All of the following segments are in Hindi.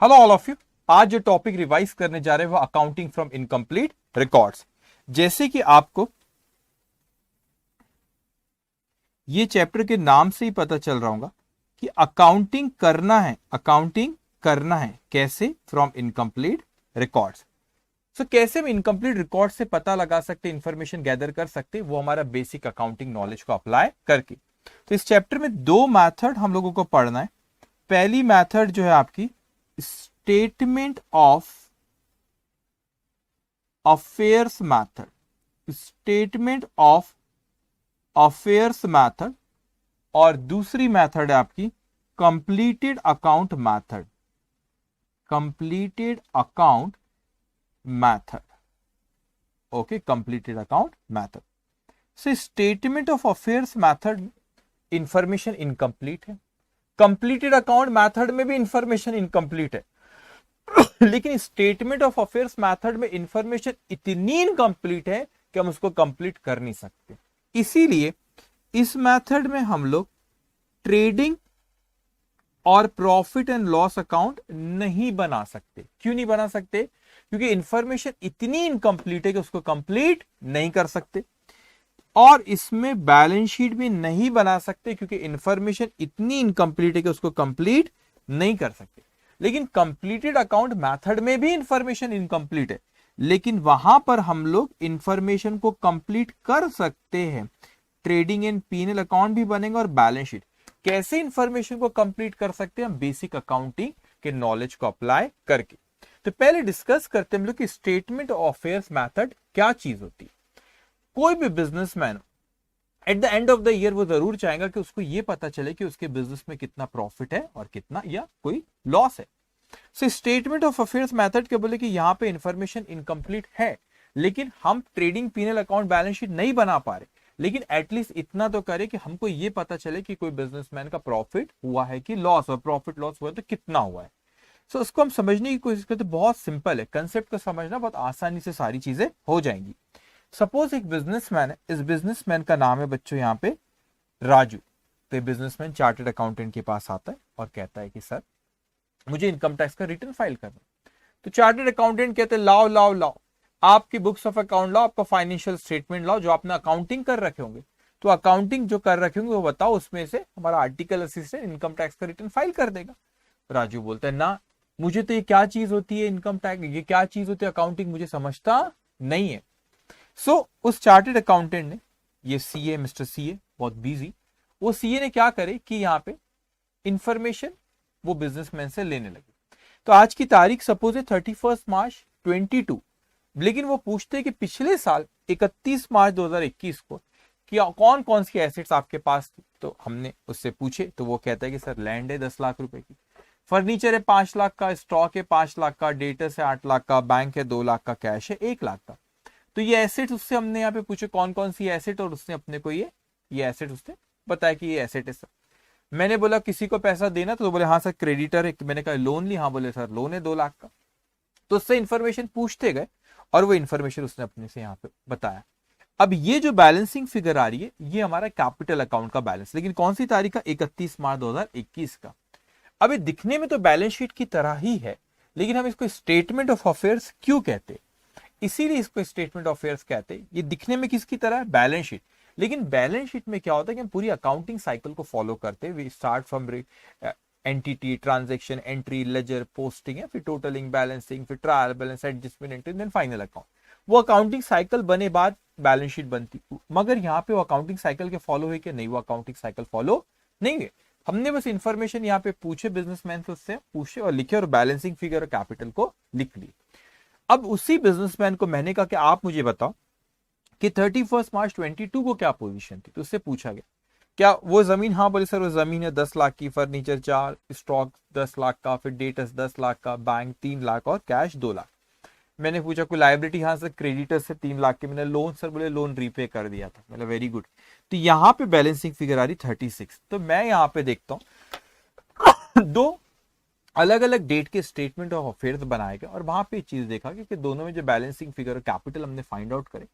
Hello all of you. आज जो टॉपिक रिवाइज करने जा रहे हैं वो अकाउंटिंग फ्रॉम इनकम्प्लीट रिकॉर्ड्स। जैसे कि आपको ये चैप्टर के नाम से ही पता चल रहा होगा कि अकाउंटिंग करना है कैसे, फ्रॉम इनकम्प्लीट रिकॉर्ड्स। सो कैसे हम इनकम्प्लीट रिकॉर्ड से पता लगा सकते, इंफॉर्मेशन गैदर कर सकते, वो हमारा बेसिक अकाउंटिंग नॉलेज को अप्लाई करके। तो इस चैप्टर में दो मेथड हम लोगों को पढ़ना है। पहली मेथड जो है आपकी statement of affairs method, statement of affairs method, और दूसरी मेथड है आपकी completed account method, completed account method. Okay, completed account method. So statement of affairs method information incomplete है, कंप्लीटेड अकाउंट मैथड में भी इंफॉर्मेशन इनकम्प्लीट है, लेकिन स्टेटमेंट ऑफ अफेयर्स मैथड में इंफॉर्मेशन इतनी इनकम्प्लीट है कि हम उसको कंप्लीट कर नहीं सकते। इसीलिए इस मेथड में हम लोग ट्रेडिंग और प्रॉफिट एंड लॉस अकाउंट नहीं बना सकते। क्यों नहीं बना सकते? क्योंकि इंफॉर्मेशन इतनी इनकम्प्लीट है कि उसको कंप्लीट नहीं कर सकते। और इसमें बैलेंस शीट भी नहीं बना सकते क्योंकि इंफॉर्मेशन इतनी इनकम्प्लीट है कि उसको कंप्लीट नहीं कर सकते। लेकिन कंप्लीटेड अकाउंट मेथड में भी इंफॉर्मेशन इनकम्प्लीट है, लेकिन वहां पर हम लोग इंफॉर्मेशन को कंप्लीट कर सकते हैं। ट्रेडिंग एंड पीएनएल अकाउंट भी बनेगा और बैलेंस शीट। कैसे इंफॉर्मेशन को कंप्लीट कर सकते हैं? हम बेसिक अकाउंटिंग के नॉलेज को अप्लाई करके। तो पहले डिस्कस करते हैं हम लोग कि स्टेटमेंट ऑफ अफेयर्स मेथड क्या चीज होती है। कोई भी businessman at the end of the year वो जरूर चाहेगा कि उसको ये पता चले कि उसके बिजनेस में कितना प्रॉफिट है और कितना या कोई लॉस है। So statement of affairs method के बोले कि यहां पे इंफॉर्मेशन इनकम्प्लीट है, लेकिन हम trading PNL account balance sheet नहीं बना पा रहे, लेकिन एटलीस्ट इतना तो करे कि हमको ये पता चले कि कोई बिजनेसमैन का प्रॉफिट हुआ है कि लॉस, और प्रॉफिट लॉस हुआ है तो कितना हुआ है। सो उसको हम समझने की कोशिश करते, बहुत सिंपल है कंसेप्ट को समझना, बहुत आसानी से सारी चीजें हो जाएंगी। सपोज एक बिजनेसमैन है, इस बिजनेसमैन का नाम है बच्चों यहाँ पे राजू। तो बिजनेसमैन चार्टर्ड अकाउंटेंट के पास आता है और कहता है कि सर मुझे इनकम टैक्स का रिटर्न फाइल करना। तो चार्टर्ड अकाउंटेंट कहते हैं लाओ लाओ लाओ, आपकी बुक्स ऑफ अकाउंट लाओ, आपका फाइनेंशियल स्टेटमेंट लाओ, जो आपने अकाउंटिंग कर रखे होंगे। तो अकाउंटिंग जो कर रखे होंगे वो बताओ, उसमें से हमारा आर्टिकल असिस्टेंट इनकम टैक्स का रिटर्न फाइल कर देगा। राजू बोलता है ना, मुझे तो ये क्या चीज होती है इनकम टैक्स, ये क्या चीज होती है अकाउंटिंग, मुझे समझता नहीं है। सो उस चार्टर्ड अकाउंटेंट ने, ये सीए मिस्टर सीए बहुत बिजी, वो सीए ने क्या करे कि यहाँ पे इंफॉर्मेशन वो बिजनेसमैन से लेने लगे। तो आज की तारीख सपोज है 31 मार्च 22, लेकिन वो पूछते हैं कि पिछले साल 31 मार्च 2021 को कि कौन कौन सी एसेट्स आपके पास थी। तो हमने उससे पूछे तो वो कहता है कि सर लैंड है 10 लाख रुपए की, फर्नीचर है 5 लाख का, स्टॉक है 5 लाख का, डेटर्स है 8 लाख का, बैंक है 2 लाख का, कैश है 1 लाख का। तो ये एसेट उससे हमने यहाँ पे पूछे कौन कौन सी एसेट, और उसने अपने को ये एसेट उसने बताया कि ये एसेट है सर। मैंने बोला किसी को पैसा देना, तो बोले हाँ सर क्रेडिटर है। मैंने कहा लोन ली, हाँ बोले सर लोन है 2 लाख का। तो उससे इंफॉर्मेशन पूछते गए और वो इंफॉर्मेशन उसने अपने से यहाँ पे बताया। अब ये जो बैलेंसिंग फिगर आ रही है ये हमारा कैपिटल अकाउंट का बैलेंस, लेकिन कौन सी तारीख का? 31 मार्च 2021 का। अब ये दिखने में तो बैलेंस शीट की तरह ही है, लेकिन हम इसको स्टेटमेंट ऑफ अफेयर्स क्यों कहते हैं? इसीलिए इसको स्टेटमेंट ऑफ अफेयर्स कहते हैं। ये दिखने में किसकी तरह है? Balance sheet. लेकिन बैलेंस शीट में क्या होता है कि हम पूरी अकाउंटिंग साइकिल को फॉलो करते हैं। We start from entity, transaction, entry, ledger, posting है, फिर टोटलिंग, बैलेंसिंग, फिर trial balance, adjustment, entry, then final account. वो अकाउंटिंग साइकिल बने बाद बैलेंस शीट बनती। मगर यहाँ पे वो अकाउंटिंग साइकिल के फॉलो हुई कि नहीं? वो अकाउंटिंग साइकिल फॉलो नहीं है। हमने बस इंफॉर्मेशन यहाँ पे पूछे बिजनेसमैन से, उससे पूछे और लिखे और बैलेंसिंग फिगर और कैपिटल को लिख ली। अब उसी बिजनेसमैन को मैंने कहा कि आप मुझे बताओ कि 31 मार्च 22 को क्या पोजीशन थी। तो उससे पूछा गया क्या वो जमीन? हाँ बोले सर वो जमीन है 10 लाख की, फर्नीचर 4, स्टॉक 10 लाख का, फिर डेटर्स 10 लाख का, बैंक 3 लाख और कैश 2 लाख। मैंने पूछा कोई लाइबिलिटी? हाँ सर क्रेडिटर से 3 लाख की। मैंने लोन? सर बोले लोन रीपे कर दिया था। मतलब वेरी गुड। तो यहाँ पे बैलेंसिंग फिगर आ रही 36। तो मैं यहाँ पे देखता हूँ दो अलग अलग डेट के स्टेटमेंट ऑफ अफेयर्स बनाए गए और वहां पे चीज देखा कि दोनों में जो बैलेंसिंग फिगर और कैपिटल हमने फाइंड आउट करे,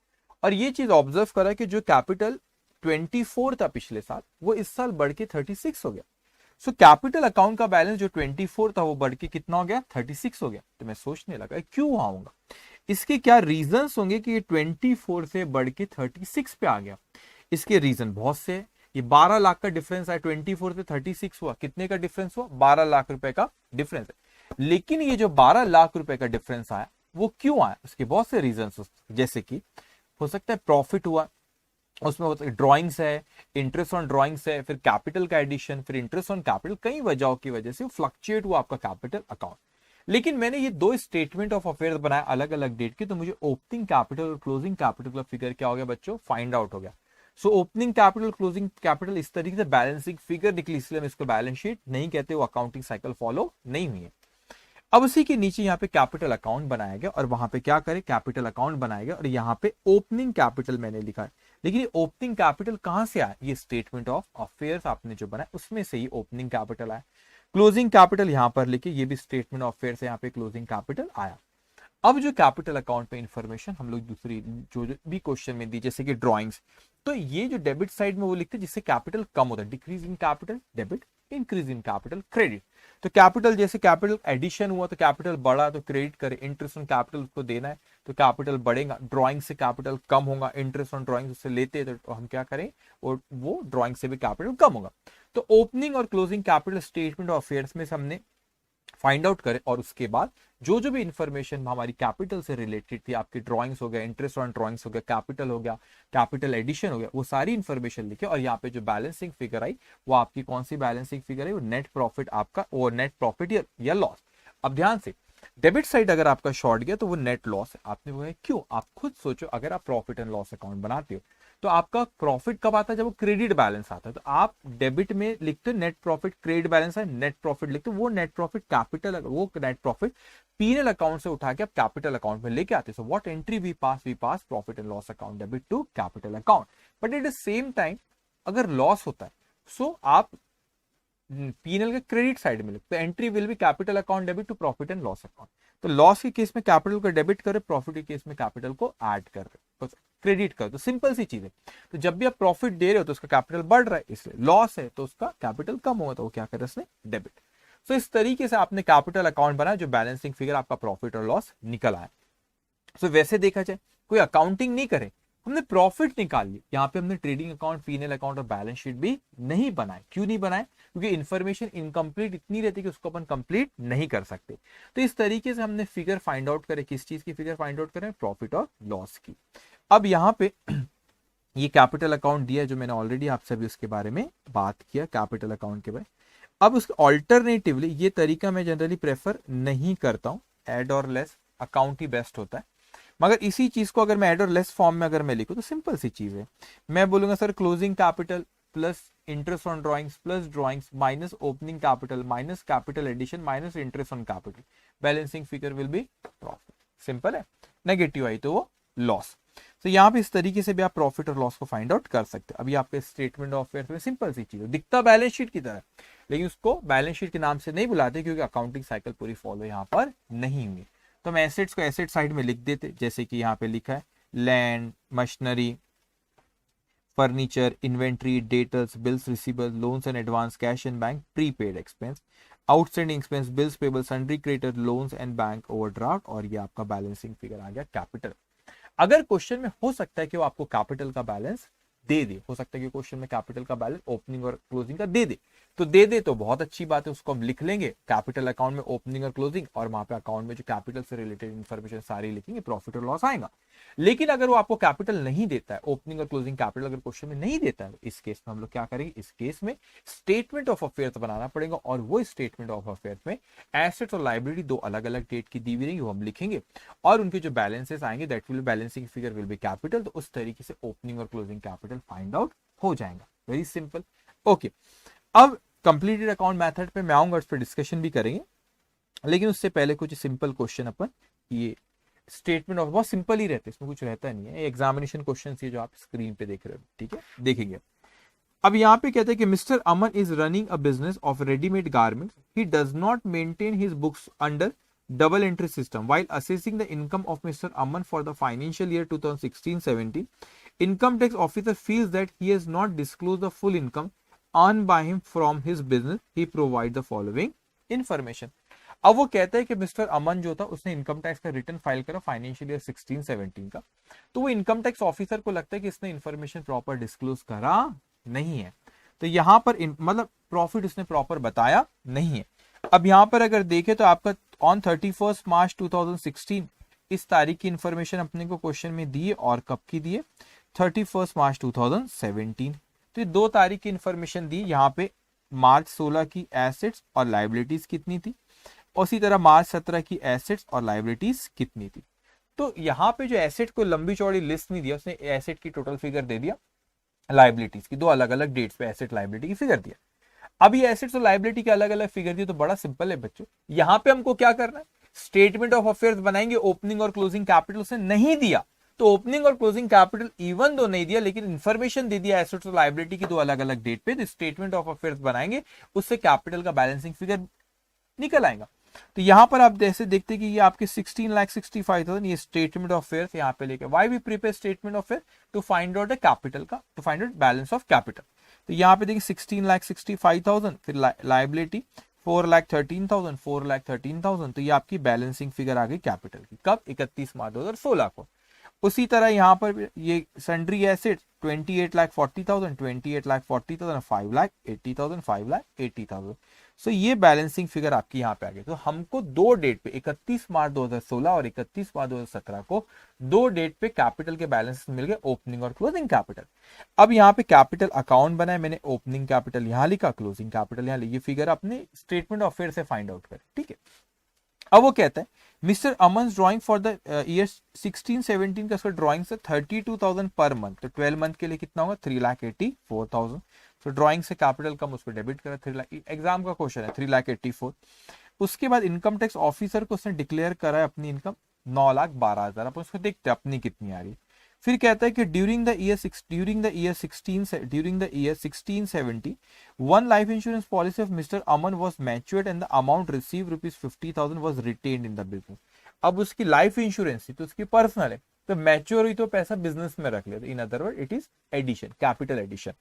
और ये चीज ऑब्जर्व करा कि जो कैपिटल 24 था पिछले साल, वो इस साल बढ़ के 36 हो गया। सो कैपिटल अकाउंट का बैलेंस जो 24 था वो बढ़ के कितना हो गया, 36 हो गया। तो मैं सोचने लगा क्यों आऊंगा, इसके क्या रीजंस होंगे कि ये 24 से बढ़ के 36 पे आ गया। इसके रीजन बहुत से हैं। ये 12 लाख का डिफरेंस है, 24 से 36 हुआ, कितने का डिफरेंस हुआ, 12 लाख रुपए का डिफरेंस है। लेकिन ये जो 12 लाख रुपए का डिफरेंस आया वो क्यों आया, उसके बहुत से रीजन, जैसे कि हो सकता है प्रॉफिट हुआ, उसमें होता है ड्रॉइंग्स है, इंटरेस्ट ऑन ड्रॉइंग्स है, फिर कैपिटल का एडिशन, फिर इंटरेस्ट ऑन कैपिटल, कई वजहों की वजह से फ्लक्चुएट हुआ आपका कैपिटल अकाउंट। लेकिन मैंने ये दो स्टेटमेंट ऑफ अफेयर्स बनाए अलग अलग डेट के, तो मुझे ओपनिंग कैपिटल और क्लोजिंग कैपिटल का फिगर क्या हो गया बच्चों, फाइंड आउट हो गया। So opening capital closing capital इस तरीके से बैलेंसिंग फिगर निकली, इसलिए हम इसको बैलेंस शीट नहीं कहते, वो अकाउंटिंग साइकिल फॉलो नहीं हुई है। अब उसी के नीचे यहाँ पे कैपिटल अकाउंट बनाया गया और वहां पे क्या करें, कैपिटल अकाउंट बनाया गया और यहाँ पे ओपनिंग कैपिटल मैंने लिखा है। लेकिन ये ओपनिंग कैपिटल कहां से आया, ये स्टेटमेंट ऑफ अफेयर्स आपने जो बनाया उसमें से ही ओपनिंग कैपिटल आया। क्लोजिंग कैपिटल यहां पर लिखे, ये भी स्टेटमेंट ऑफ अफेयर्स से यहाँ पे क्लोजिंग कैपिटल आया। अब जो कैपिटल अकाउंट पे इंफॉर्मेशन हम लोग दूसरी जो भी क्वेश्चन में दी, जैसे कि ड्रॉइंग्स, तो ये जो डेबिट साइड में वो लिखते हैं जिससे कैपिटल कम होता है, decrease in capital debit, increase in capital credit. तो कैपिटल जैसे कैपिटल एडिशन हुआ तो कैपिटल बढ़ा तो क्रेडिट करे, इंटरेस्ट ऑन कैपिटल उसको देना है तो कैपिटल बढ़ेगा, ड्राइंग से कैपिटल कम होगा, इंटरेस्ट ऑन ड्राइंग उससे लेते हैं तो हम क्या करें, वो ड्राइंग से भी कैपिटल कम होगा। तो ओपनिंग और closing capital statement of affairs में हमने फाइंड आउट करें और उसके बाद जो जो भी इंफॉर्मेशन हमारी कैपिटल से रिलेटेड थी, आपकी ड्राइंग्स हो गया, इंटरेस्ट ऑन ड्राइंग्स हो गया, कैपिटल हो गया, कैपिटल एडिशन हो गया, वो सारी इंफॉर्मेशन लिखे और यहाँ पे जो बैलेंसिंग फिगर आई वो आपकी कौन सी बैलेंसिंग फिगर है, वो नेट प्रॉफिट आपका, वो नेट प्रॉफिट या लॉस। अब ध्यान से, डेबिट साइड अगर आपका शॉर्ट गया तो वो नेट लॉस है। आपने वो है क्यों, आप खुद सोचो, अगर आप प्रॉफिट एंड लॉस अकाउंट बनाते हो तो आपका प्रॉफिट कब आता है, जब वो क्रेडिट बैलेंस आता है। तो आप डेबिट में लिखते हो नेट प्रॉफिट, क्रेडिट बैलेंस है नेट प्रॉफिट लिखते हो, वो नेट प्रॉफिट कैपिटल, वो नेट प्रॉफिट पीएनएल अकाउंट से उठा के आप कैपिटल अकाउंट में लेके आते हो। So what entry we pass profit and loss account debit to capital account. But at the same time अगर लॉस होता है सो आप पीएनएल के क्रेडिट साइड में लिखते, entry will be capital account debit to profit and loss account. तो लॉस के केस में कैपिटल को डेबिट करे, प्रॉफिट के केस में कैपिटल को ऐड कर रहे, क्रेडिट कर, तो सिंपल सी चीज है। तो जब भी आप प्रॉफिट दे रहे हो तो उसका कैपिटल बढ़ रहा है, इसलिए लॉस है तो उसका कैपिटल कम होगा, तो वो क्या करे उसने, डेबिट। तो इस तरीके से आपने कैपिटल अकाउंट बनाया जो बैलेंसिंग फिगर आपका प्रॉफिट और लॉस निकल आया। सो वैसे देखा जाए कोई अकाउंटिंग नहीं करे, हमने प्रॉफिट निकाल लिया, यहाँ पे हमने ट्रेडिंग अकाउंट, पीएनएल अकाउंट और बैलेंस शीट भी नहीं बनाए। क्यों नहीं बनाए, क्योंकि इन्फॉर्मेशन इनकम्प्लीट इतनी रहती है कि उसको अपन कंप्लीट नहीं कर सकते। तो इस तरीके से हमने फिगर फाइंड आउट करे, किस चीज की फिगर फाइंड आउट करें, प्रॉफिट और लॉस की। अब यहाँ पे ये कैपिटल अकाउंट दिया जो मैंने ऑलरेडी आपसे भी उसके बारे में बात किया, कैपिटल अकाउंट के बारे। अब उसके ऑल्टरनेटिवली ये तरीका मैं जनरली प्रेफर नहीं करता हूं, एड और लेस अकाउंट ही बेस्ट होता है। मगर इसी चीज को अगर मैं एड और लेस फॉर्म में अगर मैं लिखूं तो सिंपल सी चीज है, मैं बोलूंगा sir closing capital plus interest on drawings plus drawings minus opening capital minus capital addition minus interest on capital, balancing figure will be profit. Simple है, नेगेटिव आई तो वो लॉस। तो यहाँ पे इस तरीके से भी आप प्रॉफिट और लॉस को फाइंड आउट कर सकते हैं। अभी आपके स्टेटमेंट ऑफ अफेयर्स में सिंपल सी चीज है, दिखता बैलेंस शीट की तरह, लेकिन उसको बैलेंस शीट के नाम से नहीं बुलाते क्योंकि अकाउंटिंग साइकिल पूरी फॉलो यहाँ पर नहीं हुई। तो हम एसेट्स को एसेट साइड में लिख देते, जैसे कि यहाँ पे लिखा है land, machinery, furniture, inventory, debtors, bills receivable, loans and advance, cash and bank, prepaid expense, outstanding expense, bills payable, sundry creditor, loans and bank overdraft, और ये आपका बैलेंसिंग फिगर आ गया कैपिटल। अगर क्वेश्चन में हो सकता है कि वो आपको कैपिटल का बैलेंस दे दे, हो सकता है कि क्वेश्चन में कैपिटल का बैलेंस ओपनिंग और क्लोजिंग का दे दे, तो दे दे तो बहुत अच्छी बात है, उसको हम लिख लेंगे कैपिटल अकाउंट में ओपनिंग और क्लोजिंग, और वहां पे अकाउंट में जो कैपिटल से रिलेटेड इन्फॉर्मेशन सारी लिखेंगे, प्रॉफिट और लॉस आएगा। लेकिन अगर वो आपको कैपिटल नहीं देता है, ओपनिंग और क्लोजिंग कैपिटल अगर क्वेश्चन में नहीं देता है, तो इस केस में हम लोग क्या करेंगे, इस केस में स्टेटमेंट ऑफ अफेयर्स बनाना पड़ेगा, और वो स्टेटमेंट ऑफ अफेयर्स में एसेट्स और लाइबिलिटी दो अलग अलग डेट की दी हुई रहेंगी, वो हम लिखेंगे, और उनके जो बैलेंसेस आएंगे that will balancing figure will be capital. तो उस तरीके से ओपनिंग और क्लोजिंग कैपिटल फाइंड आउट हो जाएगा, वेरी सिंपल। ओके, अब कंप्लीटेड अकाउंट मेथड पे मैं आऊंगा, उस पर डिस्कशन भी करेंगे, लेकिन उससे पहले कुछ सिंपल क्वेश्चन अपन, ये स्टेटमेंट ऑफ बहुत सिंपल ही रहते हैं, इसमें कुछ रहता नहीं है, एग्जामिनेशन क्वेश्चन ये जो आप स्क्रीन पे देख रहे हो, ठीक है, देखेंगे। अब यहाँ पे कहते हैं कि mister Aman is running a business of readymade garments, he does not maintain his books under double entry system. While assessing the income of Mr. Aman for the financial year 2016-17, income tax officer feels that he has not disclosed the full income earn by him from his business he provide the following information. अब वो कहता है कि मिस्टर अमन जो था उसने इनकम टैक्स का रिटर्न फाइल करा फाइनेंशियल ईयर 16-17 का, तो वो इनकम टैक्स ऑफिसर को लगता है कि इसने इन्फॉर्मेशन प्रॉपर डिस्क्लोज करा नहीं है, तो यहां पर मतलब प्रॉफिट उसने प्रॉपर बताया नहीं है। अब यहां पर अगर देखें तो आपका ऑन 31 मार्च 2016 इस तारीख की इंफॉर्मेशन अपने को क्वेश्चन में दी है, और कब की दी है, 31 मार्च 2017। तो ये 2 तारीख की इंफॉर्मेशन दी। यहाँ पे मार्च 16 की एसेट्स और लाइबिलिटीज कितनी थी, उसी तरह मार्च 17 की एसेट्स और लाइबिलिटीज कितनी थी। तो यहाँ पे जो एसेट को लंबी चौड़ी लिस्ट नहीं दिया, उसने एसेट की टोटल फिगर दे दिया, लाइबिलिटीज की 2 अलग अलग डेट्स पे एसेट लाइबिलिटी की फिगर दिया। अब ये एसेट्स और लाइबिलिटी के अलग अलग फिगर दिए, तो बड़ा सिंपल है बच्चों, यहाँ पे हमको क्या करना है, स्टेटमेंट ऑफ अफेयर्स बनाएंगे। ओपनिंग और क्लोजिंग कैपिटल उसने नहीं दिया, तो ओपनिंग और क्लोजिंग कैपिटल इवन दो नहीं दिया, लेकिन इंफॉर्मेशन दे दिया एसेट्स और लाइबिलिटी की 2 अलग अलग डेट पे, तो स्टेटमेंट ऑफ अफेयर्स बनाएंगे, उससे कैपिटल का बैलेंसिंग फिगर निकल आएगा। तो यहां पर आप जैसे देखते कि ये आपके 16,65,000 ये स्टेटमेंट ऑफ अफेयर्स यहाँ पे लेके, why we prepare statement of affair to find out the capital का, to find out balance of capital. तो यहाँ पे देखिए 16,65,000, फिर लाइबिलिटी 4,13,000, 4,13,000, तो ये आपकी बैलेंसिंग फिगर आ गई कैपिटल की, कब, 31 मार्च 2016 को। उसी तरह यहाँ पर ये सन्ड्री एसेट 28,40,000, 28,40,000, 5,80,000, 5,80,000। सो ये बैलेंसिंग फिगर आपकी यहाँ पे आ गई। तो हमको 2 डेट पे 31 मार्च 2016 और 31 मार्च 2017 को 2 डेट पे कैपिटल के बैलेंस मिल गए, ओपनिंग और क्लोजिंग कैपिटल। अब यहाँ पे कैपिटल अकाउंट बनाए मैंने, ओपनिंग कैपिटल यहाँ लिखा, क्लोजिंग कैपिटल यहाँ लिखी, फिगर अपने स्टेटमेंट ऑफ अफेयर से फाइंड आउट करें, ठीक है। अब वो कहता है mister Aman drawing for the year 16-17 का ड्रॉइंग से 32,000 पर मंथ, तो 12 मंथ के लिए कितना होगा, 3,84,000। तो ड्रॉइंग से कैपिटल कम, उस पर डेबिट करा, 3 लाख, एग्जाम का क्वेश्चन है, 3,84,000। उसके बाद इनकम टैक्स ऑफिसर को उसने डिक्लेयर करा है अपनी इनकम 9,12,000, अपन उसको देखते हैं अपनी कितनी आ रही है। फिर कहता है कि during the year 1670 one life insurance policy of Mr. Aman was matured and the amount received ₹50,000 was retained in the business। अब उसकी लाइफ इंश्योरेंस थी तो उसकी पर्सनल है, तो मैच्योर हुई तो पैसा बिजनेस में रख लेते, in other word it is addition, capital addition.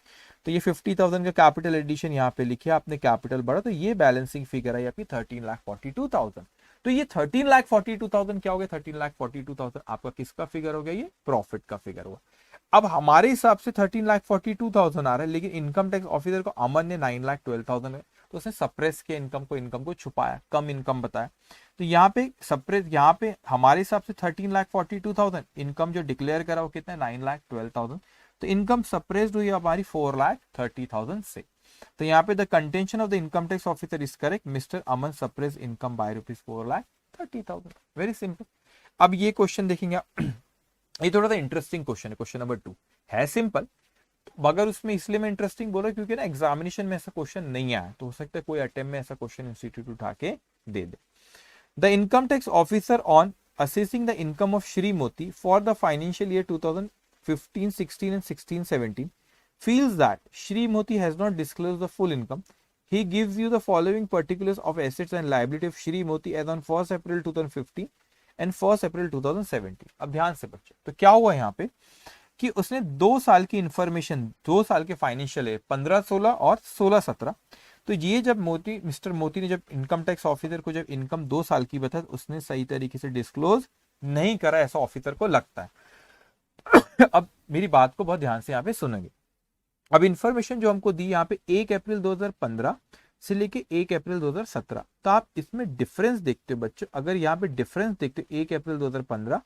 तो ये 50,000 का कैपिटल एडिशन यहाँ पे लिखे आपने, कैपिटल बढ़ा, तो ये बैलेंसिंग फिगर है आपकी 13,42,000। तो ये 13,42,000 क्या हो गया, 13,42,000 आपका किसका फिगर हो गया, ये प्रॉफिट का फिगर हुआ। अब हमारे हिसाब से 13,42,000 आ रहा है, लेकिन इनकम टैक्स ऑफिसर को अमन ने 9,12,000 है, तो उसने सप्रेस किया इनकम को छुपाया, कम इनकम बताया। तो यहाँ पे सप्रेस, यहाँ पे हमारे हिसाब से 13,42,000, इनकम जो डिक्लेयर करा वो कितना है, 9,12,000। तो इनकम सप्रेस्ड हुई हमारी 4,30,000 से। तो यहाँ पे the contention of the income tax officer is correct, mister Aman suppress income by ₹4,30,000। Very simple. अब ये क्वेश्चन देखेंगे, ये थोड़ा सा इंटरेस्टिंग क्वेश्चन है, क्वेश्चन नंबर 2 है सिंपल, मगर उसमें इसलिए मैं इंटरेस्टिंग बोला क्योंकि ना एग्जामिनेशन में ऐसा क्वेश्चन नहीं आया, तो हो सकता है कोई अटेम्प्ट में ऐसा क्वेश्चन इंस्टीट्यूट उठा के दे दे। The income tax officer on assessing the income of Shri Moti for the financial year 2015-16 and 16-17 feels that Shri Moti has not disclosed the full income. He gives you the following particulars of assets and liability of Shri Moti as on 1st April 2015 and 1st April 2017। अब ध्यान से बच्चों, तो क्या हुआ यहाँ पे कि उसने 2 साल की इंफॉर्मेशन, 2 साल के फाइनेंशियल है 15-16 और 16-17। तो ये जब मिस्टर मोती ने जब इनकम टैक्स ऑफिसर को जब इनकम 2 साल की बताई, उसने सही तरीके से डिस्क्लोज नहीं करा, ऐसा ऑफिसर को लगता है। अब मेरी बात को बहुत ध्यान से यहाँ पे सुनेंगे। अब इंफॉर्मेशन जो हमको दी यहाँ पे 1 अप्रैल 2015 से लेके 1 अप्रैल 2017, तो आप इसमें डिफरेंस देखते हो बच्चों, अगर यहाँ पे डिफरेंस देखते हो 1 अप्रैल 2015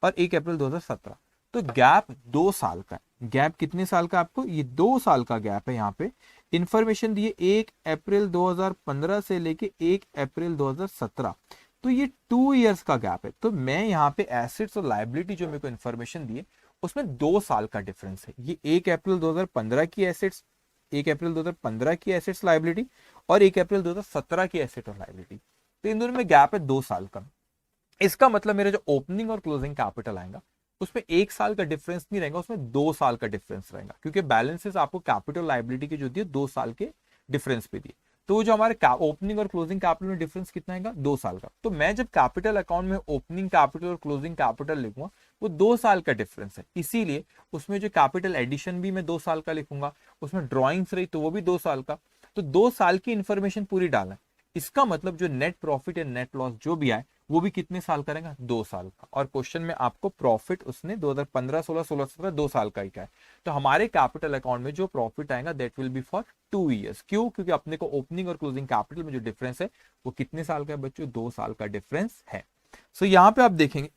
और 1 अप्रैल 2017, तो गैप 2 साल का है। गैप कितने साल का आपको, ये 2 साल का गैप है। यहाँ पे इंफॉर्मेशन दी है 1 अप्रैल 2015 से लेके 1 अप्रैल 2017, तो ये 2 इयर्स का गैप है। तो मैं यहाँ पे एसेट्स और लाइबिलिटी जो मेरे को इंफॉर्मेशन दी है उसमें 2 साल का डिफरेंस है। ये 1 अप्रैल 2015 की एसेट्स, 1 अप्रैल 2015 की एसेट्स लाइबिलिटी और 1 अप्रैल 2017 की एसेट और लाइबिलिटी, तो इन दोनों में गैप है 2 साल का। इसका मतलब मेरा जो ओपनिंग और क्लोजिंग कैपिटल आएगा उसमें 1 साल का डिफरेंस नहीं रहेगा, उसमें 2 साल का डिफरेंस रहेगा, क्योंकि बैलेंसेस आपको कैपिटल लाइबिलिटी की जो दिए 2 साल के डिफरेंस पे दिए। तो जो हमारे ओपनिंग और क्लोजिंग कैपिटल में डिफरेंस कितना आएगा, 2 साल का। तो मैं जब कैपिटल अकाउंट में ओपनिंग कैपिटल और क्लोजिंग कैपिटल लिखूंगा वो 2 साल का डिफरेंस है, इसीलिए उसमें जो कैपिटल एडिशन भी मैं 2 साल का लिखूंगा, उसमें ड्रॉइंग्स रही तो वो भी 2 साल का। तो 2 साल की इंफॉर्मेशन पूरी डालना है। इसका मतलब जो नेट प्रॉफिट या नेट लॉस जो भी आए वो भी कितने साल का रहेगा, 2 साल का। और क्वेश्चन में आपको प्रॉफिट उसने 2015 16 16 17 2 साल का ही का है। तो हमारे कैपिटल अकाउंट में जो प्रॉफिट आएगा that will B for 2 years. क्यों? क्योंकि अपने को ओपनिंग और क्लोजिंग कैपिटल में जो डिफरेंस है वो कितने साल का है बच्चों, 2 साल का डिफरेंस है। सो यहाँ पे आप देखेंगे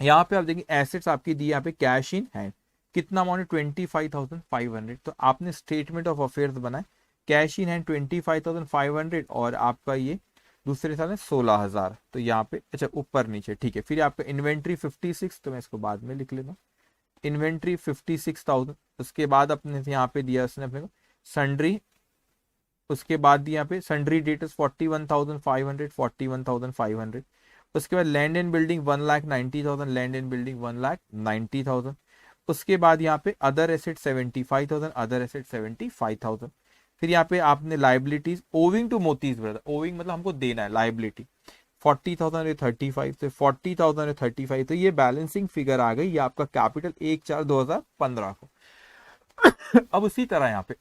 यहाँ पे आप देखेंगे एसेट्स आपकी दी यहाँ पे कैश इन हैंड कितना अमाउंट है, 25,500। तो आपने स्टेटमेंट ऑफ अफेयर्स बनाए, कैश इन हैंड 25,500 और आपका ये दूसरे साल में 16,000। तो यहाँ पे अच्छा ऊपर नीचे ठीक है। फिर आपका इन्वेंट्री 56, तो मैं इसको बाद में लिख लेता हूँ, इन्वेंट्री 56,000। उसके बाद अपने यहाँ पे दिया उसने अपने को सन्ड्री, उसके बाद दिया यहाँ पे सन्ड्री डेटर्स 41,500 41,500। उसके बाद land and building 1,90,000 land and building 1,90,000। उसके बाद यहाँ पे अदर एसेट 75,000 अदर एसेट 75,000। फिर यहाँ पे आपने liabilities owing to Moti's brother, owing मतलब हमको देना है लाइबिलिटी 40,000 और 35 से 40,000 और 35। तो ये बैलेंसिंग फिगर आ गई, ये आपका कैपिटल 1/4/2015 को। अब उसी तरह यहाँ पे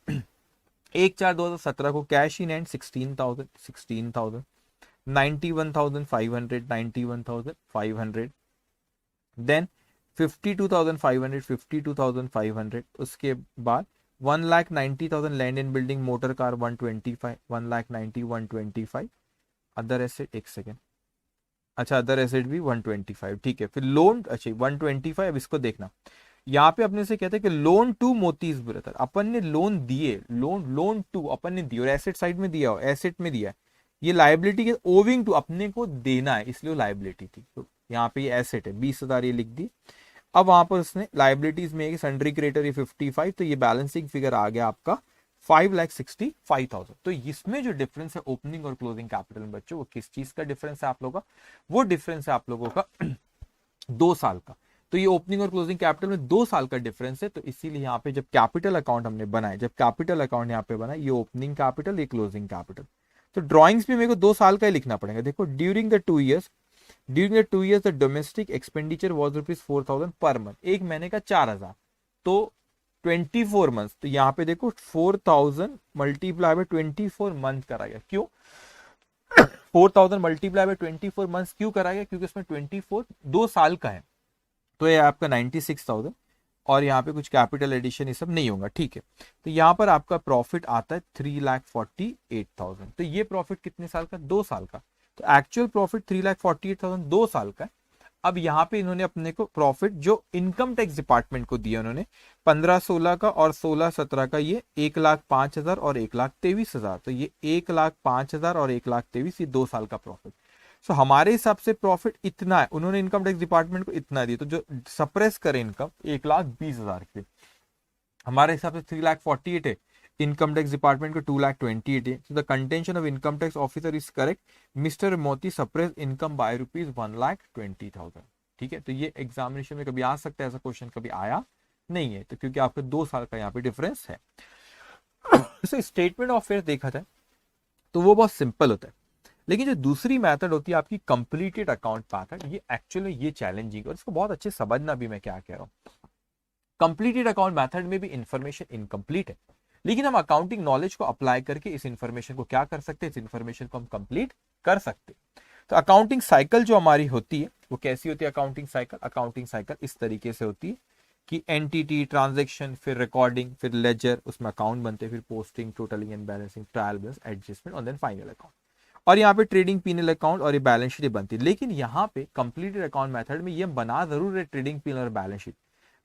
1/4/2017 को कैश इन एंड 16,000 91,500 91,500 देन 52,500 उसके बाद 1,90,000 land and building motor car 125 1,90,000 125 other asset एक सेकेंड अच्छा अदर एसेट भी 125 ठीक है। फिर लोन अच्छा 125 अब इसको देखना यहाँ पे अपने से कहते हैं कि लोन टू मोतीज ब्रदर अपन ने लोन दिए लोन टू अपन ने दिए और एसेट साइड में दिया हो एसेट में दिया है ये लाइबिलिटी के ओविंग टू अपने को देना है इसलिए लाइबिलिटी थी। तो यहाँ पे ये एसेट है 20,000 ये लिख दी। अब वहां पर उसने लाइबिलिटीज में सन्ड्री क्रेडिटर ये 55 तो ये बैलेंसिंग फिगर आ गया आपका 5,65,000। तो इसमें जो डिफरेंस है ओपनिंग और क्लोजिंग कैपिटल में बच्चों वो किस चीज का डिफरेंस है आप लोगों का, वो डिफरेंस है आप लोगों का 2 साल का। तो ये ओपनिंग और क्लोजिंग कैपिटल में 2 साल का डिफरेंस है। तो इसीलिए यहाँ पे जब कैपिटल अकाउंट हमने बनाया जब कैपिटल अकाउंट यहाँ पे बनाया ये ओपनिंग कैपिटल ये क्लोजिंग कैपिटल। तो ड्रॉइंग्स भी मेरे को 2 साल का ही लिखना पड़ेगा। देखो during the 2 years the domestic expenditure was ₹4,000 per month, एक महीने का 4,000 तो 24 मंथ। तो यहाँ पे देखो 4,000 मल्टीप्लाई बाय 24 मंथ करा गया। क्यों 4,000 मल्टीप्लाई बाय 24 मंथ क्यों करा गया, क्योंकि उसमें 24 2 साल का है। तो ये आपका 96,000 और यहाँ पे कुछ कैपिटल एडिशन ये सब नहीं होगा ठीक है। तो यहाँ पर आपका प्रॉफिट आता है 3,48,000। तो ये प्रॉफिट कितने साल का, 2 साल का। तो एक्चुअल प्रॉफिट 3,48,000 2 साल का है। अब यहाँ पे इन्होंने अपने को प्रॉफिट जो इनकम टैक्स डिपार्टमेंट को दिया उन्होंने 15-16 का और 16-17 का ये 1,05,000 और 1,23,000। तो ये 1,05,000 और 1,23,000 ये 2 साल का प्रॉफिट। सो हमारे हिसाब से प्रॉफिट इतना है, उन्होंने इनकम टैक्स डिपार्टमेंट को इतना दिया। तो जो सप्रेस करे इनकम 1,20,000 की, हमारे हिसाब से 3,48,000 है, इनकम टैक्स डिपार्टमेंट को 2,28,000 है। So the contention of income tax officer is correct, mister मोती सप्रेस इनकम बाय ₹1,20,000। ठीक है। तो ये एग्जामिनेशन में कभी आ सकता है, ऐसा क्वेश्चन कभी आया नहीं है, तो क्योंकि आपके 2 साल का यहाँ पे डिफरेंस है। सो स्टेटमेंट ऑफ अफेयर्स देखा जाए तो वो बहुत सिंपल होता है, लेकिन जो दूसरी मेथड होती है आपकी कंप्लीटेड अकाउंट मेथड, ये एक्चुअली ये चैलेंजिंग और इसको बहुत अच्छे समझना भी मैं क्या कह रहा हूँ। कंप्लीटेड अकाउंट मेथड में भी इंफॉर्मेशन इनकम्प्लीट है, लेकिन हम अकाउंटिंग नॉलेज को अप्लाई करके इस इंफॉर्मेशन को क्या कर सकते हैं, इस इंफॉर्मेशन को हम कंप्लीट कर सकते हैं। तो अकाउंटिंग साइकिल जो हमारी होती है वो कैसी होती है, अकाउंटिंग साइकिल इस तरीके से होती है कि एंटिटी, ट्रांजैक्शन, फिर रिकॉर्डिंग, फिर लेजर, उसमें अकाउंट बनते हैं, फिर posting, totalling and balancing, trial balance, adjustment और देन फाइनल अकाउंट। और यहाँ पे ट्रेडिंग पीनल अकाउंट और ये बैलेंस शीट बनती है। लेकिन यहाँ पे कंप्लीटेड अकाउंट मेथड में ये बना जरूर है ट्रेडिंग पीनल और बैलेंस शीट,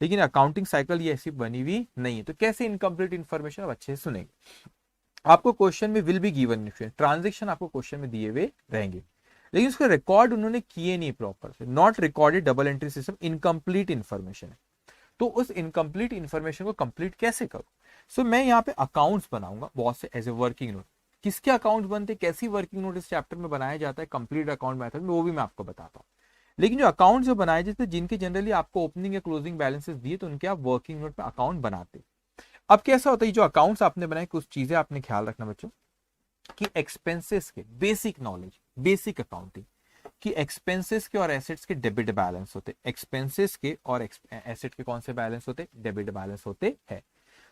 लेकिन अकाउंटिंग साइकिल ये ऐसी बनी हुई नहीं है। तो कैसे इनकम्प्लीट इन्फॉर्मेशन आप अच्छे से सुनेंगे। आपको क्वेश्चन में विल बी गिवन ट्रांजेक्शन आपको क्वेश्चन में दिए हुए रहेंगे, लेकिन उसका रिकॉर्ड उन्होंने किए नहीं प्रॉपर से, not recorded double entry system, incomplete information है। तो उस इनकम्प्लीट इन्फॉर्मेशन को कंप्लीट कैसे करूं। सो मैं यहाँ पे अकाउंट्स बनाऊंगा बहुत से एज ए वर्किंग नोट। किसके अकाउंट बनते, कैसी वर्किंग नोट इस चैप्टर में बनाया जाता है कंप्लीट अकाउंट मेथड में, वो भी मैं आपको बताता हूँ। लेकिन जो अकाउंट जो बनाए जाते हैं जिनके जनरली आपको ओपनिंग या क्लोजिंग बैलेंसेस दिए, तो उनके आप वर्किंग नोट में अकाउंट बनाते। अब कैसा होता है, जो अकाउंट्स आपने बनाए कुछ चीजें आपने ख्याल रखना बच्चों। कि एक्सपेंसेस के बेसिक नॉलेज, बेसिक अकाउंटिंग कि एक्सपेंसेस के और एसेट्स के डेबिट बैलेंस होते, एक्सपेंसेस के और एसेट के कौन से बैलेंस होते, डेबिट बैलेंस होते हैं।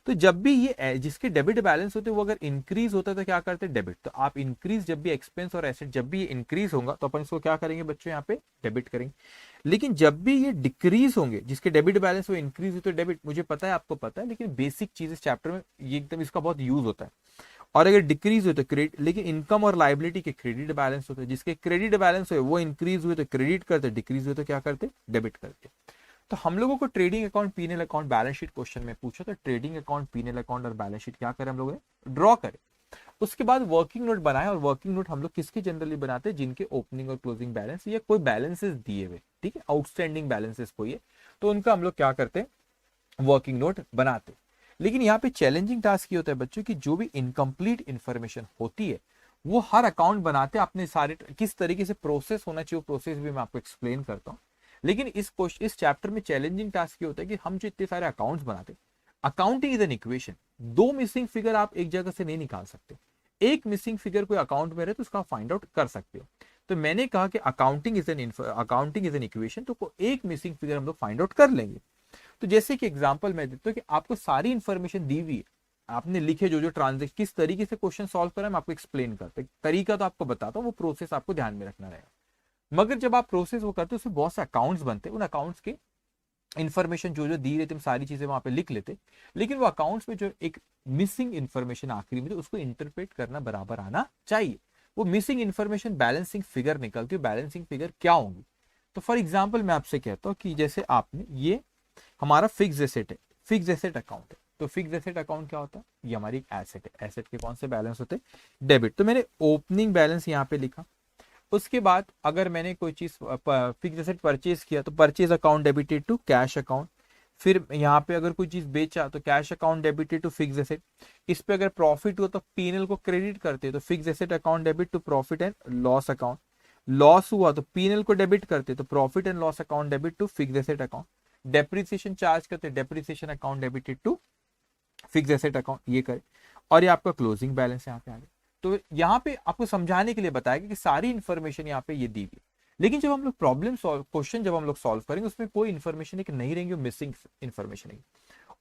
तो जब भी ये जिसके डेबिट बैलेंस होते वो अगर इंक्रीज होता है तो क्या करते हैं, डेबिट। तो आप इंक्रीज जब भी एक्सपेंस और एसेट जब भी ये इंक्रीज होगा तो अपन इसको क्या करेंगे बच्चों, यहाँ पे डेबिट करेंगे। लेकिन जब भी ये डिक्रीज होंगे, जिसके डेबिट बैलेंस वो इंक्रीज हो तो डेबिट, मुझे पता है आपको पता है, लेकिन बेसिक चीज इस चैप्टर में ये एकदम इसका बहुत यूज होता है। और अगर डिक्रीज हो तो क्रेडिट, लेकिन इनकम और लाइबिलिटी के क्रेडिट बैलेंस होते हैं, जिसके क्रेडिट बैलेंस हो वो इंक्रीज हुए तो क्रेडिट करते, डिक्रीज हुए तो क्या करते, डेबिट करते। तो हम लोगों को trading account, PNL account, balance sheet question में पूछा तो ट्रेडिंग अकाउंट, पीएनएल अकाउंट और बैलेंस शीट क्या करें हम लोगों ने, ड्रॉ करें। उसके बाद वर्किंग नोट बनाए, और वर्किंग नोट हम लोग किसके जनरली बनाते हैं, जिनके ओपनिंग और क्लोजिंग बैलेंस या कोई बैलेंसेस दिए हुए, ठीक है, आउटस्टैंडिंग बैलेंसेस कोई है तो उनका हम लोग क्या करते हैं, वर्किंग नोट बनाते। लेकिन यहाँ पे चैलेंजिंग टास्क ये होता है बच्चों की जो भी इनकम्प्लीट इंफॉर्मेशन होती है वो हर अकाउंट बनाते अपने सारे, किस तरीके से प्रोसेस होना चाहिए वो प्रोसेस भी मैं आपको एक्सप्लेन करता हूँ। लेकिन इस चैप्टर में चैलेंजिंग टास्क ये होता है कि हम जो इतने सारे अकाउंट्स बनाते, अकाउंटिंग इज एन इक्वेशन, दो मिसिंग फिगर आप एक जगह से नहीं निकाल सकते। एक मिसिंग फिगर कोई अकाउंट में रहे तो उसका फाइंड आउट कर सकते हो। तो मैंने कहा कि अकाउंटिंग इज एन इक्वेशन, तो एक मिसिंग फिगर हम लोग फाइंड आउट कर लेंगे। तो जैसे कि एग्जांपल मैं देता हूं कि आपको सारी इंफॉर्मेशन दी हुई है, आपने लिखे जो जो ट्रांजेक्शन, किस तरीके से क्वेश्चन सॉल्व करा मैं आपको एक्सप्लेन करता हूं, तरीका तो आपको बताता हूं, वो प्रोसेस आपको ध्यान में रखना रहेगा। मगर जब आप प्रोसेस वो करते हो उसमें बहुत से अकाउंट्स बनते हैं, उन अकाउंट्स के इंफॉर्मेशन जो जो दी रहती है सारी चीजें वहां पे लिख लेते, लेकिन वो अकाउंट्स में जो एक मिसिंग इंफॉर्मेशन आखिरी में तो उसको इंटरप्रेट करना बराबर आना चाहिए। वो मिसिंग इंफॉर्मेशन बैलेंसिंग फिगर निकलती है, बैलेंसिंग फिगर क्या होंगी। तो फॉर एग्जाम्पल मैं आपसे कहता हूँ कि जैसे आपने ये हमारा फिक्स एसेट है, फिक्स एसेट अकाउंट है, तो फिक्स एसेट अकाउंट क्या होता है, ये हमारी एसेट है, एसेट के कौन से बैलेंस होते हैं, डेबिट। तो मैंने ओपनिंग बैलेंस यहाँ पे लिखा। उसके बाद अगर मैंने कोई चीज फिक्स एसेट परचेज किया तो purchase account debited to cash account. फिर यहाँ पे अगर कोई चीज बेचा तो cash account debited to fix asset. इस पे अगर प्रॉफिट हुआ तो पीएनएल को क्रेडिट करते तो fix asset account debit to profit and loss account. Loss हुआ तो पीएनएल को डेबिट करते तो profit and loss account debit to fix asset account. Depreciation charge करते depreciation account debited to fix asset account, ये करे। और ये आपका क्लोजिंग बैलेंस यहाँ पे आ गया। तो यहाँ पे आपको समझाने के लिए बताया कि सारी इंफॉर्मेशन यहाँ पे ये दी हुई। लेकिन जब हम लोग प्रॉब्लम सॉल्व, क्वेश्चन जब हम लोग सॉल्व करेंगे उसमें कोई इंफॉर्मेशन एक नहीं रहेंगी, मिसिंग इंफॉर्मेशन है।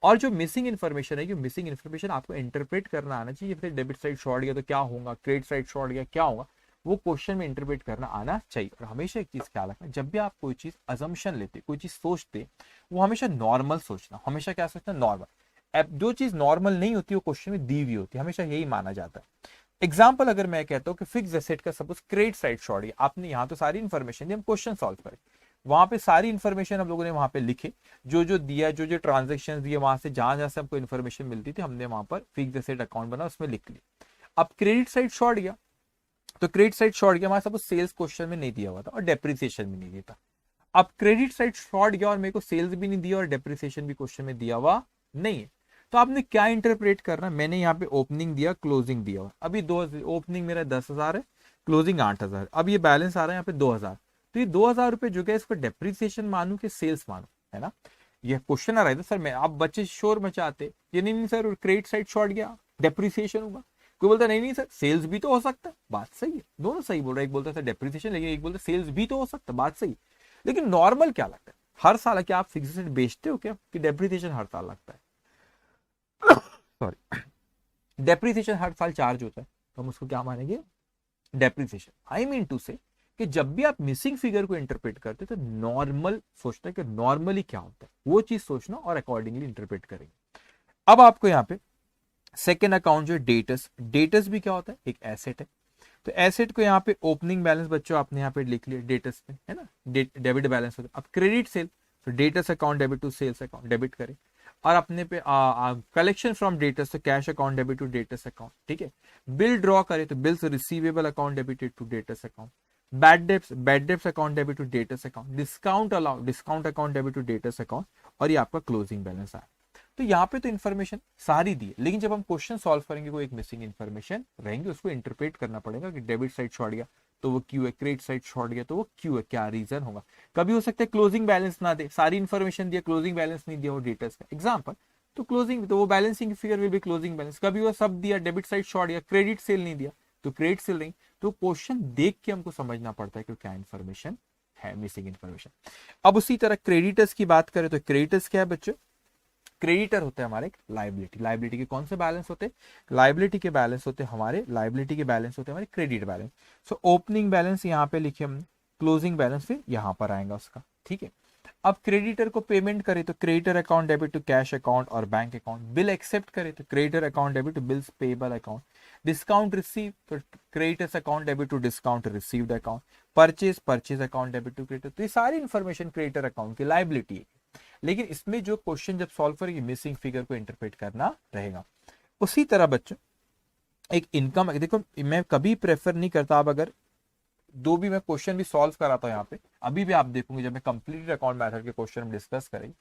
और जो मिसिंग इंफॉर्मेशन है, मिसिंग इंफॉर्मेशन आपको इंटरप्रेट करना आना चाहिए। फिर डेबिट साइड शॉर्ट गया तो क्या होगा, क्रेडिट साइड शॉर्ट गया क्या होगा, वो क्वेश्चन में इंटरप्रेट करना आना चाहिए। और हमेशा एक चीज ख्याल रखना, जब भी आप कोई चीज अजम्पशन लेते, कोई चीज सोचते, वो हमेशा नॉर्मल सोचना, हमेशा क्या सोचना, नॉर्मल। अब जो चीज नॉर्मल नहीं होती वो क्वेश्चन में दी हुई होती है, हमेशा यही माना जाता है। एग्जाम्पल अगर मैं कहता हूँ कि फिक्स एसेट का सपोज क्रेडिट साइड शॉर्ट गया, आपने यहाँ तो सारी इंफॉर्मेशन दी, हम क्वेश्चन सॉल्व करें, वहां पे सारी इंफॉर्मेशन हम लोगों ने वहां पे लिखे, जो जो दिया, जो जो ट्रांजेक्शन दिए, वहां से जहां जहां से हमको इन्फॉर्मेशन मिलती थी हमने वहां पर फिक्स एसेट अकाउंट बना, उसमें लिख लिया। अब क्रेडिट साइड शॉर्ट गया तो क्रेडिट साइड शॉर्ट गया, हमारे सपोज सेल्स क्वेश्चन में नहीं दिया हुआ था और डेप्रिसिएशन भी नहीं दिया था। अब क्रेडिट साइड शॉर्ट गया और मेरे को सेल्स भी नहीं दिया और डेप्रिसिएशन भी क्वेश्चन में दिया हुआ नहीं है, तो आपने क्या इंटरप्रेट करना, मैंने यहाँ पे ओपनिंग दिया, क्लोजिंग दिया हुआ। अभी ओपनिंग मेरा 10,000 है, क्लोजिंग 8,000, अब ये बैलेंस आ रहा है यहाँ पे 2,000। तो ये 2,000 रुपए जो है इसको डेप्रिसिएशन मानू कि सेल्स मानू, है ना, ये क्वेश्चन आ रहा है सर। मैं आप बच्चे शोर मचाते, ये नहीं सर क्रेडिट साइड शॉर्ट गया डेप्रिसिएशन होगा, कोई बोलता नहीं सर सेल्स भी तो हो सकता है, बात सही है, दोनों सही बोल रहा है, एक बोलता है डेप्रिसिएशन, लेकिन एक बोलता है सेल्स भी तो हो सकता है, बात सही। लेकिन नॉर्मल क्या लगता है, हर साल क्या आप फिक्स एसेट बेचते हो क्या, कि डेप्रिसिएशन हर साल लगता है, सॉरी, डेप्रिसिएशन हर साल चार्ज होता है, तो हम उसको क्या मानेंगे, डेप्रिसिएशन। आई मीन टू से कि जब भी आप मिसिंग फिगर को इंटरप्रेट करते तो नॉर्मल सोचना है कि नॉर्मली क्या होता है, वो चीज सोचना और अकॉर्डिंगली इंटरप्रेट करेंगे। अब आपको यहाँ पे सेकेंड अकाउंट जो है डेटस, डेटस भी क्या होता है, एक एसेट है। तो एसेट को यहाँ पे ओपनिंग बैलेंस बच्चों आपने यहाँ पे लिख लिया डेटस में, है ना, डेबिट बैलेंस होता है। अब क्रेडिट सेल, तो debtors account debit to sales account, debit करें। और अपने पे कलेक्शन फ्रॉम डेटस, तो cash account debit to debtors account, ठीक है। बिल ड्रॉ करे तो bills receivable account debited to debtors account. Bad debts account debit to debtors account. Discount allow, discount account debit to debtors account. और ये आपका क्लोजिंग बैलेंस आया। तो यहाँ पे तो इन्फॉर्मेशन सारी दी है, लेकिन जब हम क्वेश्चन सॉल्व करेंगे कोई एक मिसिंग इन्फॉर्मेशन रहेंगे, उसको इंटरप्रेट करना पड़ेगा कि डेबिट साइड शॉर्ट गया तो वो क्यू है, क्रेडिट साइड शॉर्ट गया तो वो क्यू है, क्या रीजन होगा। कभी हो सकता है क्लोजिंग बैलेंस ना दे, सारी इन्फॉर्मेशन दिया, क्लोजिंग बैलेंस नहीं दिया, वो डेटस का एग्जाम्पल, तो क्लोजिंग, तो वो balancing figure will be closing balance. कभी वो सब दिया, डेबिट साइड शॉर्ट गया, क्रेडिट सेल नहीं दिया, तो क्रेडिट सेल नहीं, तो क्वेश्चन देख के हमको समझना पड़ता है कि क्या इन्फॉर्मेशन है, मिसिंग इन्फॉर्मेशन। अब उसी तरह क्रेडिटर्स की बात करें तो क्रेडिटर्स क्या है बच्चों, क्रेडिटर होते हैं हमारे लाइबिलिटी, लाइबिलिटी के कौन से बैलेंस होते हैं, लाइबिलिटी के बैलेंस होते हैं हमारे, लाइबिलिटी के बैलेंस होते हैं हमारे credit balance. So opening balance यहाँ पे लिखे हमने, क्लोजिंग बैलेंस फिर यहाँ पर आएगा उसका, ठीक है। अब क्रेडिटर को पेमेंट करे तो creditor account debit to cash account और बैंक अकाउंट, बिल एक्सेप्ट करे तो creditor account debit to bills payable account, discount receive तो creditors account debit to discount received account, purchase account debit to creditor. तो ये सारी इंफॉर्मेशन क्रेडिटर अकाउंट की लाइबिलिटी है, लेकिन इसमें जो क्वेश्चन जब सॉल्व करेंगे मिसिंग फिगर को इंटरप्रेट करना रहेगा। उसी तरह बच्चों एक इनकम, देखो मैं कभी प्रेफर नहीं करता, अब अगर दो भी मैं क्वेश्चन भी सॉल्व कराता हूं यहाँ पे, अभी भी आप देखोगे जब मैं कंप्लीटेड अकाउंट मेथड के क्वेश्चन हम डिस्कस करेंगे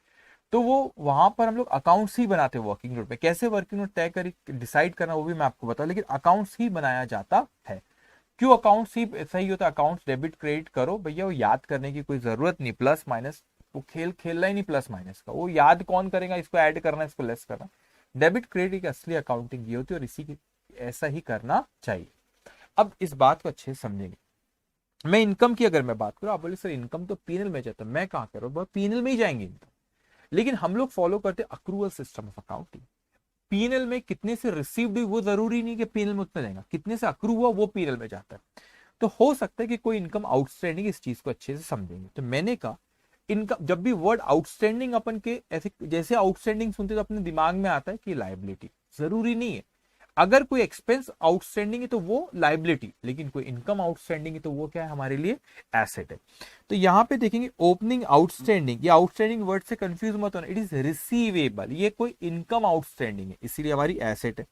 तो वो वहां पर हम लोग अकाउंट्स ही बनाते हैं वर्किंग नोट में, कैसे वर्किंग नोट तय कर डिसाइड करना वो भी मैं आपको बता, लेकिन अकाउंट्स ही बनाया जाता है। क्यों अकाउंट्स ही सही होता है, अकाउंट्स डेबिट क्रेडिट करो भैया, वो याद करने की कोई जरूरत नहीं, प्लस माइनस वो खेल खेलना ही नहीं प्लस माइनस का, वो याद कौन करेगा, इसको ऐड करना इसको लेस करना। डेबिट क्रेडिट की असली अकाउंटिंग ये होती है और इसी की ऐसा ही करना चाहिए। अब इस बात को अच्छे से समझेंगे। मैं इनकम की अगर मैं बात करूं, आप बोले सर इनकम तो पीएनएल में जाता है, मैं कहां कह रहा हूं पीएनएल में ही जाएंगे इनकम, लेकिन हम लोग फॉलो करते accrual system of accounting. PNL में कितने से रिसीव्ड हुई वो जरूरी नहीं कि पीएनएल में उतना जाएगा, कितने से अक्रू हुआ वो पीएनएल में जाता है। तो हो सकता है कि कोई इनकम आउटस्टैंडिंग, इस चीज को अच्छे से समझेंगे। तो मैंने कहा इनकम, जब भी वर्ड आउटस्टैंडिंग अपन के ऐसे जैसे आउटस्टैंडिंग सुनते तो अपने दिमाग में आता है कि लायबिलिटी, जरूरी नहीं है। अगर कोई एक्सपेंस आउटस्टैंडिंग है तो वो लायबिलिटी, लेकिन कोई इनकम आउटस्टैंडिंग है तो वो क्या है हमारे लिए एसेट है। तो यहां पे देखेंगे ओपनिंग आउटस्टैंडिंग, ये आउटस्टैंडिंग वर्ड से कंफ्यूज मत होना, इट इज रिसीवेबल, ये कोई इनकम आउटस्टैंडिंग है इसीलिए हमारी एसेट है।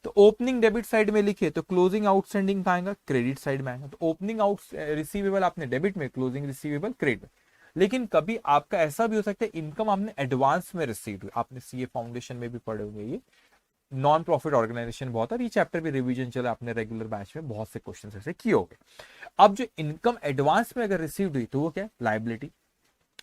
तो ओपनिंग डेबिट साइड में लिखे तो क्लोजिंग आउटस्टैंडिंग कहाँ आएगा, क्रेडिट साइड में आएगा। तो ओपनिंग आउट रिसीवेबल आपने डेबिट में, क्लोजिंग रिसीवेबल क्रेडिट में। लेकिन कभी आपका ऐसा भी हो सकता है इनकम आपने एडवांस में रिसीव हुई, आपने सीए फाउंडेशन में भी पढ़े होंगे, ये नॉन प्रॉफिट ऑर्गेनाइजेशन बहुत है, ये चैप्टर भी रिवीजन चला आपने रेगुलर बैच में, बहुत से क्वेश्चन ऐसे किए होंगे। अब जो इनकम एडवांस में अगर रिसीव हुई तो वो क्या है, लायबिलिटी।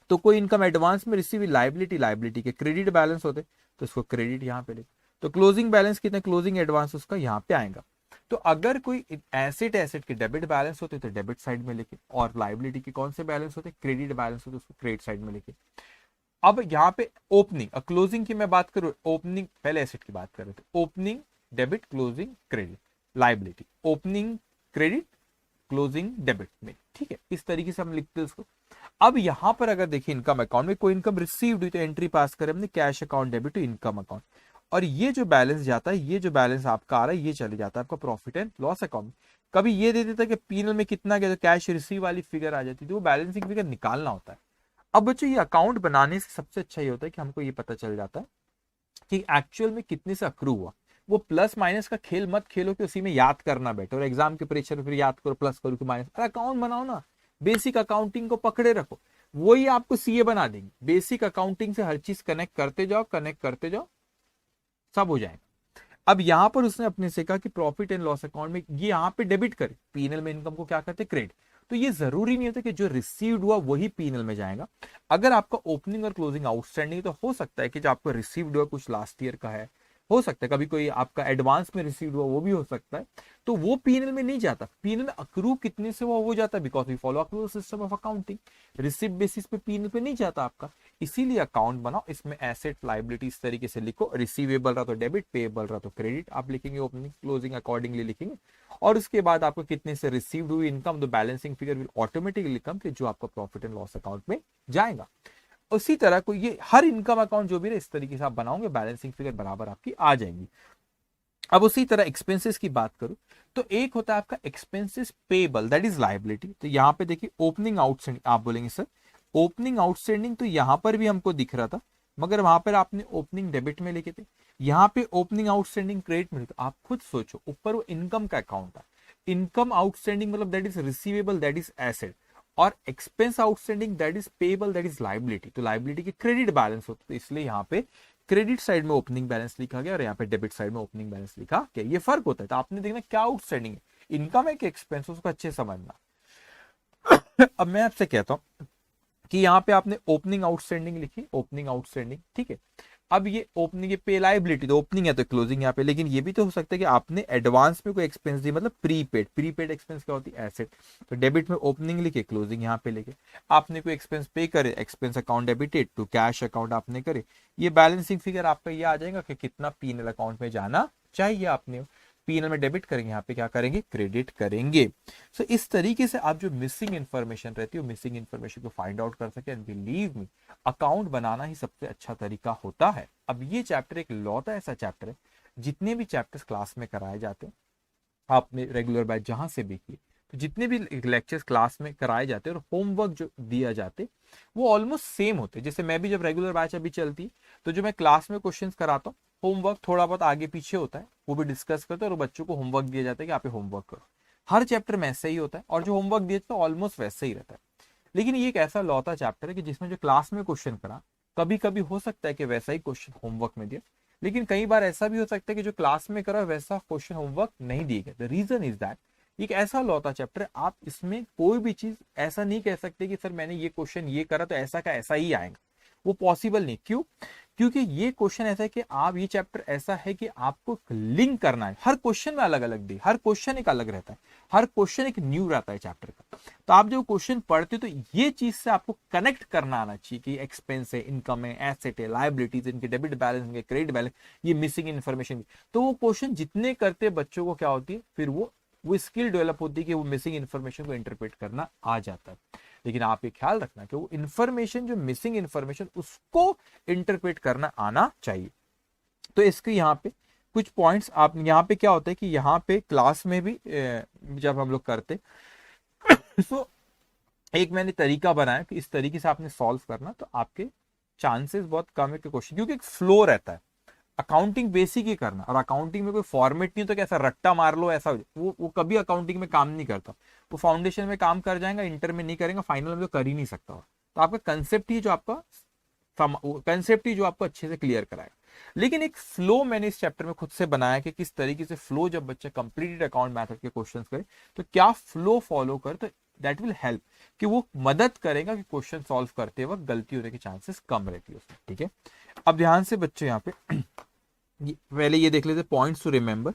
तो कोई इनकम एडवांस में रिसीव हुई, लायबिलिटी, लायबिलिटी के क्रेडिट बैलेंस होते तो उसको क्रेडिट यहाँ पे लिख। तो क्लोजिंग बैलेंस कितना, क्लोजिंग एडवांस उसका यहाँ पे आएगा। तो अगर कोई एसेट, एसेट के डेबिट बैलेंस होते तो डेबिट साइड में लिखे, और लायबिलिटी के कौन से बैलेंस होते, क्रेडिट बैलेंस होते, उसको क्रेडिट साइड में लिखे। अब यहाँ पे ओपनिंग और क्लोजिंग की मैं बात करूं, ओपनिंग पहले एसेट की बात कर रहे थे, opening debit, closing credit, liability, opening credit, closing debit में, ठीक है, इस तरीके से हम लिखते हैं उसको। अब यहां पर अगर देखिए इनकम अकाउंट में कोई इनकम रिसीव्ड हुई तो एंट्री पास करें हमने cash account debit to income account, और ये जो बैलेंस जाता है, ये जो बैलेंस आपका आ रहा है ये चले जाता है आपका प्रॉफिट एंड लॉस अकाउंट। कभी ये दे देता है कि पीएनएल में कितना गया तो कैश रिसीव वाली फिगर आ जाती है, तो वो बैलेंसिंग फिगर निकालना होता है। अब बच्चों ये अकाउंट बनाने से सबसे अच्छा ये होता है कि हमको ये पता चल जाता है कि एक्चुअल में कितने से अक्रू हुआ। वो प्लस माइनस का खेल मत खेलो कि उसी में याद करना बैठो और एग्जाम के प्रेशर में फिर याद करो प्लस करो कि माइनस। अरे अकाउंट बनाओ ना, बेसिक अकाउंटिंग को पकड़े रखो, वही आपको सीए बना देंगे। बेसिक अकाउंटिंग से हर चीज कनेक्ट करते जाओ, कनेक्ट करते जाओ, सब हो जाएगा। अब यहां पर उसने अपने से कहा कि प्रॉफिट एंड लॉस अकाउंट में ये यहाँ पे डेबिट करे, पीएनएल में इनकम को क्या करते, क्रेडिट। तो ये जरूरी नहीं होता कि जो रिसीव्ड हुआ वही पीएनएल में जाएगा। अगर आपका ओपनिंग और क्लोजिंग आउटस्टैंडिंग तो हो सकता है कि जो आपको रिसीव्ड हुआ कुछ लास्ट ईयर का है, हो सकता है कभी कोई आपका एडवांस में रिसीव्ड हुआ वो भी हो सकता है, तो वो पीएनएल में नहीं जाता। पीएनएल में अक्रू कितने से वो हो जाता है, because we follow accrual system of accounting, receipt basis पे पीएनएल पे नहीं जाता आपका। इसीलिए अकाउंट बनाओ, इसमें एसेट लायबिलिटी इस तरीके से लिखो, रिसीवेबल रहा तो डेबिट, पेएबल रहा तो क्रेडिट आप लिखेंगे, ओपनिंग क्लोजिंग अकॉर्डिंगली लिखेंगे। और उसके बाद आपको कितने से रिसीव्ड हुई इनकम, तो बैलेंसिंग फिगर विल ऑटोमेटिकली कम कि जो आपका प्रॉफिट एंड लॉस अकाउंट में जाएगा। उसी तरह को ये हर इनकम अकाउंट जो भी है इस तरीके से आप बनाओगे, बैलेंसिंग फिगर बराबर आपकी आ जाएगी। अब उसी तरह एक्सपेंसेस की बात करूं तो एक होता है आपका expenses payable, that is liability. तो यहां पे देखिए ओपनिंग आउटस्टैंडिंग, आप बोलेंगे सर ओपनिंग आउटस्टैंडिंग तो यहां पर भी हमको दिख रहा था, मगर वहां पर आपने ओपनिंग डेबिट में लिखे थे, यहां पे ओपनिंग आउटस्टैंडिंग क्रेडिट में। तो आप खुद सोचो, ऊपर वो इनकम का अकाउंट था, इनकम आउटस्टैंडिंग मतलब that is receivable, that is asset, और expense outstanding that is payable, that is liability. तो लायबिलिटी के क्रेडिट बैलेंस होता है, तो इसलिए यहाँ पे क्रेडिट साइड में ओपनिंग बैलेंस लिखा गया और यहाँ पे डेबिट साइड में ओपनिंग बैलेंस लिखा गया। ये फर्क होता है। तो आपने देखना क्या आउटस्टैंडिंग है, इनकम है कि एक्सपेंस, उसको अच्छे समझना। अब मैं आपसे कहता हूं कि यहाँ पे आपने ओपनिंग आउटस्टैंडिंग लिखी, ओपनिंग आउटस्टैंडिंग, ठीक है। अब ये ओपनिंग, ये पे लायबिलिटी, तो ओपनिंग है तो क्लोजिंग यहाँ पे, लेकिन ये भी तो हो सकता है कि आपने एडवांस में कोई एक्सपेंस दी, मतलब प्रीपेड। प्रीपेड एक्सपेंस क्या होती है? एसेट। तो डेबिट में ओपनिंग लिखे, क्लोजिंग यहाँ पे लिखे। आपने कोई एक्सपेंस पे करे, expense account debited to cash account आपने करे, ये बैलेंसिंग फिगर आपका ये आ जाएगा कि कितना पीएनएल अकाउंट में जाना चाहिए। आपने पीएनएल में डेबिट करेंगे, यहाँ पे क्या करेंगे? क्रेडिट करेंगे। सो इस तरीके से आप जो मिसिंग इन्फॉर्मेशन रहती है, मिसिंग इन्फॉर्मेशन को फाइंड आउट कर सके। एंड बिलीव मी, अकाउंट बनाना ही सबसे अच्छा तरीका होता है। अब ये चैप्टर एक लौता ऐसा चैप्टर है, जितने भी चैप्टर्स क्लास में कराए जाते हैं, आपने रेगुलर बैच जहां से भी किए, तो जितने भी लेक्चर्स क्लास में कराए जाते हैं और होमवर्क जो दिया जाते, वो ऑलमोस्ट सेम होते। जैसे मैं भी जब रेगुलर बैच अभी चलती, तो जो मैं क्लास में क्वेश्चंस कराता हूँ, होमवर्क थोड़ा बहुत आगे पीछे होता है, वो भी डिस्कस करते हैं और बच्चों को होमवर्क दिया जाता है कि आप होमवर्क करो। हर चैप्टर में ऐसा ही होता है, और जो होमवर्क दिया जाता है ऑलमोस्ट वैसे ही रहता है। लेकिन ये एक ऐसा लौता चैप्टर है कि जिसमें जो क्लास में क्वेश्चन करा, कभी कभी हो सकता है कि वैसा ही क्वेश्चन होमवर्क में दिया, लेकिन कई बार ऐसा भी हो सकता है कि जो क्लास में करा वैसा क्वेश्चन होमवर्क नहीं दिए गए। द रीजन इज दैट एक ऐसा लौता चैप्टर है, आप इसमें कोई भी चीज ऐसा नहीं कह सकते कि सर मैंने ये क्वेश्चन ये करा तो ऐसा का ऐसा ही आएगा, वो पॉसिबल नहीं। क्यों? क्योंकि ये क्वेश्चन ऐसा है कि आप, ये चैप्टर ऐसा है कि आपको लिंक करना है। हर क्वेश्चन में अलग अलग दी, हर क्वेश्चन एक अलग रहता है, हर क्वेश्चन एक न्यू रहता है चैप्टर का। तो आप जो क्वेश्चन पढ़ते हो, तो ये चीज से आपको कनेक्ट करना आना चाहिए कि एक्सपेंस है, इनकम है, एसेट है, लायबिलिटीज, इनके डेबिट बैलेंस, इनके क्रेडिट बैलेंस, ये मिसिंग इन्फॉर्मेशन। तो वो क्वेश्चन जितने करते बच्चों को क्या होती है, फिर वो स्किल डेवलप होती है कि वो मिसिंग इन्फॉर्मेशन को इंटरप्रेट करना आ जाता है। लेकिन आप ये ख्याल रखना कि वो इन्फॉर्मेशन, जो मिसिंग इन्फॉर्मेशन, उसको इंटरप्रेट करना आना चाहिए। तो इसके यहाँ पे कुछ पॉइंट्स, आप यहाँ पे क्या होता है कि यहाँ पे क्लास में भी जब हम लोग करते तो एक मैंने तरीका बनाया कि इस तरीके से आपने सॉल्व करना, तो आपके चांसेस बहुत कम है कि क्वेश्चन, क्योंकि एक फ्लो रहता है। अकाउंटिंग बेसिक ही करना, और अकाउंटिंग में कोई फॉर्मेट नहीं तो कैसा रट्टा मार लो ऐसा, वो कभी अकाउंटिंग में काम नहीं करता। वो फाउंडेशन में काम कर जाएगा, इंटर में नहीं करेगा, फाइनल में तो कर ही नहीं सकता। तो आपका कंसेप्ट ही जो आपका कंसेप्ट ही जो आपको अच्छे से क्लियर कराएगा। लेकिन एक फ्लो मैंने इस चैप्टर में खुद से बनाया कि किस तरीके से फ्लो, जब बच्चे कंप्लीटेड अकाउंट मेथड के क्वेश्चंस करे तो क्या फ्लो फॉलो कर, तो दैट विल हेल्प, कि वो मदद करेगा कि क्वेश्चन सॉल्व करते वक्त गलती होने के चांसेस कम रहती है उसमें। ठीक है, अब ध्यान से बच्चे यहाँ पे पहले ये देख लेते points to remember.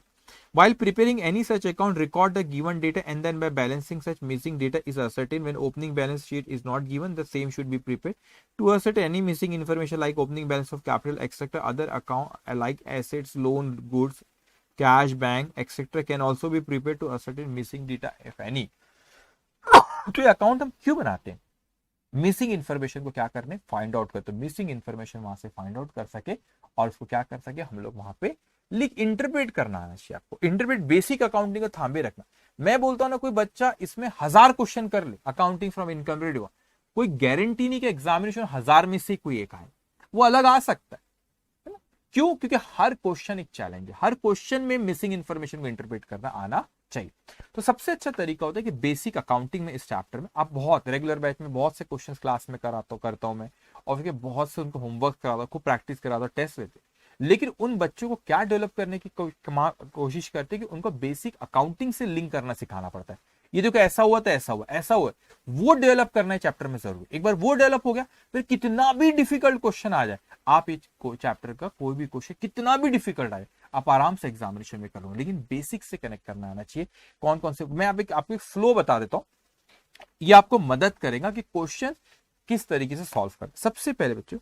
While preparing any such account, record the given data and then by balancing such missing data is ascertained. When opening balance sheet is not given, the same should be prepared. To ascertain any missing information like opening balance of capital, etc., other account like assets, loan, goods, cash, bank, etc., can also be prepared to ascertain missing data if any. तो ये अकाउंट हम क्यों बनाते हैं? मिसिंग इन्फॉर्मेशन को क्या करने, फाइंड आउट करते, मिसिंग इन्फॉर्मेशन वहां से फाइंड आउट कर सके और उसको क्या कर सके हम लोग वहां पे लिख, इंटरप्रेट करना आना चाहिए आपको। इंटरप्रेट बेसिक अकाउंटिंग को थामे रखना। मैं बोलता हूं ना, कोई बच्चा इसमें 1000 क्वेश्चन कर ले अकाउंटिंग फ्रॉम इनकम रेट, कोई गारंटी नहीं कि एग्जामिनेशन 1000 में से कोई एक आए, वो अलग आ सकता है ना? क्यों? क्योंकि हर क्वेश्चन एक चैलेंज है, हर क्वेश्चन में मिसिंग इन्फॉर्मेशन को इंटरप्रेट करना आना चाहिए। तो सबसे अच्छा तरीका होता है कि बेसिक अकाउंटिंग में, इस चैप्टर में आप बहुत रेगुलर बैच में बहुत से क्वेश्चंस क्लास में करता हूं मैं, और फिर बहुत से उनको होमवर्क कराता हूं, खूब प्रैक्टिस कराता हूं, टेस्ट लेते। लेकिन उन बच्चों को क्या डेवलप करने की कोशिश करते हैं कि उनको बेसिक अकाउंटिंग से लिंक करना सिखाना पड़ता है। ये देखो ऐसा हुआ तो ऐसा हुआ, ऐसा हुआ, वो डेवलप करना है चैप्टर में जरूर। एक बार वो डेवलप हो गया, फिर कितना भी डिफिकल्ट क्वेश्चन आ जाए, आप इस चैप्टर का कोई भी क्वेश्चन कितना भी डिफिकल्ट आए, आप आराम से एग्जामिनेशन में कर लो। लेकिन बेसिक से कनेक्ट करना आना चाहिए। कौन कौन से, मैं आपको फ्लो बता देता हूं, ये आपको मदद करेगा कि क्वेश्चन किस तरीके से सॉल्व कर। सबसे पहले बच्चों,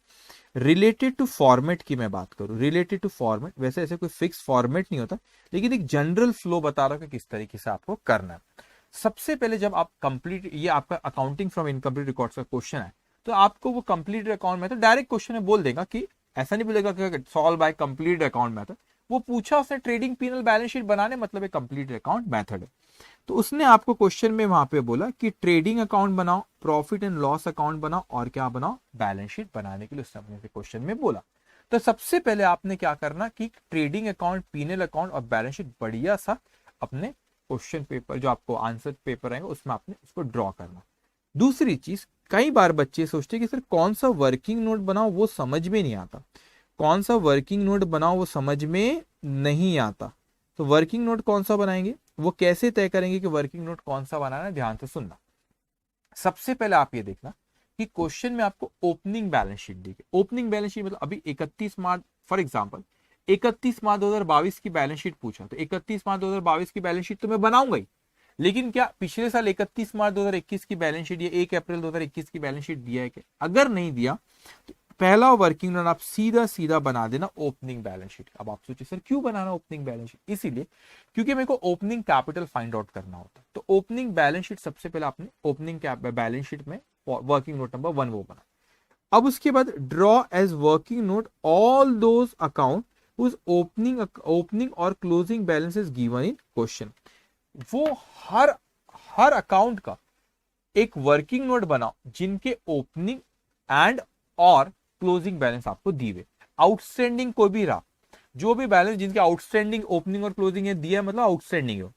रिलेटेड टू फॉर्मेट की मैं बात करूं, रिलेटेड टू फॉर्मेट, वैसे ऐसे कोई फिक्स फॉर्मेट नहीं होता, लेकिन एक जनरल फ्लो बता रहा हूं कि किस तरीके से आपको करना है। सबसे पहले जब आप कंप्लीट, ये आपका अकाउंटिंग फ्रॉम इनकम्प्लीट रिकॉर्ड्स का क्वेश्चन है, तो आपको वो complete account method direct question में बोल देगा कि ऐसा नहीं बोलेगा कि solve by complete account method. वो पूछा उसने ट्रेडिंग पीनल बैलेंस शीट बनाने, मतलब एक कंप्लीट अकाउंट मेथड है। तो उसने आपको क्वेश्चन में वहां पे बोला कि ट्रेडिंग अकाउंट बनाओ, प्रॉफिट एंड लॉस अकाउंट बनाओ, और क्या बनाओ, बैलेंस शीट बनाने के लिए उसने अपने क्वेश्चन में बोला। तो सबसे पहले आपने क्या करना कि ट्रेडिंग अकाउंट, पीनल अकाउंट और बैलेंस शीट बढ़िया सा अपने क्वेश्चन पेपर, जो आपको आंसर पेपर आएगा उसमें आपने उसको ड्रॉ करना। दूसरी चीज, कई बार बच्चे सोचते हैं कि सर कौन सा वर्किंग नोट बनाओ, वो समझ में नहीं आता। कौन सा वर्किंग नोट बनाओ वो समझ में नहीं आता। तो वर्किंग नोट कौन सा बनाएंगे, वो कैसे तय करेंगे कि वर्किंग नोट कौन सा बनाना है? ध्यान से सुनना। सबसे पहले आप ये देखना कि क्वेश्चन में आपको ओपनिंग बैलेंस शीट दी गई। ओपनिंग बैलेंस शीट मतलब अभी 31 मार्च, फॉर एग्जांपल 31 मार्च 2022 की बैलेंस शीट पूछा, तो 31 मार्च 2022 की बैलेंस शीट तो मैं बनाऊंगा ही, लेकिन क्या पिछले साल 31 मार्च 2021 की बैलेंस शीट या 1 अप्रैल 2021 की बैलेंस शीट दिया है क्या? अगर नहीं दिया तो पहला वर्किंग नोट आप सीधा सीधा बना देना ओपनिंग बैलेंस शीट। अब आप सोचिए सर क्यों बनाना ओपनिंग बैलेंस शीट? इसीलिए क्योंकि मेरे को ओपनिंग कैपिटल फाइंड आउट करना होता है। तो ओपनिंग बैलेंस शीट सबसे पहले आपने ओपनिंग बैलेंस शीट में वर्किंग नोट नंबर 1 वो बना। अब उसके बाद draw as working note all those account whose opening or closing balance is given in question। वो हर अकाउंट का एक वर्किंग नोट बनाओ जिनके ओपनिंग एंड और क्लोजिंग बैलेंस आपको दी हुए। आउटस्टैंडिंग कोई भी रहा, जो भी बैलेंस जिनके आउटस्टैंडिंग ओपनिंग और क्लोजिंग है दिया, मतलब आउटस्टैंडिंग है,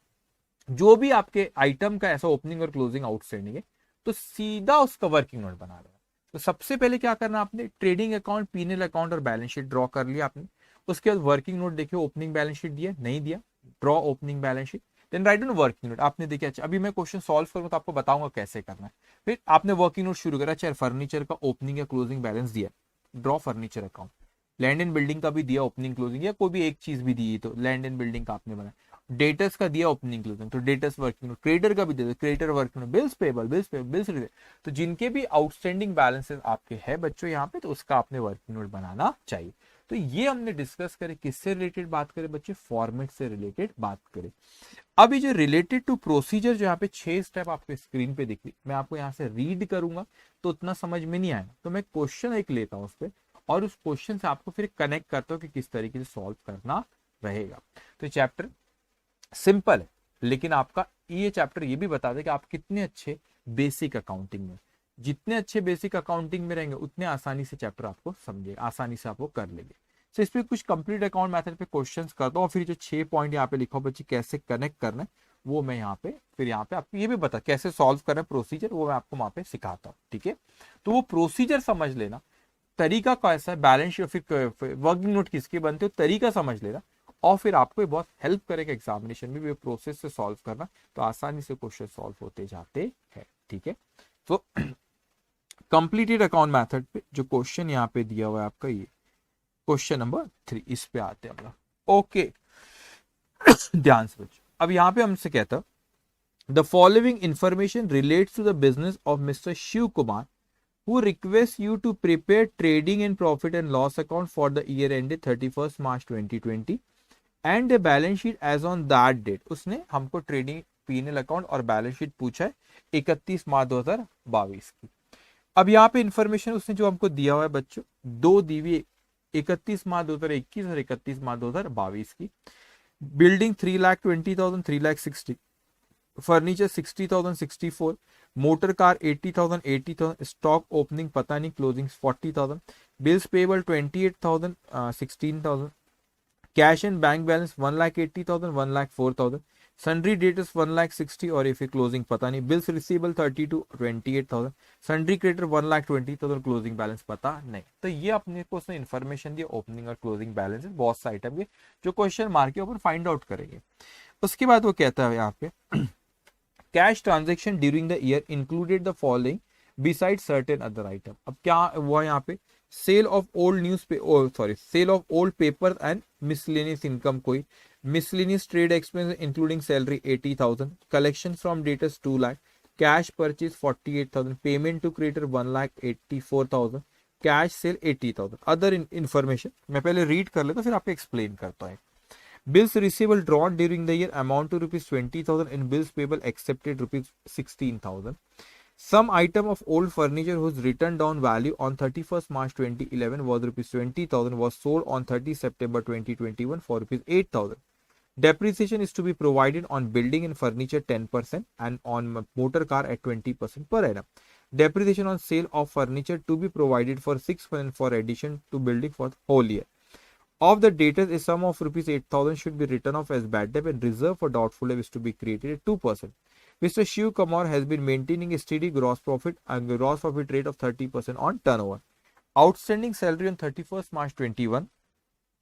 जो भी आपके आइटम का ऐसा ओपनिंग और क्लोजिंग आउटस्टैंडिंग है, तो सीधा उसका वर्किंग नोट बना देना। तो सबसे पहले क्या करना आपने, ट्रेडिंग अकाउंट, पीएनएल अकाउंट और बैलेंस शीट ड्रॉ कर लिया आपने। उसके बाद वर्किंग नोट देखिए, ओपनिंग बैलेंस शीट दिया नहीं दिया, draw opening balance sheet, then write down working note. आपने देखिए, अच्छा अभी मैं क्वेश्चन सॉल्व करूंगा तो आपको बताऊंगा कैसे करना है। फिर आपने वर्किंग नोट शुरू करा, चाहे फर्नीचर का ओपनिंग या क्लोजिंग बैलेंस दिया, draw furniture account. Land and building का भी दिया ओपनिंग क्लोजिंग, या कोई भी एक चीज भी दी तो लैंड एंड बिल्डिंग का आपने बनाया। डेटर्स का दिया ओपनिंग क्लोजिंग, तो डेटर्स वर्किंग नोट। क्रेडिटर का भी दे दो, creditor working note. Bills payable, bills receivable, तो जिनके भी आउटस्टैंडिंग बैलेंसेस आपके हैं बच्चों यहाँ पे, तो उसका आपने वर्किंग नोट बनाना चाहिए। तो ये हमने डिस्कस करे, किससे रिलेटेड बात करें बच्चे, फॉर्मेट से रिलेटेड बात करें। अभी जो रिलेटेड टू प्रोसीजर, जो यहाँ पे 6 स्टेप आपके स्क्रीन पे दिख रही, मैं आपको यहाँ से रीड करूंगा तो उतना समझ में नहीं आएगा, तो मैं क्वेश्चन एक लेता हूँ उस पर, और उस क्वेश्चन से आपको फिर कनेक्ट करता हूँ कि किस तरीके से सॉल्व करना रहेगा। तो चैप्टर सिंपल है, लेकिन आपका ये चैप्टर ये भी बता दे कि आप कितने अच्छे बेसिक अकाउंटिंग में, जितने अच्छे बेसिक अकाउंटिंग में रहेंगे उतने आसानी से चैप्टर आपको समझे, आसानी से आपको कर लेंगे। तो इस पे कुछ कंप्लीट अकाउंट मेथड पे क्वेश्चंस करता हूँ, और फिर जो 6 पॉइंट यहाँ पे लिखा हो बच्चे कैसे कनेक्ट करना है, वो मैं यहाँ पे फिर यहाँ पे आपको ये भी बता कैसे सॉल्व करना है प्रोसीजर, वो मैं आपको वहां पे सिखाता हूँ। ठीक है, तो वो प्रोसीजर समझ लेना, तरीका कैसा है, बैलेंस शीट फिर वर्किंग नोट किसके बनते हो, तरीका समझ लेना, और फिर आपको बहुत हेल्प करेगा एग्जामिनेशन में भी प्रोसेस से सॉल्व करना, तो आसानी से क्वेश्चन सॉल्व होते जाते हैं। ठीक है, तो कंप्लीटेड अकाउंट मेथड पे जो क्वेश्चन यहाँ पे दिया हुआ है आपका, ये क्वेश्चन नंबर 3, इस पे आते हैं हम लोग। ओके, ध्यान से बच्चों, अब यहाँ पे हमसे कहता है the following information relates to the business of mister Shiv Kumar who requests you to prepare trading and profit and loss account for the year ended 31st March 2020 and a balance sheet as on that date। उसने हमको ट्रेडिंग, पीएनएल अकाउंट और बैलेंस शीट पूछा है 31 मार्च 2022 की। अब यहाँ पे इंफॉर्मेशन उसने जो हमको दिया हुआ है बच्चों, दो दी हुई, 31 मार्च 2021 और 31 मार्च 2022 की। Building 3,20,000, 3,60,000, furniture 60,000, 64, motor car 80,000, 80,000, stock opening पता नहीं, closing 40,000, bills payable 28,000, 16,000, cash and bank balance 1,80,000, 1,04,000, sundry debtors 1,60,000 और इफ क्लोजिंग पता नहीं, bills receivable 32, 28,000, sundry creditor 1,20,000, closing balance पता नहीं। तो ये अपने को उसने इन्फॉर्मेशन दिया ओपनिंग और क्लोजिंग बैलेंस, बहुत सा आइटम के जो क्वेश्चन मार्क के ऊपर फाइंड आउट करेंगे। उसके बाद वो कहता है यहाँ पे cash transaction during the year included the following beside certain other item. अब क्या हुआ यहाँ पे, sale of old news sale of old paper and miscellaneous income, कोई miscellaneous trade expense including salary 80,000, collection from debtors 2 lakh, cash purchase 48,000, payment to creditor 1,84,000, cash sale 80,000, other information. मैं पहले रीड कर लेता फिर आपको एक्सप्लेन करता हूँ। Bills receivable drawn during the year amount to rupees 20,000 and bills payable accepted rupees 16,000. Some item of old furniture whose written down value on 31st March 2011 was rupees 20,000 was sold on 30 September 2021 for rupees 8,000. Depreciation is to be provided on building and furniture 10% and on motor car at 20% per annum. Depreciation on sale of furniture to be provided for 6% for addition to building for the whole year. Of the debtors, a sum of rupees 8,000 should be written off as bad debt and reserve for doubtful debt is to be created at 2%. Mr. Shiv Kumar has been maintaining a steady gross profit and gross profit rate of 30% on turnover. Outstanding salary on 31st March 21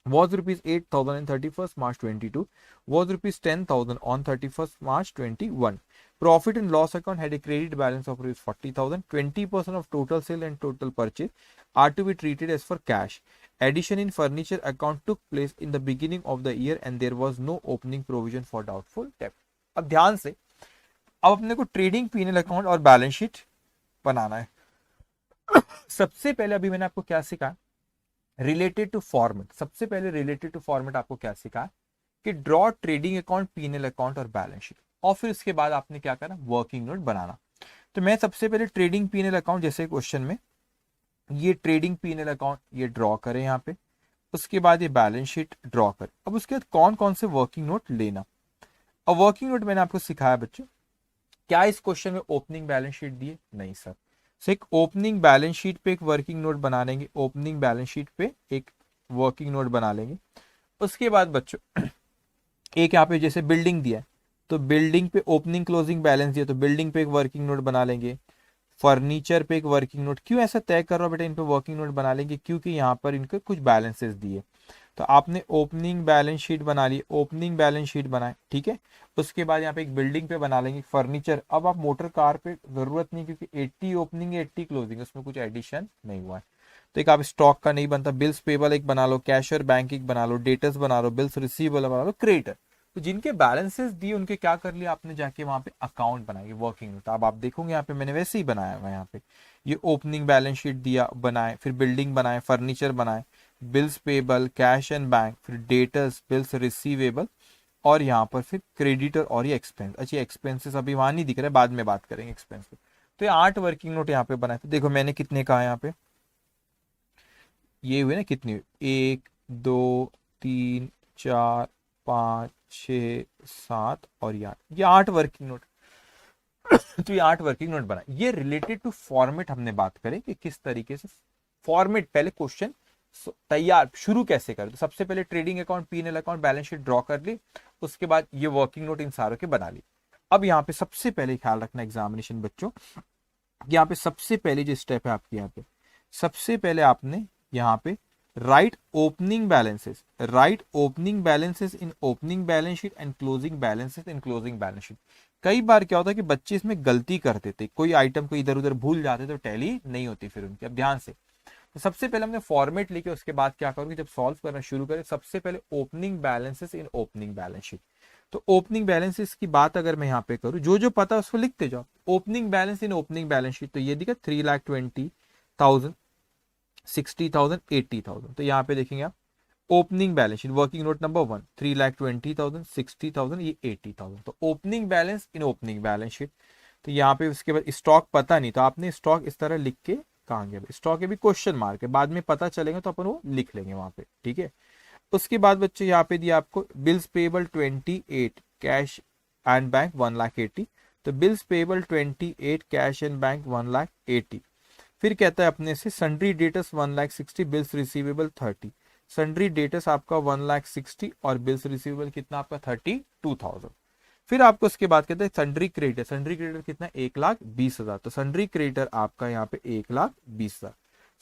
was rupees 8,000 and 31st March 22 was rupees 10,000 on 31st March 21. Profit and loss account had a credit balance of rupees 40,000. 20% of total sale and total purchase are to be treated as for cash. Addition in furniture account took place in the beginning of the year and there was no opening provision for doubtful debt. अब ध्यान से, अब अपने को ट्रेडिंग पीएनएल अकाउंट और बैलेंस शीट बनाना है। सबसे पहले अभी मैंने आपको क्या सिखाया, रिलेटेड टू फॉर्मेट। सबसे पहले रिलेटेड टू फॉर्मेट आपको क्या सिखाया कि draw trading account, PNL account और बैलेंस शीट, और फिर उसके बाद आपने क्या करना, वर्किंग नोट बनाना। तो मैं सबसे पहले ट्रेडिंग पीएनएल अकाउंट, जैसे क्वेश्चन में ये ट्रेडिंग पीएनएल अकाउंट ये ड्रॉ करें यहाँ पे, उसके बाद ये बैलेंस शीट ड्रॉ करें। अब उसके बाद कौन कौन से वर्किंग नोट लेना। अब वर्किंग नोट मैंने आपको सिखाया बच्चों, क्या इस क्वेश्चन में ओपनिंग बैलेंस शीट दिए, नहीं सर। सो एक ओपनिंग बैलेंस शीट पे एक वर्किंग नोट बना लेंगे, ओपनिंग बैलेंस शीट पे एक वर्किंग नोट बना लेंगे। उसके बाद बच्चों एक यहाँ पे जैसे बिल्डिंग दिया है, तो बिल्डिंग पे ओपनिंग क्लोजिंग बैलेंस दिया, तो बिल्डिंग पे एक वर्किंग नोट बना लेंगे। फर्नीचर पे एक वर्किंग नोट, क्यों ऐसा तय कर रहा हूँ बेटा, इन पे वर्किंग नोट बना लेंगे क्योंकि यहाँ पर इनके कुछ बैलेंसेस दिए। तो आपने ओपनिंग बैलेंस शीट बना ली, ओपनिंग बैलेंस शीट बनाए, ठीक है। उसके बाद यहाँ पे एक बिल्डिंग पे बना लेंगे, फर्नीचर। अब आप मोटर कार पे जरूरत नहीं क्योंकि 80 ओपनिंग है 80 क्लोजिंग, उसमें कुछ एडिशन नहीं हुआ है। तो एक आप स्टॉक का नहीं बनता, बिल्स पेबल एक बना लो, कैश और बैंक एक बना लो, डेटर्स बना लो, बिल्स रिसीवेबल बना लो, क्रेडिटर। तो जिनके बैलेंसेस दिए उनके क्या कर लिया आपने, जाके वहां पे अकाउंट बनाएंगे, वर्किंग नोट। अब आप देखोगे यहाँ पे मैंने वैसे ही बनाया हुआ, यहाँ पे ये ओपनिंग बैलेंस शीट दिया, बनाए, फिर बिल्डिंग बनाए, फर्नीचर बनाए, bills payable, cash and bank, फिर डेटर्स, बिल्स रिसीवेबल, और यहाँ पर फिर क्रेडिटर और ये एक्सपेंस। अच्छा एक्सपेंसेस अभी वहां नहीं दिख रहे, बाद में बात करेंगे एक्सपेंस पे। तो ये 8 वर्किंग नोट यहाँ पे बनाए। तो देखो मैंने कितने कहा यहाँ पे, ये हुए ना कितनी, 1 2 3 4 5 6 7 और ये 8 वर्किंग नोट। तो ये 8 वर्किंग नोट बना। ये रिलेटेड टू फॉर्मेट हमने बात करें कि किस तरीके से फॉर्मेट, पहले क्वेश्चन तैयार शुरू कैसे करें। तो सबसे पहले trading account, PNL account, balance sheet draw कर ली, उसके बाद ये वर्किंग नोट इन सारों के बना ली। अब यहाँ पे सबसे पहले ख्याल रखना एग्जामिनेशन बच्चों, यहाँ पे सबसे पहले जो स्टेप है आपके, यहाँ पे सबसे पहले आपने यहाँ पे right opening balances, right opening balances in opening balance sheet and closing balances in closing balance sheet. कई बार क्या होता है कि बच्चे इसमें गलती करते थे, कोई आइटम को इधर उधर भूल जाते तो टैली नहीं होती फिर उनकी। अब ध्यान से, तो सबसे पहले हमने फॉर्मेट लेके उसके बाद क्या करोगे, जब सॉल्व करना शुरू करें, सबसे पहले opening balances in opening balance sheet. तो ओपनिंग बैलेंसेस की बात अगर मैं यहाँ पे करूँ, जो जो पता है उसको लिखते जाओ। Opening balance in opening balance sheet, तो ये दिखा 3,20,000, 60,000, 80,000। तो यहाँ पे देखेंगे आप opening balance sheet, working note number 1, 3,20,000, 60,000, ये 80,000। तो opening balance in opening balance sheet. तो यहाँ पे उसके बाद स्टॉक पता नहीं, तो आपने स्टॉक इस तरह लिख के कहा गया, स्टॉक है भी क्वेश्चन मार्क है, बाद में पता चलेगा तो अपन वो लिख लेंगे वहां पे, ठीक है। उसके बाद बच्चे यहाँ पे दिया आपको bills payable 28, cash and bank 1,80,000। तो bills payable 28, cash and bank 1,80,000। फिर कहता है अपने से sundry debtors 1,60,000, bills receivable 30। Sundry debtors आपका 1,60,000 और बिल्स रिसीवेबल कितना आपका 32,000। फिर आपको उसके बाद कहते हैं सन्ड्री क्रेडिटर, सन्ड्री क्रेडिटर कितना 1,20,000। तो सन्ड्री क्रेडिटर आपका यहाँ पे 1,20,000।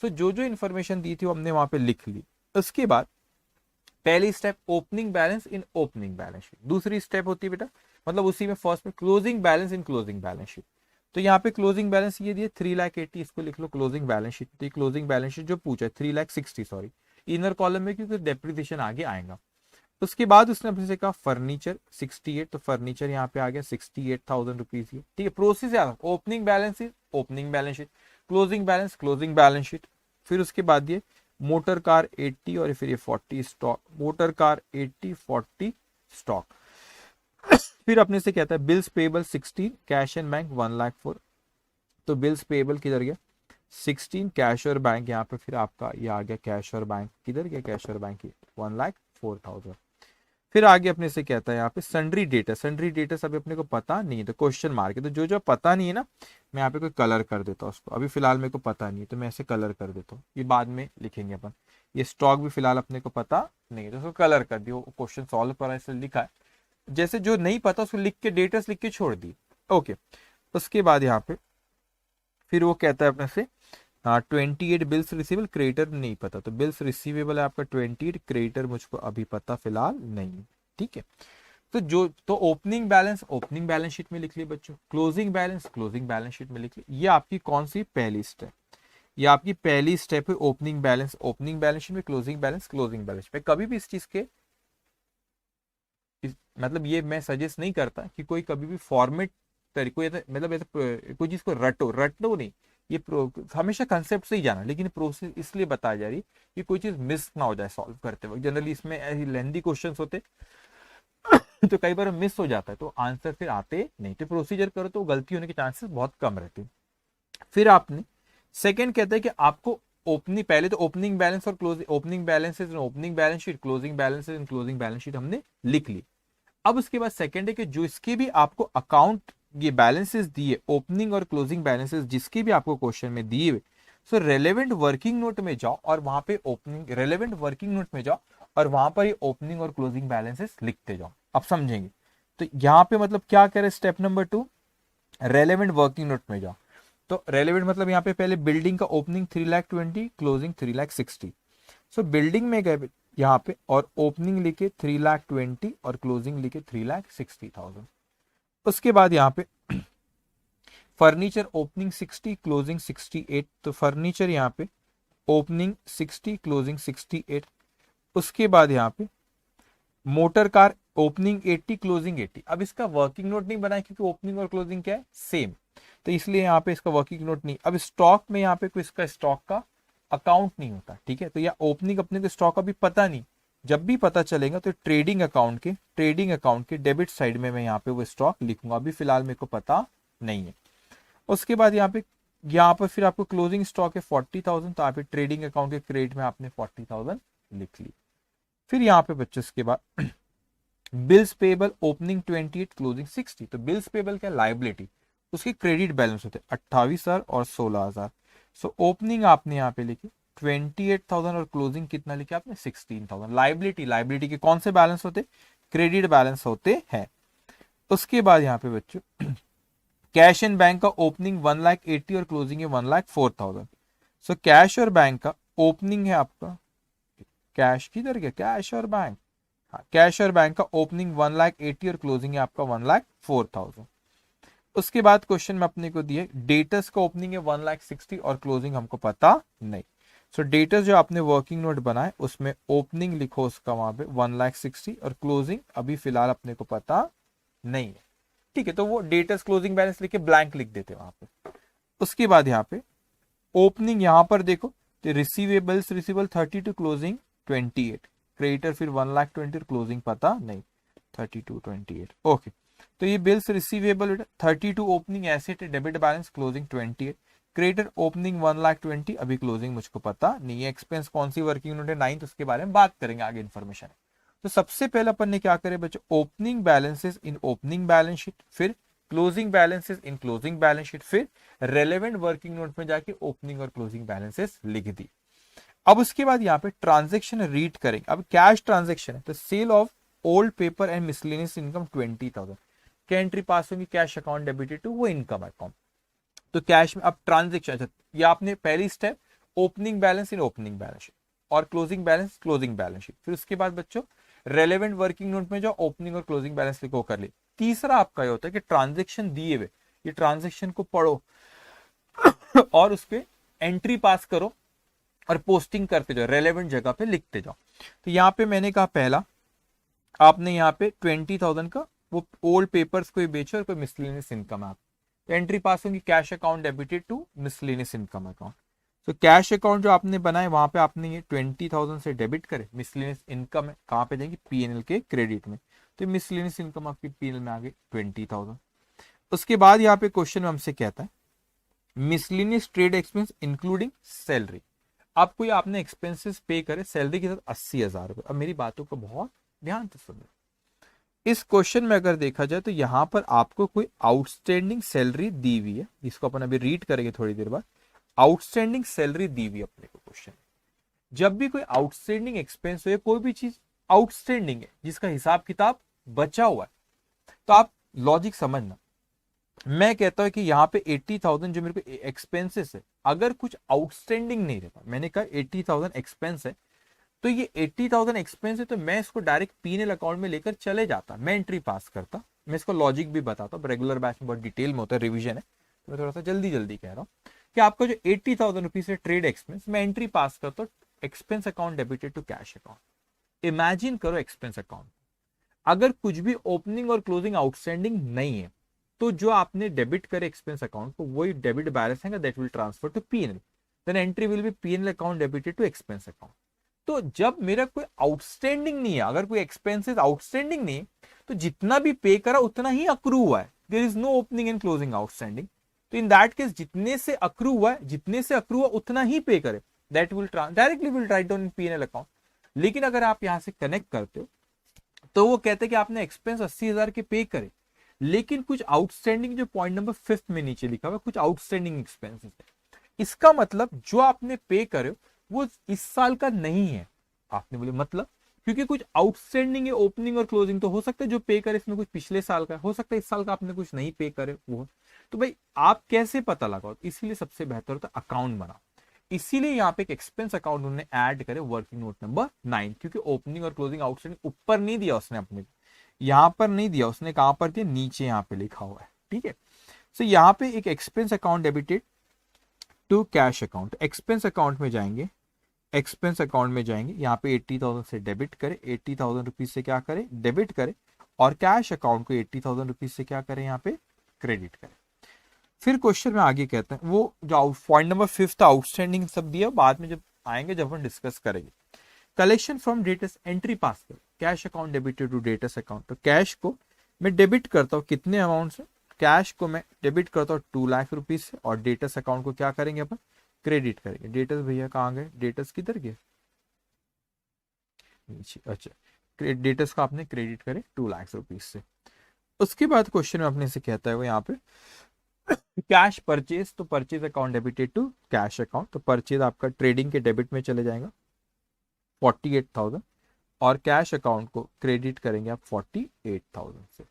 सो जो जो इन्फॉर्मेशन दी थी वो हमने वहां पे लिख ली। उसके बाद पहली step opening balance in opening balance sheet. दूसरी स्टेप होती है बेटा, मतलब उसी में फर्स्ट में क्लोजिंग बैलेंस इन क्लोजिंग बैलेंस शीट। तो यहाँ पे क्लोजिंग बैलेंस ये दिए 3,80,000, इसको लिख लो क्लोजिंग बैलेंस शीट। तो क्लोजिंग बैलेंस शीट जो पूछा है 3,60,000, सॉरी इनर कॉलम में क्योंकि डेप्रिसिएशन आगे आएगा। उसके बाद उसने अपने से कहा फर्नीचर 68, तो फर्नीचर यहाँ पे आ गया 68,000 रुपीज। ये ठीक है, प्रोसेस याद, opening balance is opening balance sheet, closing balance closing balance sheet. फिर उसके बाद ये मोटर कार 80 और फिर ये 40 स्टॉक, मोटर कार 80 40 स्टॉक। फिर अपने से कहता है bills payable 16, cash and bank 1,04,000। तो बिल्स पेबल किधर गया 16, कैश और बैंक यहाँ पे फिर आपका ये आ गया कैश और बैंक, किधर गया कैश और बैंक 1,04,000। फिर आगे अपने से कहता है यहाँ पे सन्ड्री डेटस, सन्ड्री डेटस अभी अपने को पता नहीं है तो क्वेश्चन मार्क है। तो जो जो पता नहीं है ना, मैं यहाँ पे कोई कलर कर देता हूँ उसको, अभी फिलहाल मेरे को पता नहीं है तो मैं ऐसे कलर कर देता हूँ, ये बाद में लिखेंगे अपन। ये स्टॉक भी फिलहाल अपने को पता नहीं है तो उसको कलर कर दिया, क्वेश्चन सॉल्व पर ऐसे लिखा है, जैसे जो नहीं पता उसको लिख के डेटस लिख के छोड़ दी। ओके, उसके बाद यहाँ पे फिर वो कहता है अपने से 28 बिल्स रिसीवेबल, क्रेडिटर नहीं पता, तो बिल्स रिसीवेबल है आपका 28, क्रेडिटर मुझको अभी पता फिलहाल नहीं, ठीक है। तो ओपनिंग बैलेंस शीट में लिख लिए बच्चों, क्लोजिंग बैलेंस शीट में लिख लिए। ये आपकी कौन सी पहली स्टेप, ये आपकी पहली स्टेप है ओपनिंग बैलेंस शीट में, क्लोजिंग बैलेंस पे। कभी भी इस चीज के मतलब ये मैं सजेस्ट नहीं करता कि कोई कभी भी फॉर्मेट तरीके मतलब ऐसे कोई चीज को रटो नहीं, ये हमेशा कंसेप्ट से ही जाना, लेकिन प्रोसेस इसलिए बताया जा रही कि कोई चीज मिस ना हो जाए सॉल्व करते वक्त। जनरली इसमें ऐसी लेंथी क्वेश्चंस होते तो कई बार मिस हो जाता है, तो आंसर फिर आते नहीं। तो प्रोसीजर करो तो गलती होने के चांसेस बहुत कम रहते हैं। फिर आपने सेकंड कहता है कि आपको ओपनिंग, पहले तो ओपनिंग बैलेंस और closing, opening balances opening balance sheet, closing balances closing balance sheet हमने लिख ली। अब उसके बाद सेकंड है कि जो इसके भी आपको अकाउंट ये बैलेंसेस दिए, ओपनिंग और क्लोजिंग बैलेंसेस जिसके भी आपको क्वेश्चन में दिए हुए, सो रेलेवेंट वर्किंग नोट में जाओ और वहां पे ओपनिंग, रेलेवेंट वर्किंग नोट में जाओ और वहां पर ये ओपनिंग और क्लोजिंग बैलेंसेस लिखते जाओ। अब समझेंगे तो यहाँ पे मतलब क्या करे, step number 2 relevant working note में जाओ। तो रेलेवेंट मतलब यहाँ पे पहले बिल्डिंग का ओपनिंग 3,20,000, क्लोजिंग 3,60,000। सो बिल्डिंग में गए यहाँ पे और ओपनिंग लिखे 3,20,000 और क्लोजिंग लिखे 3,60,000। उसके बाद यहाँ पे फर्नीचर ओपनिंग 60, क्लोजिंग 68। तो फर्नीचर यहाँ पे ओपनिंग 60, क्लोजिंग 68। उसके बाद यहाँ पे मोटर कार ओपनिंग 80, क्लोजिंग 80। अब इसका वर्किंग नोट नहीं बनाया क्योंकि ओपनिंग और क्लोजिंग क्या है, सेम, तो इसलिए यहाँ पे इसका वर्किंग नोट नहीं। अब स्टॉक में यहाँ पे कोई इसका स्टॉक का अकाउंट नहीं होता, ठीक है। तो यह ओपनिंग अपने को स्टॉक अभी पता नहीं, जब भी पता चलेगा तो ट्रेडिंग अकाउंट के डेबिट साइड में मैं यहाँ पे वो स्टॉक लिखूंगा, अभी फिलहाल मेरे को पता नहीं है। उसके बाद यहाँ पर फिर आपको क्लोजिंग स्टॉक है 40,000, तो आप ट्रेडिंग अकाउंट के क्रेडिट में आपने 40,000 लिख ली। फिर यहाँ पे बच्चों इसके बाद बिल्स पेबल ओपनिंग 28, क्लोजिंग 60। तो बिल्स पेबल क्या, लाइबिलिटी, उसके क्रेडिट बैलेंस होते हैं 28,000 और 16,000। सो ओपनिंग आपने यहाँ पे लिखी 28,000 और क्लोजिंग कितना लिखे आपने 16,000। लाइबिलिटी के कौन से बैलेंस होते, क्रेडिट बैलेंस होते हैं। उसके बाद यहाँ पे बच्चों कैश एंड बैंक का ओपनिंग 1,80,000 और क्लोजिंग है 1,04,000। सो कैश और बैंक का ओपनिंग है आपका, कैश किधर गया, कैश और बैंक, हाँ कैश और बैंक का ओपनिंग 1,80,000 और क्लोजिंग है आपका 1,04,000। उसके बाद क्वेश्चन में अपने को दिए डेटर्स का ओपनिंग है 1,60,000 और क्लोजिंग हमको पता नहीं। सो डेटर्स जो आपने वर्किंग नोट बनाए उसमें ओपनिंग लिखो उसका वहां पे 1,60,000 और क्लोजिंग अभी फिलहाल अपने को पता नहीं है, ठीक है। तो वो डेटर्स क्लोजिंग बैलेंस लिख के ब्लैंक लिख देते वहां पे। उसके बाद यहाँ पे ओपनिंग यहाँ पर देखो तो रिसीवेबल 32, क्लोजिंग 28, क्रेडिटर फिर 1,20,000 क्लोजिंग पता नहीं 32, 28। ओके, तो ये bills receivable 32 opening asset debit balance closing 28, creditor opening 1,20,000 अभी क्लोजिंग मुझको पता नहीं है। एक्सपेंस कौन सी वर्किंग यूनिट है 9th, उसके बारे में बात करेंगे आगे इन्फॉर्मेशन। तो सबसे पहले अपन ने क्या करे बच्चों, opening balances in opening balance sheet, फिर closing balances in closing balance sheet, फिर रेलेवेंट वर्किंग नोट में जाके ओपनिंग और क्लोजिंग बैलेंसेस लिख दी। अब उसके बाद यहाँ पे ट्रांजेक्शन रीड करेंगे। अब कैश ट्रांजेक्शन है तो sale of old paper and miscellaneous income 20,000, क्या एंट्री पास होगी, कैश अकाउंट डेबिटेड टू वो इनकम अकाउंट। तो कैश में अब ट्रांजेक्शन, अच्छा ये आपने पहली step opening balance in opening balance sheet और closing balance closing balance sheet. फिर उसके बाद बच्चों रेलेवेंट वर्किंग नोट में जो ओपनिंग और क्लोजिंग बैलेंस लिखो कर ले। तीसरा आपका ये होता है कि ट्रांजेक्शन दिए हुए ये ट्रांजेक्शन को पढ़ो और उस पर एंट्री पास करो और पोस्टिंग करते जाओ, रेलेवेंट जगह पे लिखते जाओ। तो यहाँ पे मैंने कहा पहला आपने यहाँ पे 20,000 का वो ओल्ड पेपर्स कोई बेचे और कोई मिसलेनियस इनकम है, तो एंट्री पास होगी cash account debited to miscellaneous income account. तो कैश अकाउंट जो आपने बनाए वहां पे आपने ये 20,000 से डेबिट करे, मिसलेनियस इनकम है कहाँ पे जाएंगी, पीएनएल के क्रेडिट में। तो मिसलेनियस इनकम आपकी पीएनएल में आ गई 20,000। उसके बाद यहाँ पे क्वेश्चन में हमसे कहता है miscellaneous trade expense including salary. अब कोई आपने एक्सपेंसेस पे करे सैलरी के साथ 80,000 रुपए। अब मेरी बातों को बहुत ध्यान से सुनो, इस क्वेश्चन में अगर देखा जाए तो यहां पर आपको कोई आउटस्टैंडिंग सैलरी दी हुई है, जिसको अपन अभी रीड करेंगे थोड़ी देर बाद। आउटस्टैंडिंग सैलरी दी हुई अपने को क्वेश्चन। जब भी कोई आउटस्टैंडिंग एक्सपेंस हो, कोई भी चीज आउटस्टैंडिंग है जिसका हिसाब किताब बचा हुआ है, तो आप लॉजिक समझना। मैं कहता हूं कि यहाँ पे 80,000 जो मेरे को एक्सपेंसेस है, अगर कुछ आउटस्टैंडिंग नहीं रहता, मैंने कहा 80,000 एक्सपेंस है, तो ये 80,000 एक्सपेंस है, तो मैं इसको डायरेक्ट P&L अकाउंट में लेकर चले जाता, मैं एंट्री पास करता। मैं इसको लॉजिक भी बताता हूँ, रेगुलर बैच में बहुत डिटेल में होता है, रिवीजन है, तो मैं थोड़ा सा जल्दी जल्दी कह रहा हूँ कि आपका जो 80,000 रुपीज है ट्रेड एक्सपेंस, मैं एंट्री पास करता हूँ expense account debited to cash account. Imagine करो एक्सपेंस अकाउंट, अगर कुछ भी ओपनिंग और क्लोजिंग आउटस्टैंडिंग नहीं है, तो जो आपने डेबिट करे एक्सपेंस अकाउंट को, वही डेबिट बैलेंस है, that will transfer to P&L, then entry will be P&L account debited to expense account. तो जब मेरा कोई आउटस्टैंडिंग नहीं है, अगर कोई एक्सपेंसेस आउटस्टैंडिंग नहीं है, तो जितना भी पे करा उतना ही अक्रू हुआ है, there is no opening and closing outstanding. तो इन दैट केस जितने से अक्रू हुआ है, जितने से अक्रू हुआ उतना ही पे करे, that will directly will write down in P&L account. लेकिन अगर आप यहां से कनेक्ट करते हो, तो वो कहते हैं कि आपने एक्सपेंस 80,000 के पे करे, लेकिन कुछ आउटस्टैंडिंग, जो पॉइंट नंबर 5 में नीचे लिखा हुआ, कुछ आउटस्टैंडिंग एक्सपेंसेस है। इसका मतलब जो आपने पे करे वो इस साल का नहीं है। आपने बोले मतलब, क्योंकि कुछ आउटस्टैंडिंग है, ओपनिंग और क्लोजिंग, तो हो सकता है जो पे करे इसमें कुछ पिछले साल का, हो सकता है इस साल का आपने कुछ नहीं पे करे वो। तो भाई आप कैसे पता लगाओ, इसीलिए सबसे बेहतर होता है अकाउंट बनाओ। इसीलिए यहाँ पे एक एक्सपेंस अकाउंट उन्होंने ऐड करे वर्किंग नोट नंबर 9, क्योंकि ओपनिंग और क्लोजिंग आउटस्टैंडिंग ऊपर नहीं दिया उसने, अपने यहाँ पर नहीं दिया उसने, कहां पर दिया, नीचे यहाँ पे लिखा हुआ है, ठीक है। सो यहाँ पे एक expense account debited to cash account, expense account में जाएंगे, एक्सपेंस अकाउंट में जाएंगे, यहाँ पे 80,000 से डेबिट करे, 80,000 रुपीज से क्या करे, डेबिट करे, और कैश अकाउंट को 80,000 रुपीज से क्या करे, यहाँ पे क्रेडिट करे। फिर क्वेश्चन में आगे कहते हैं, वो जो पॉइंट नंबर 5 आउटस्टैंडिंग सब दिया, बाद में जब आएंगे, जब हम डिस्कस करेंगे। Collection from debtors, entry pass कर, cash account debited to debtors account. तो कैश को मैं डेबिट करता हूँ कितने अमाउंट से, कैश को मैं डेबिट करता हूँ 2 लाख रुपीज से, और डेटर्स अकाउंट को क्या करेंगे अपन, क्रेडिट करेंगे। डेटर्स भैया कहाँ गए, डेटर्स किधर गए, नीचे, अच्छा, डेटर्स को आपने क्रेडिट करे 2 लाख रुपीज से। उसके बाद क्वेश्चन में अपने से कहता है वो यहाँ पे कैश परचेज, तो purchase account debited to cash account, तो परचेज आपका ट्रेडिंग के डेबिट में चले जाएगा 48,000, और कैश अकाउंट को क्रेडिट करेंगे आप 48,000 से।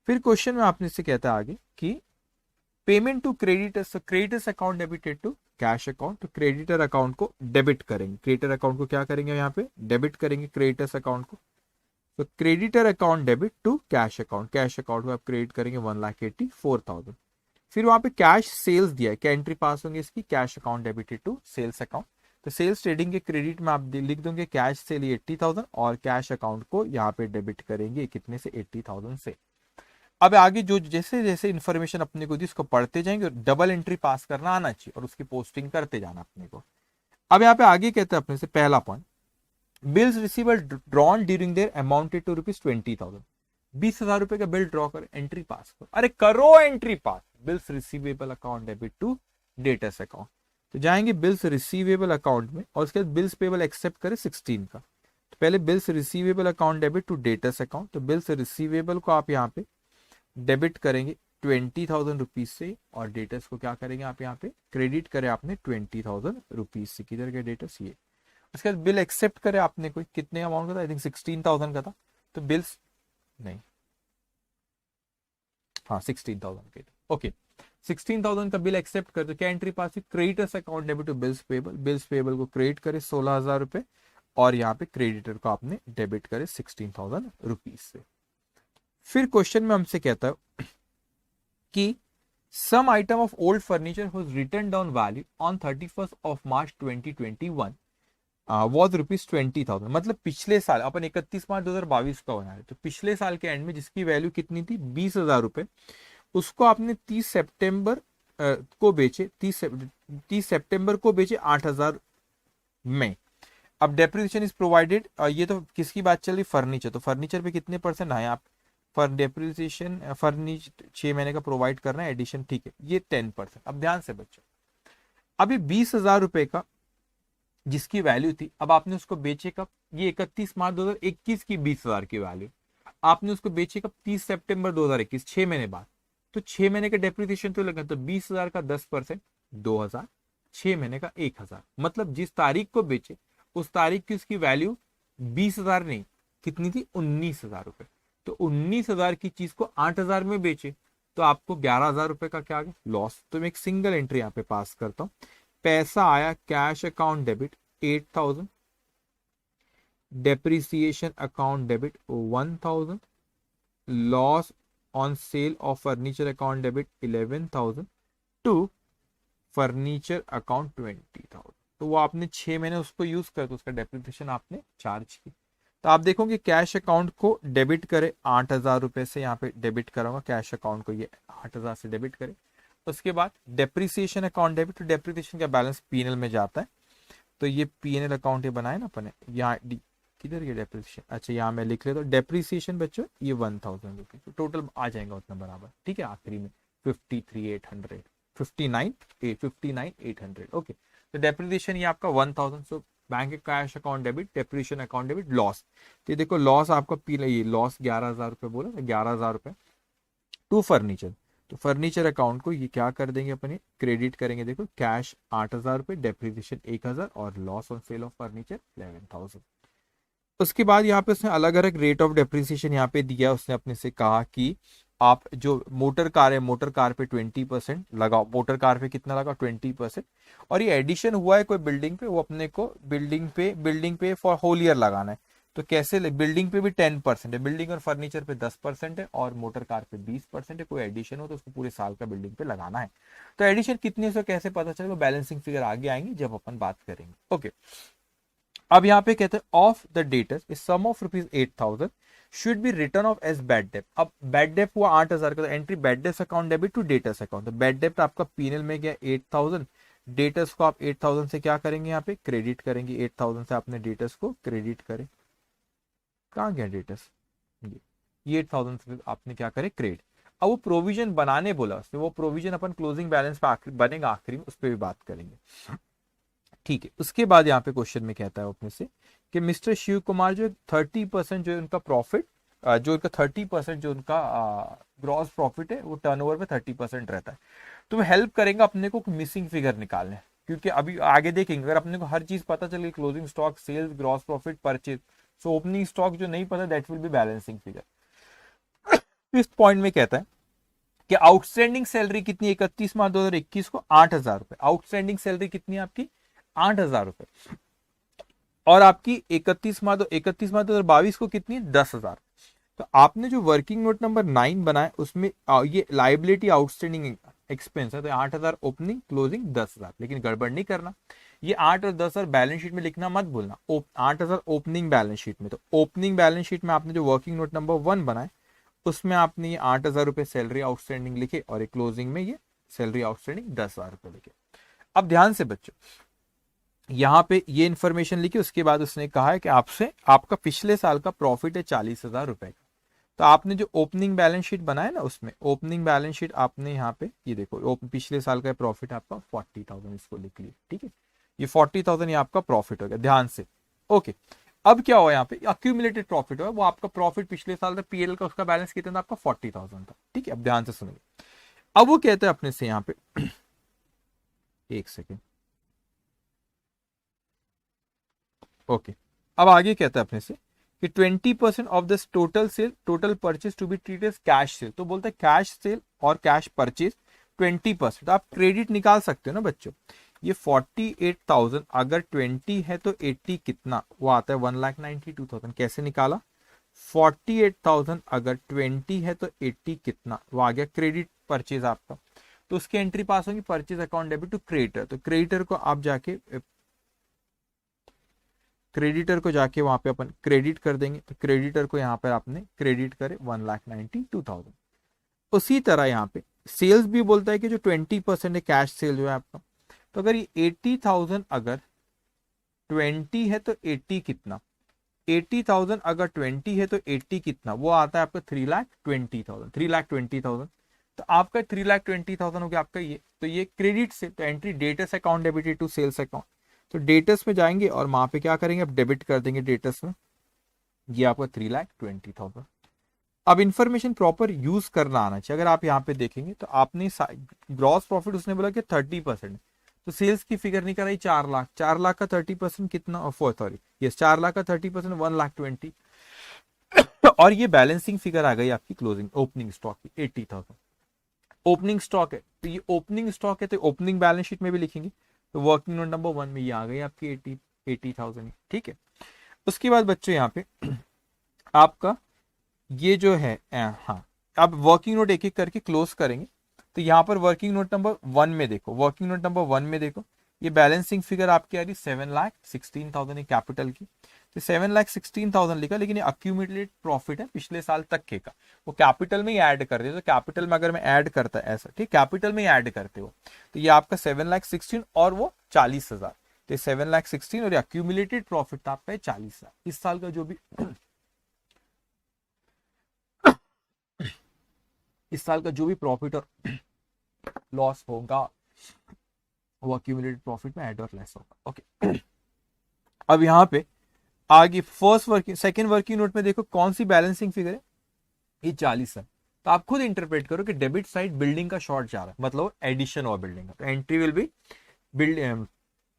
फिर क्वेश्चन में आपने से कहता है आगे कि payment to creditors, creditors account debited to cash account, तो क्रेडिटर अकाउंट को डेबिट करेंगे, क्रेडिटर अकाउंट को क्या करेंगे, यहाँ पे डेबिट करेंगे क्रेडिटर्स अकाउंट को। तो creditor account debit to cash account, cash account को आप क्रेडिट करेंगे 1,84,000। फिर वहां पे कैश सेल्स दिया है, क्या एंट्री पास होंगे इसकी, cash account debited to sales account. तो सेल्स ट्रेडिंग के क्रेडिट में आप लिख दोगे कैश सेल 80,000, और कैश अकाउंट को यहाँ पे डेबिट करेंगे कितने से, 80,000 से। अब आगे जो जैसे जैसे इन्फॉर्मेशन अपने को दी उसको पढ़ते जाएंगे, डबल एंट्री पास करना आना चाहिए, और उसकी पोस्टिंग करते जाना अपने को। अब यहाँ पे आगे कहते हैं अपने से पहला point, bills receivable drawn during the year amounted to ₹20,000, 20,000 रुपए का बिल ड्रॉ कर, एंट्री पास करो, अरे करो entry pass. Bills receivable account debit to debtors account, तो जाएंगे बिल्स रिसीवेबल अकाउंट में, और उसके बाद बिल्स पेबल एक्सेप्ट करे 16 का। तो पहले bills receivable account debit to debtors account, तो बिल्स रिसीवेबल को आप यहाँ पे डेबिट करेंगे 20,000 रुपीज से, और डेटर्स को क्या करेंगे आप यहाँ पे क्रेडिट करें आपने 20,000 रुपीज से। किधर के डेटर्स, ये। उसके बाद बिल एक्सेप्ट करे आपने कोई, कितने अमाउंट का था, आई थिंक 16,000 का था, तो बिल्स नहीं, हाँ 16,000 के, ओके 16,000 का बिल एक्सेप्ट कर, तो क्या एंट्री पास है, creditors account debit to bills payable, bills payable को क्रेडिट करे 16,000 रुपए, और यहाँ पे क्रेडिटर को आपने डेबिट करे 16,000 रुपीज से। फिर क्वेश्चन में हमसे कहता है कि some item of old furniture was written down value on 31st of March 2021 was ₹20,000, मतलब पिछले साल, अपन 31 मार्च 2022 का बना है, तो पिछले साल के एंड में जिसकी वैल्यू कितनी थी, 20,000 रुपए, उसको आपने 30 सितंबर को बेचे, 30 सितंबर को बेचे 8,000 में। अब डेप्रिसिएशन इज प्रोवाइडेड, ये तो किसकी बात चल रही, फर्नीचर, तो फर्नीचर पे कितने परसेंट है आप, फॉर डेप्रिसिएशन फर्नीचर 6 महीने का प्रोवाइड करना है एडिशन, ठीक है, ये 10%। अब ध्यान से बच्चों, अभी 20,000 रुपए का जिसकी वैल्यू थी, अब आपने उसको बेचे कब, ये 31 मार्च 2021 की 20,000 की वैल्यू, आपने उसको बेचे कब, 30 सितंबर 2021, 6 महीने बाद। तो 6 महीने का डेप्रिसिएशन तो लगा, तो 20,000 का 10% 2,000, 6 महीने का 1,000, मतलब जिस तारीख को बेचे उस तारीख की उसकी वैल्यू 20,000 नहीं, कितनी थी, 19,000 रुपए। तो 19,000 की चीज को 8,000 में बेचे, तो आपको 11,000 रुपए का क्या आ गया, लॉस। तो मैं एक सिंगल एंट्री यहाँ पे पास करता हूँ, पैसा आया cash account debit 8,000, depreciation account debit 1000, loss on sale of furniture account debit 11,000 to furniture account 20,000। तो वो आपने 6 महीने उसको यूज कर, तो उसका डेप्रिसिएशन आपने चार्ज की। तो आप देखोगे कैश अकाउंट को डेबिट करे 8,000 रुपए से, यहाँ पे डेबिट करूंगा कैश अकाउंट को, ये 8,000 से डेबिट करे। उसके बाद डेप्रिसिएशन अकाउंट डेबिट, तो डेप्रिसिएशन का बैलेंस पीएनएल में जाता है। तो ये पीएनएल अकाउंट ये बनाए ना अपने, यहाँ किधर ये डेप्रिसिएशन, अच्छा यहाँ मैं लिख लेता हूँ डेप्रिसिएशन बच्चों ये 1,000 रुपीज, तो टोटल आ जाएगा उतना बराबर, ठीक है। आखिरी में 53,800, 59,800, ओके। तो डेप्रिसिएशन ये आपका 1,000। So bank cash account debit, depreciation account debit, loss. तो देखो लॉस आपका ये लॉस 11,000 रुपए बोला, 11,000 रुपए टू फर्नीचर। तो फर्नीचर अकाउंट को ये क्या कर देंगे अपने, क्रेडिट करेंगे। देखो कैश 8,000 रुपए, डेप्रिसिएशन 1,000 और loss on sale of furniture 11,000। उसके बाद यहाँ पे उसने अलग अलग रेट ऑफ डेप्रिसिएशन यहाँ पे दिया। उसने अपने से कहा कि आप जो मोटर कार है, मोटर कार पे 20% लगाओ। मोटर कार पे कितना लगा, 20%। और ये एडिशन हुआ है कोई बिल्डिंग पे, वो अपने को बिल्डिंग पे फॉर होल ईयर लगाना है। तो कैसे, बिल्डिंग पे भी 10% है, बिल्डिंग और फर्नीचर पे 10% है, और मोटर कार पे 20% है। कोई एडिशन हो तो उसको पूरे साल का बिल्डिंग पे लगाना है। तो एडिशन कितनी से कैसे पता चलेगा, बैलेंसिंग फिगर आगे आएंगे जब अपन बात करेंगे, ओके। अब यहाँ पे कहते हैं of the debtors is sum of ₹8,000 should be return of as bad debt. अब बैड डेट हुआ 8,000 का, तो एंट्री bad debts account debit to debtors account. तो बैड डेट आपका पीएनएल में गया 8,000, डेटर्स को आप 8,000 से क्या करेंगे, यहाँ पे क्रेडिट करेंगे। 8,000 से आपने डेटर्स को क्रेडिट करे, कहाँ गया डेटर्स, ये 8,000 से आपने क्या करे, क्रेडिट। अब वो प्रोविजन बनाने बोला उसने, वो प्रोविजन अपन क्लोजिंग बैलेंस पे बनेगा आखिरी में, उस पर भी बात करेंगे, ठीक है। उसके बाद यहाँ पे क्वेश्चन में कहता है अपने से कि मिस्टर शिव कुमार जो 30% जो उनका प्रॉफिट, जो उनका 30% जो उनका ग्रॉस प्रॉफिट है वो टर्नओवर में 30% रहता है। तो वो हेल्प करेंगे अपने को मिसिंग फिगर निकालने, क्योंकि अभी आगे देखेंगे अगर अपने को हर चीज पता चले, closing stock, sales, gross profit, purchase, so opening stock जो नहीं पता that will be balancing figure. इस पॉइंट में कहता है कि आउटस्टैंडिंग सैलरी कितनी, 31 मार्च 2021 को 8,000 रुपए। आउटस्टैंडिंग सैलरी कितनी है आपकी, 8,000 रुपए। और आपकी 31 मार्च 2022 को कितनी है, 10,000। तो आपने जो वर्किंग नोट नंबर 9 बनाया उसमें ये लाइबिलिटी आउटस्टैंडिंग एक्सपेंस है, तो 8,000 ओपनिंग, क्लोजिंग 10,000। लेकिन गड़बड़ नहीं करना, ये 8 और 10,000 बैलेंस शीट में लिखना मत भूलना। 8,000 ओपनिंग बैलेंस शीट में, तो ओपनिंग बैलेंस शीट में आपने जो वर्किंग नोट नंबर 1 बनाए उसमें आपने ये 8,000 रुपए सैलरी आउटस्टैंडिंग लिखे, और एक क्लोजिंग में ये सैलरी आउटस्टैंडिंग 10,000 रुपए लिखे। अब ध्यान से बच्चों, यहाँ पे ये इन्फॉर्मेशन लिखी। उसके बाद उसने कहा है कि आपसे आपका पिछले साल का प्रॉफिट है 40,000 रुपए का। तो आपने जो ओपनिंग बैलेंस शीट बनाया ना, उसमें ओपनिंग बैलेंस शीट आपने यहाँ पे ये देखो, पिछले साल का प्रॉफिट आपका 40,000, इसको लिख लिया, ठीक है। ये 40,000 ये आपका प्रॉफिट हो गया, ध्यान से, ओके। अब क्या हुआ यहाँ पे, अक्यूमुलेटेड प्रॉफिट हुआ, वो आपका प्रॉफिट पिछले साल था, पीएल का उसका बैलेंस कितना था आपका 40,000 था, ठीक है। अब ध्यान से सुनिए, अब वो कहते हैं अपने से यहाँ पे एक सेकेंड, ओके। अब आगे कहता है अपने से कि 20% of this total sale, total purchase to be treated as cash sale. तो बोलता है कैश सेल और कैश परचेज 20%। तो आप क्रेडिट निकाल सकते हो ना बच्चों। ये 48,000 अगर 20 है तो 80 कितना, वो आता है 1,92,000। कैसे निकाला, 48,000 अगर 20 है तो 80 कितना, वो आ गया क्रेडिट परचेज आपका। तो उसकी एंट्री पास होगी purchase account debit to creditor. तो क्रेडिटर को आप जाके, क्रेडिटर को जाके वहां पे अपन क्रेडिट कर देंगे। तो क्रेडिटर को यहाँ पर आपने क्रेडिट करे 1,92,000। उसी तरह यहाँ पे सेल्स भी बोलता है कि जो 20% है कैश सेल जो है आपका, तो अगर ये 80,000 अगर 20 है तो 80 कितना, 80,000 अगर 20 है तो 80 कितना, वो आता है आपका 3,20,000, 3,20,000। तो आपका 3,20,000 हो गया आपका ये, तो ये क्रेडिट से, तो entry debtors account debited to sales account. तो डेटर्स में जाएंगे और वहां पे क्या करेंगे, अब डेबिट कर देंगे डेटर्स में, ये आपका 3,20,000। अब इंफॉर्मेशन प्रॉपर यूज करना आना चाहिए। अगर आप यहाँ पे देखेंगे तो आपने ग्रॉस प्रॉफिट उसने बोला कि 30%, तो सेल्स की फिगर नहीं कराई 4 लाख, 4 लाख का 30% कितना, सॉरी ये 4 लाख का 30% 1,20,000। और ये बैलेंसिंग फिगर आ गई आपकी क्लोजिंग ओपनिंग स्टॉक की 80,000। ओपनिंग स्टॉक है, तो ये ओपनिंग स्टॉक है, तो ओपनिंग बैलेंस शीट में भी लिखेंगे। तो वर्किंग नोट नंबर 1 में ये आ गई आपकी 80,000, ठीक है। उसके बाद बच्चों यहाँ पे आपका ये जो है हाँ, आप वर्किंग नोट एक एक करके क्लोज करेंगे। तो यहाँ पर वर्किंग नोट नंबर 1 में देखो, वर्किंग नोट नंबर 1 में देखो, ये बैलेंसिंग फिगर आपकी आ रही 7,16,000 कैपिटल की। तो 7,16,000 लिखा, लेकिन ये अक्यूमुलेटेड प्रॉफिट है पिछले साल तक के का, वो कैपिटल में ही ऐड कर दे। तो कैपिटल में अगर मैं ऐड करता है ऐसा, ठीक, कैपिटल में ही ऐड करते हो, तो ये आपका 7,16,000 और वो 40,000। तो 7,16,000 और अक्यूमुलेटेड प्रॉफिट था आपका 40,000। इस साल का जो भी इस साल का जो भी प्रॉफिट और लॉस होगा वो अक्यूमुलेटेड प्रॉफिट में ऐड और लेस होगा। ओके, अब यहाँ पे आगे first working second working note में देखो कौन सी बैलेंसिंग फिगर है, ये 40 है। तो आप खुद इंटरप्रेट करो कि डेबिट साइड बिल्डिंग का शॉर्ट जा रहा है, मतलब एडिशन हुआ बिल्डिंग का। तो entry will be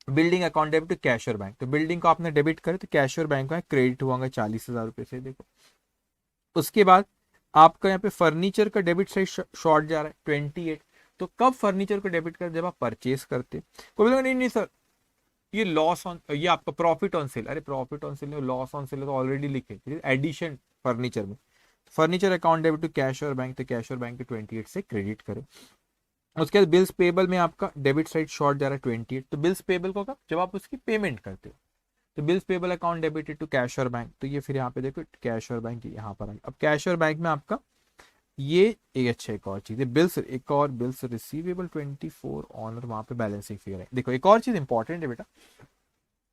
building account debit to cash और बैंक। तो बिल्डिंग को आपने डेबिट करे तो कैश और बैंक में क्रेडिट हुआ 40,000 रुपए से, देखो। उसके बाद आपका यहाँ पे फर्नीचर का डेबिट साइड शॉर्ट जा रहा है 28। तो कब फर्नीचर को डेबिट कर, जब आप परचेस करते। कोई बोलेगा नहीं नहीं सर ये लॉस ऑन, ये आपका प्रॉफिट ऑन सेल। अरे profit on sale, loss on sale तो ऑलरेडी लिखे, एडिशन फर्नीचर में। Furniture account debit to cash और बैंक, तो कैश और बैंक के 28 से क्रेडिट करें। उसके बाद बिल्स पेबल में आपका डेबिट साइड शॉर्ट जा रहा है 28। तो बिल्स पेबल को कब, जब आप उसकी पेमेंट करते हो। तो bills payable account debited to cash और बैंक, तो ये फिर यहाँ पे देखो कैश और बैंक यहाँ पर। अब कैश और बैंक में आपका ये एक अच्छा एक और चीज है, बिल्स, एक और बिल्स रिसीवेबल 24 ऑनर, वहां पे बैलेंसिंग फिगर है। देखो एक और चीज इंपॉर्टेंट है बेटा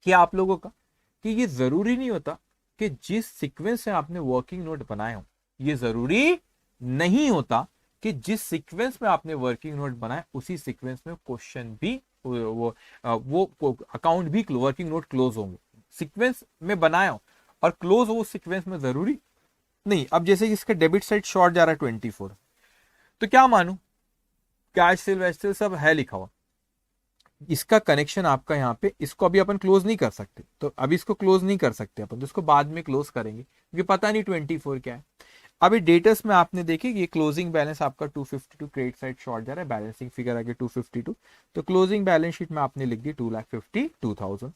कि आप लोगों का, कि ये जरूरी नहीं होता कि जिस सीक्वेंस से आपने वर्किंग नोट बनाए हो, ये जरूरी नहीं होता कि जिस सीक्वेंस में आपने वर्किंग नोट बनाए उसी सीक्वेंस में क्वेश्चन भी वो अकाउंट भी वर्किंग नोट क्लोज होंगे। सीक्वेंस में बनाया हो और क्लोज हो सीक्वेंस में जरूरी नहीं। अब जैसे कि इसका डेबिट साइड शॉर्ट जा रहा है 24, तो क्या मानू, कैश सेल वैश सेल सब है लिखा हुआ, इसका कनेक्शन आपका यहाँ पे, इसको अभी अपन क्लोज नहीं कर सकते। तो अभी इसको क्लोज नहीं कर सकते अपन, तो इसको बाद में क्लोज करेंगे क्योंकि पता नहीं 24 क्या है। अभी डेटस में आपने देखे ये क्लोजिंग बैलेंस आपका 252 क्रेडिट साइड शॉर्ट जा रहा है, बैलेंसिंग फिगर आगे 252। तो क्लोजिंग बैलेंस शीट में आपने लिख दी 2,52,000।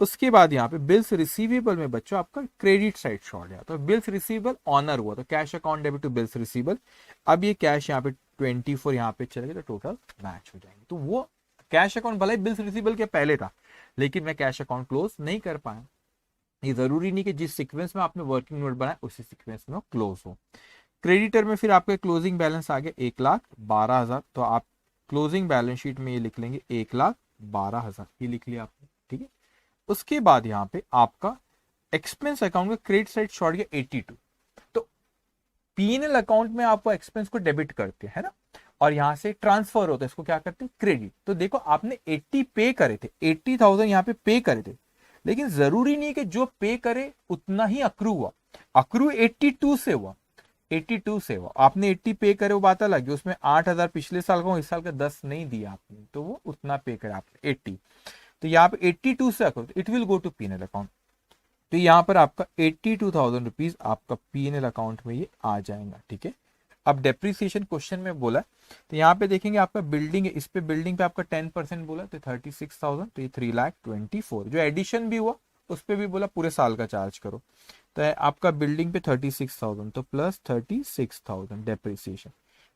उसके बाद यहाँ पे बिल्स रिसीवेबल में बच्चों आपका क्रेडिट साइड शॉर्ट है, तो बिल्स रिसीवेबल ऑनर हुआ, तो cash account debit to bills receivable. अब ये कैश यहाँ पे 24 यहाँ पे चलेगा, तो टोटल मैच हो जाएंगे। तो वो कैश अकाउंट भले बिल्स रिसीवेबल के पहले था, लेकिन मैं कैश अकाउंट क्लोज नहीं कर पाया। ये जरूरी नहीं कि जिस सीक्वेंस में आपने वर्किंग नोट बनाया उसी सीक्वेंस में क्लोज हो। क्रेडिटर में फिर आपका क्लोजिंग बैलेंस आ गया 1,12,000, तो आप क्लोजिंग बैलेंस शीट में ये लिख लेंगे 1,12,000, ये लिख लिया आपने, ठीक है। उसके बाद यहाँ पे आपका एक्सपेंस अकाउंट का क्रेडिट साइड शॉर्ट गया 82। तो पीएनएल अकाउंट में आप एक्सपेंस को डेबिट करते हैं ना, और यहां से ट्रांसफर होता है, इसको क्या करते हैं, क्रेडिट। तो देखो आपने 80 पे करे थे, 80,000 यहाँ पे पे करे थे, लेकिन जरूरी नहीं कि जो पे करे उतना ही अक्रू हुआ। अक्रू 82 से हुआ, 82 से हुआ। आपने 80 पे करे वो बात अलग है, उसमें 8,000 पिछले साल का, इस साल का 10 नहीं दिया आपने, तो वो उतना पे करे आपने 80। तो यहाँ पे 82 से accrue, it will go to PNL account. तो यहाँ पर आपका 82,000 रुपीज आपका पीएनएल अकाउंट में ये आ जाएगा, ठीक है। अब डेप्रिसिएशन क्वेश्चन में बोला, तो यहाँ पे देखेंगे आपका बिल्डिंग है, इस पे बिल्डिंग पे आपका 10% बोला, तो 36,000, तो ये 3,24,000। जो एडिशन भी हुआ उस पे भी बोला पूरे साल का चार्ज करो, तो आपका बिल्डिंग पे 36,000, तो प्लस 36,000 डेप्रिसिएशन।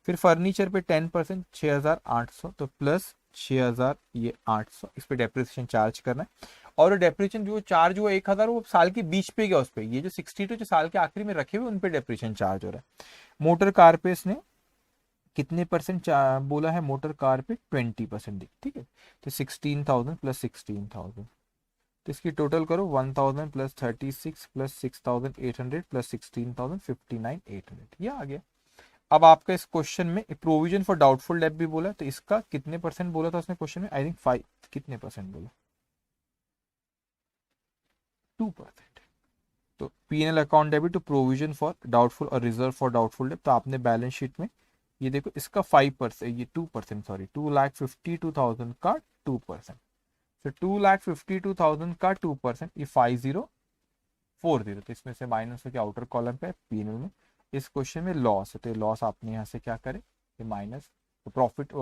फिर फर्नीचर पे 10% 6,800, तो प्लस 6,000 ये 800, इस पे डेप्रिसिएशन चार्ज करना है। और डेप्रिसिएशन जो चार्ज हुआ 1,000 वो साल के बीच पे गया, उस पे ये जो 62 जो साल के आखिरी में रखे हुए उन पे डेप्रिसिएशन चार्ज हो रहा है। मोटर कार पे इसने कितने परसेंट बोला है, मोटर कार पे 20%, ठीक है। तो 16,000 प्लस 16,000, तो इसकी टोटल करो 1,000 प्लस 36 प्लस 6,800 प्लस 16,000, 59,800, ये आ गया। अब आपका इस क्वेश्चन में प्रोविजन फॉर डाउटफुल डेट भी बोला, तो इसका कितने परसेंट बोला था उसने क्वेश्चन में, आई थिंक 5, कितने परसेंट बोला, 2%। तो PNL account debit to provision for doubtful और रिजर्व फॉर डाउटफुल डेट, तो आपने बैलेंस शीट में ये देखो इसका 5%, ये 2%, सॉरी 2,52,000 का 2%। तो 2,52,000 का 2%, ये 5,040, तो इसमें से माइनस होकर आउटर कॉलम पे पीएनएल में। इस क्वेश्चन में लॉस है, तो लॉस आपने यहाँ से क्या करें, ये माइनस, तो प्रॉफिट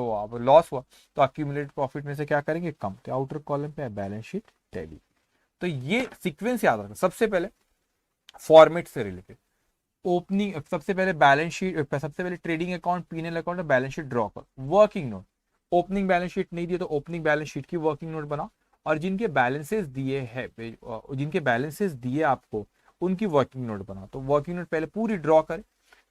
लॉस हुआ तो अक्यूमुलेटेड प्रॉफिट में से क्या करेंगे, कम, तो आउटर कॉलम पे बैलेंस शीट टैली। तो ये सीक्वेंस याद रखना। सबसे पहले फॉर्मेट से रिलेटेड ओपनिंग, सबसे पहले बैलेंस शीट, सबसे पहले ट्रेडिंग अकाउंट, पीएनएल अकाउंट और बैलेंस शीट ड्रॉ कर। Working note, opening balance sheet नहीं दिए तो ओपनिंग बैलेंस शीट की वर्किंग नोट बनाओ, और जिनके बैलेंसेस दिए हैं, जिनके बैलेंसेस दिए आपको उनकी वर्किंग नोट बनाओ। तो वर्किंग नोट पहले पूरी ड्रॉ करें,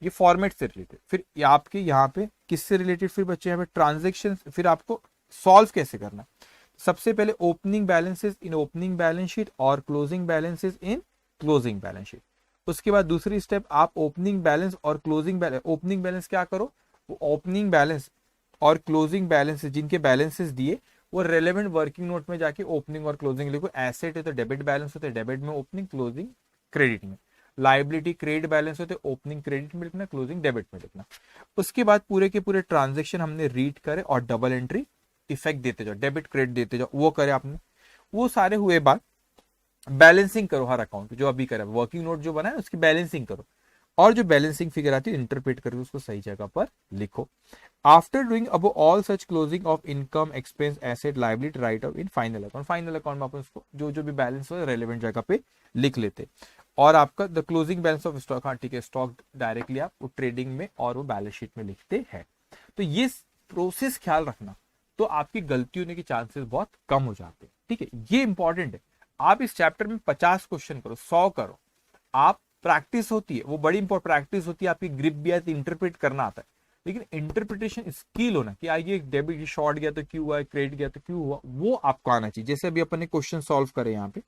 ये फॉर्मेट से रिलेटेड। फिर आपके यहाँ पे किससे रिलेटेड, फिर बच्चे यहाँ पे ट्रांजेक्शन, फिर आपको सॉल्व कैसे करना है। सबसे पहले opening balances in opening balance sheet और closing balances in closing balance sheet. उसके बाद दूसरी स्टेप, आप ओपनिंग बैलेंस और क्लोजिंग बैलेंस, ओपनिंग बैलेंस क्या करो, वो ओपनिंग बैलेंस और क्लोजिंग बैलेंस जिनके बैलेंसेस दिए वो रेलेवेंट वर्किंग नोट में जाके ओपनिंग और क्लोजिंग लिखो। एसेट है तो डेबिट बैलेंस होते हैं डेबिट में, ओपनिंग, क्लोजिंग क्रेडिट में। लाइबिलिटी क्रेडिट बैलेंस होते हैं ओपनिंग क्रेडिट में लिखना, क्लोजिंग डेबिट में लिखना। उसके बाद पूरे के पूरे ट्रांजेक्शन हमने रीड करे और डबल एंट्री इफेक्ट देते जाओ, डेबिट क्रेडिट देते जाओ, वो करे आपने। वो सारे हुए बाद बैलेंसिंग करो हर अकाउंट जो अभी करा, वर्किंग नोट जो बना है उसकी बैलेंसिंग करो, और जो बैलेंसिंग फिगर आती है इंटरप्रेट करके उसको सही जगह पर लिखो। आफ्टर डूइंग अब all such closing of income, expense, asset, liability, right of in final account. Final account में आप उसको जो जो भी बैलेंस हो रेलेवेंट जगह पे लिख लेते। और आपका the closing balance of stock, हाँ ठीक है, स्टॉक डायरेक्टली आप वो ट्रेडिंग में और वो बैलेंस शीट में लिखते हैं। तो ये प्रोसेस ख्याल रखना, तो आपकी गलती होने के चांसेस बहुत कम हो जाते हैं। ठीक है, ये इंपॉर्टेंट है। आप इस चैप्टर में 50 क्वेश्चन करो, 100 करो, आप प्रैक्टिस होती है, वो बड़ी इंपॉर्टेंट प्रैक्टिस होती है, आपकी ग्रिप भी आती है, इंटरप्रेट करना आता है। लेकिन इंटरप्रिटेशन स्किल होना कि ये डेबिट शॉर्ट गया तो क्यों हुआ, क्रेडिट गया तो क्यों हुआ, वो आपको आना चाहिए। जैसे अभी अपन ने क्वेश्चन सॉल्व करे यहाँ पे,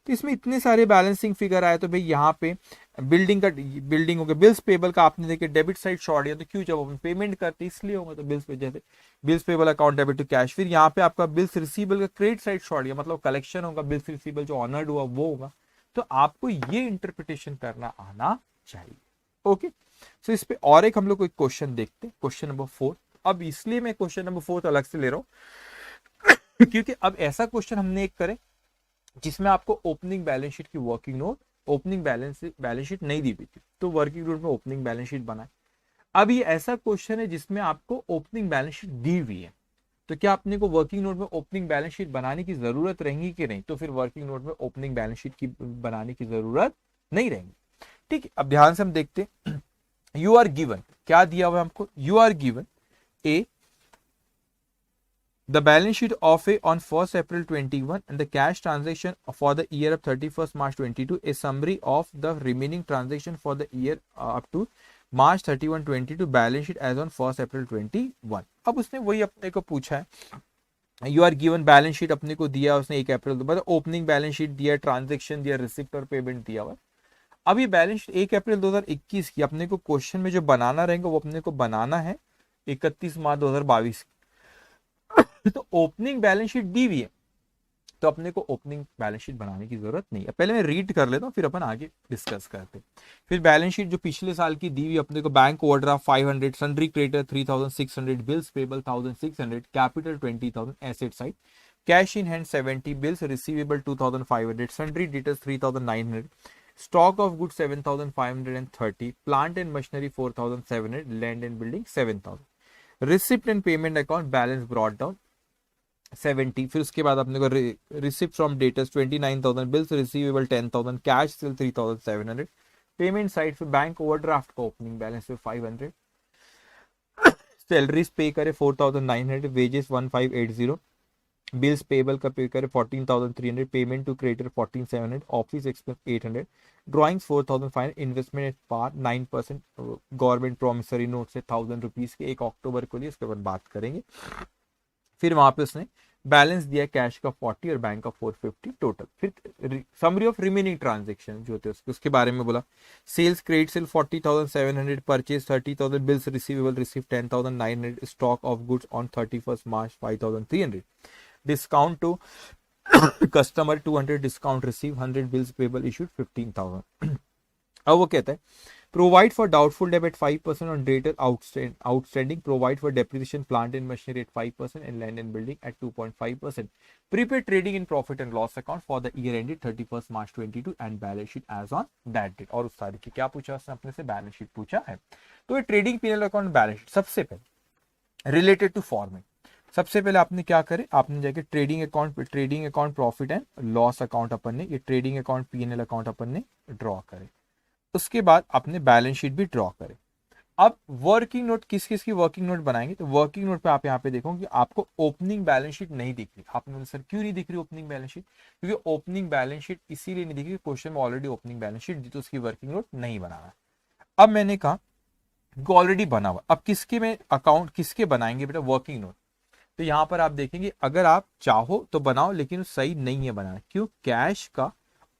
तो इसमें इतने सारे बैलेंसिंग फिगर आए, तो भाई यहाँ पे बिल्डिंग हो गया, बिल्स पेबल का आपने देखे डेबिट साइड शॉर्ट गया तो क्यों, जब अपन पेमेंट करते इसलिए होगा, तो बिल्स पे जैसे bills payable account debit to cash. फिर यहाँ पे आपका बिल्स रिसीवेबल का क्रेडिट साइड शॉर्ट गया, मतलब कलेक्शन होगा, बिल्स रिसीवेबल जो ऑनर्ड हुआ वो होगा। तो आपको ये इंटरप्रिटेशन करना आना चाहिए। ओके, सो इस पे और एक हम लोग कोई क्वेश्चन देखते, क्वेश्चन नंबर 4। अब इसलिए मैं क्वेश्चन नंबर 4 अलग से ले रहा हूं क्योंकि अब ऐसा क्वेश्चन हमने एक करे जिसमें आपको ओपनिंग बैलेंस शीट की working note, opening balance sheet नहीं दी हुई थी, तो वर्किंग नोट में ओपनिंग बैलेंस शीट बनाए। अब ये ऐसा क्वेश्चन है जिसमें आपको ओपनिंग बैलेंस शीट दी हुई है, तो क्या अपने को वर्किंग नोट में ओपनिंग बैलेंस शीट बनाने की जरूरत रहेगी कि नहीं, तो फिर वर्किंग नोट में ओपनिंग बैलेंस शीट की बनाने की जरूरत नहीं रहेगी। ठीक है, अब ध्यान से हम देखते हैं। यू आर गिवन, क्या दिया हुआ है हमको, you are given a the balance sheet of A on 1st April 21 and the cash transaction for the year of 31st March 22, a summary of the remaining transaction for the year up to March 31, 22, balance sheet as on 1st April 21। अब उसने वही अपने को पूछा है, you are given balance sheet अपने को दिया उसने 1 अप्रैल, मतलब ओपनिंग बैलेंस शीट दिया, ट्रांजेक्शन दिया, रिसिप्ट और पेमेंट दिया हुआ। अब ये बैलेंस शीट 1 अप्रैल 2021 की अपने को क्वेश्चन में जो बनाना रहेगा वो अपने को बनाना है 31 मार्च 2022 तो ओपनिंग बैलेंस शीट दी हुई है, तो अपने को ओपनिंग बैलेंस शीट बनाने की जरूरत नहीं है। पहले मैं रीड कर लेता हूँ फिर अपन आगे डिस्कस करते हैं। फिर बैलेंस शीट जो पिछले साल की दी हुई अपने को, bank overdraft 500, sundry creditor 3600, bills payable 1600, capital 20000, asset side cash in hand 70, bills receivable 2500, sundry details 3900, stock of good 7530, plant and machinery 4700, land and building 7000, receipt and payment account balance brought down 70। फिर उसके बाद अपने को receipt from debtors 29000, bills receivable 10000, cash still 3700, payment side पे बैंक ओवरड्राफ्ट का ओपनिंग बैलेंस पे 500, सैलरीज पे करे 4900, वेजेस 1580, बिल्स पेबल का पे करे 14300, payment to creditor 14700, office expense 800, drawings 4500, investment at par 9%, government promissory note से 1000 रुपीज के 1 अक्टूबर को लिए, उसके बाद बात करेंगे। फिर वहां पे उसने बैलेंस दिया कैश का 40 और बैंक का 450 टोटल। फिर समरी ऑफ रिमेनिंग ट्रांजेक्शन जो होते हैं उसके बारे में बोला, sales credit sale 40,700, purchase 30,000, bills receivable receive 10,900, stock of goods on 31st March 5,300, discount to customer 200, discount receive 100, bills payable issued 15,000। अब वो कहता है provide for doubtful debt at 5% on debtor outstanding, provide for depreciation plant and machinery at 5% and land and building at 2.5%, prepare trading in profit and loss account for the year ended 31st March 22 and balance sheet as on that date। और उस तारीख की क्या पूछा उसने अपने से, बैलेंस शीट पूछा है। तो ये trading PNL account balance sheet सबसे पहले रिलेटेड टू फॉर्मेट, सबसे पहले आपने क्या करे, आपने जाके trading account profit and loss account अपन ने, ये ट्रेडिंग अकाउंट P&L अकाउंट अपन ने ड्रॉ करे। उसके बाद अपने बैलेंस शीट भी ड्रॉ करे। अब वर्किंग नोट किस किस की वर्किंग नोट बनाएंगे, तो वर्किंग नोट पे आप यहाँ पे देखो कि आपको ओपनिंग बैलेंस शीट नहीं दिख रही। आपने बोला सर क्यों नहीं दिख रही ओपनिंग बैलेंस शीट, क्योंकि ओपनिंग बैलेंस शीट इसीलिए नहीं दिख रही, क्वेश्चन में ऑलरेडी ओपनिंग बैलेंस शीट दी तो उसकी वर्किंग नोट नहीं बनाना। अब मैंने कहा ऑलरेडी बना हुआ, अब किसके में अकाउंट किसके बनाएंगे बेटा, वर्किंग नोट। तो यहां पर आप देखेंगे अगर आप चाहो तो बनाओ, लेकिन सही नहीं है बनाना। क्यों, कैश का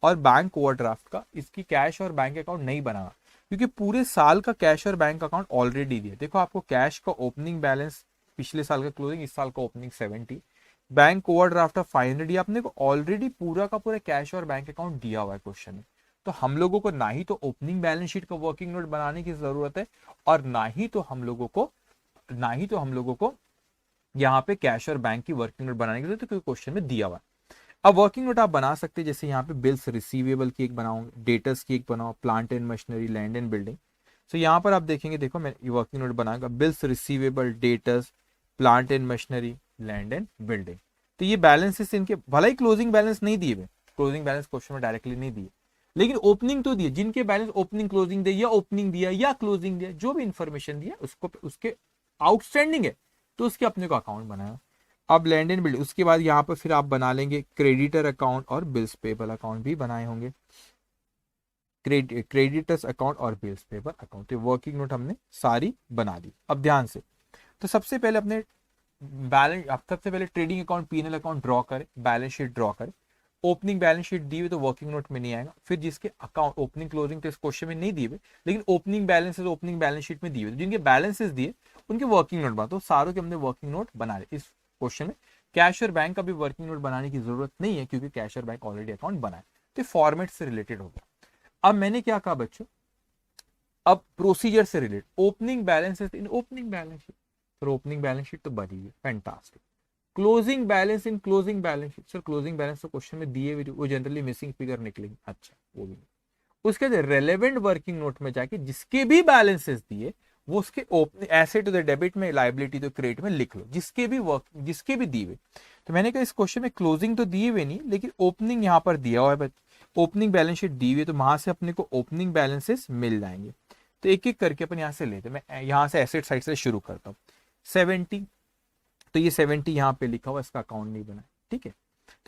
और बैंक ओवरड्राफ्ट का, इसकी कैश और बैंक अकाउंट नहीं बनाना, क्योंकि पूरे साल का कैश और बैंक अकाउंट ऑलरेडी दिया। देखो आपको कैश का ओपनिंग बैलेंस पिछले साल का क्लोजिंग, इस साल का ओपनिंग 70, बैंक ओवरड्राफ्ट ऑफ 500, ये आपने को ऑलरेडी पूरा का पूरा कैश और बैंक अकाउंट दिया हुआ है क्वेश्चन में। तो हम लोगों को ना ही तो ओपनिंग बैलेंस शीट का वर्किंग नोट बनाने की जरूरत है, और ना ही तो हम लोगों को यहाँ पे कैश और बैंक की वर्किंग नोट बनाने की जरूरत है, क्योंकि क्वेश्चन में दिया हुआ है। अब वर्किंग नोट आप बना सकते हैं, जैसे यहाँ पे बिल्स रिसीवेबल की एक बनाओगे, डेटर्स की एक बनाओ, plant and machinery, land and building. तो यहाँ पर आप देखेंगे, देखो मैं ये वर्किंग नोट बनाऊंगा, bills receivable, debtors, plant and machinery, land and building. तो ये बैलेंसेस इनके भला ही क्लोजिंग बैलेंस नहीं दिए हुए, क्लोजिंग बैलेंस क्वेश्चन में डायरेक्टली नहीं दिए, लेकिन ओपनिंग तो दिए। जिनके बैलेंस ओपनिंग क्लोजिंग दे, या ओपनिंग दिया या क्लोजिंग दिया, जो भी इंफॉर्मेशन दिया उसको, उसके आउटस्टैंडिंग है तो उसके अपने को अकाउंट बनाया। अब लैंड एंड बिल्डिंग, उसके बाद यहाँ पर फिर आप बना लेंगे क्रेडिटर अकाउंट और बिल्स पेबल अकाउंट भी बनाए होंगे, क्रेडिटर्स अकाउंट और बिल्स पेबल अकाउंट। तो वर्किंग नोट हमने सारी बना दी। अब ध्यान से, तो सबसे पहले अपने बैलेंस, आप सबसे पहले trading account P&L account draw करें, बैलेंस शीट ड्रॉ करें। ओपनिंग बैलेंस शीट दी हुई तो वर्किंग नोट में नहीं आएगा। फिर जिसके अकाउंट ओपनिंग क्लोजिंग तो इस क्वेश्चन में नहीं दिए हुए, लेकिन ओपनिंग बैलेंस शीट में दिए हुए, जिनके बैलेंसेस दिए उनके वर्किंग नोट बना, तो सारों के हमने वर्किंग नोट बना रहे। इस क्वेश्चन में कैश और बैंक का भी वर्किंग नोट बनाने की जरूरत नहीं है, क्योंकि कैश और बैंक ऑलरेडी अकाउंट बनाए, तो फॉर्मेट से रिलेटेड हो गया। अब मैंने क्या कहा बच्चों, अब प्रोसीजर से related, opening balances in opening balance sheet, फिर ओपनिंग बैलेंस शीट तो बनी हुई, फैंटास्टिक। क्लोजिंग बैलेंस इन closing balance sheet, sir closing balance तो क्वेश्चन में दिए हुए, वो जनरली मिसिंग फिगर निकलेंगे, अच्छा वो भी नहीं। उसके बाद रेलेवेंट वर्किंग नोट में जाके जिसके भी बैलेंसेस दिए वो उसके एसेट टू द डेबिट में, लाइबिलिटी तो क्रेडिट में लिख लो, जिसके भी दिए हुए। तो मैंने कहा इस क्वेश्चन में क्लोजिंग तो दिए हुए नहीं, लेकिन ओपनिंग यहाँ पर दिया हुआ है, ओपनिंग बैलेंस शीट दी हुई है, तो वहां से अपने को ओपनिंग बैलेंसेस मिल जाएंगे। तो एक एक करके अपन यहाँ से लेते, मैं यहाँ से एसेट साइड से शुरू करता हूँ। 70, तो ये 70 यहाँ पे लिखा हुआ, इसका अकाउंट नहीं बना, ठीक है।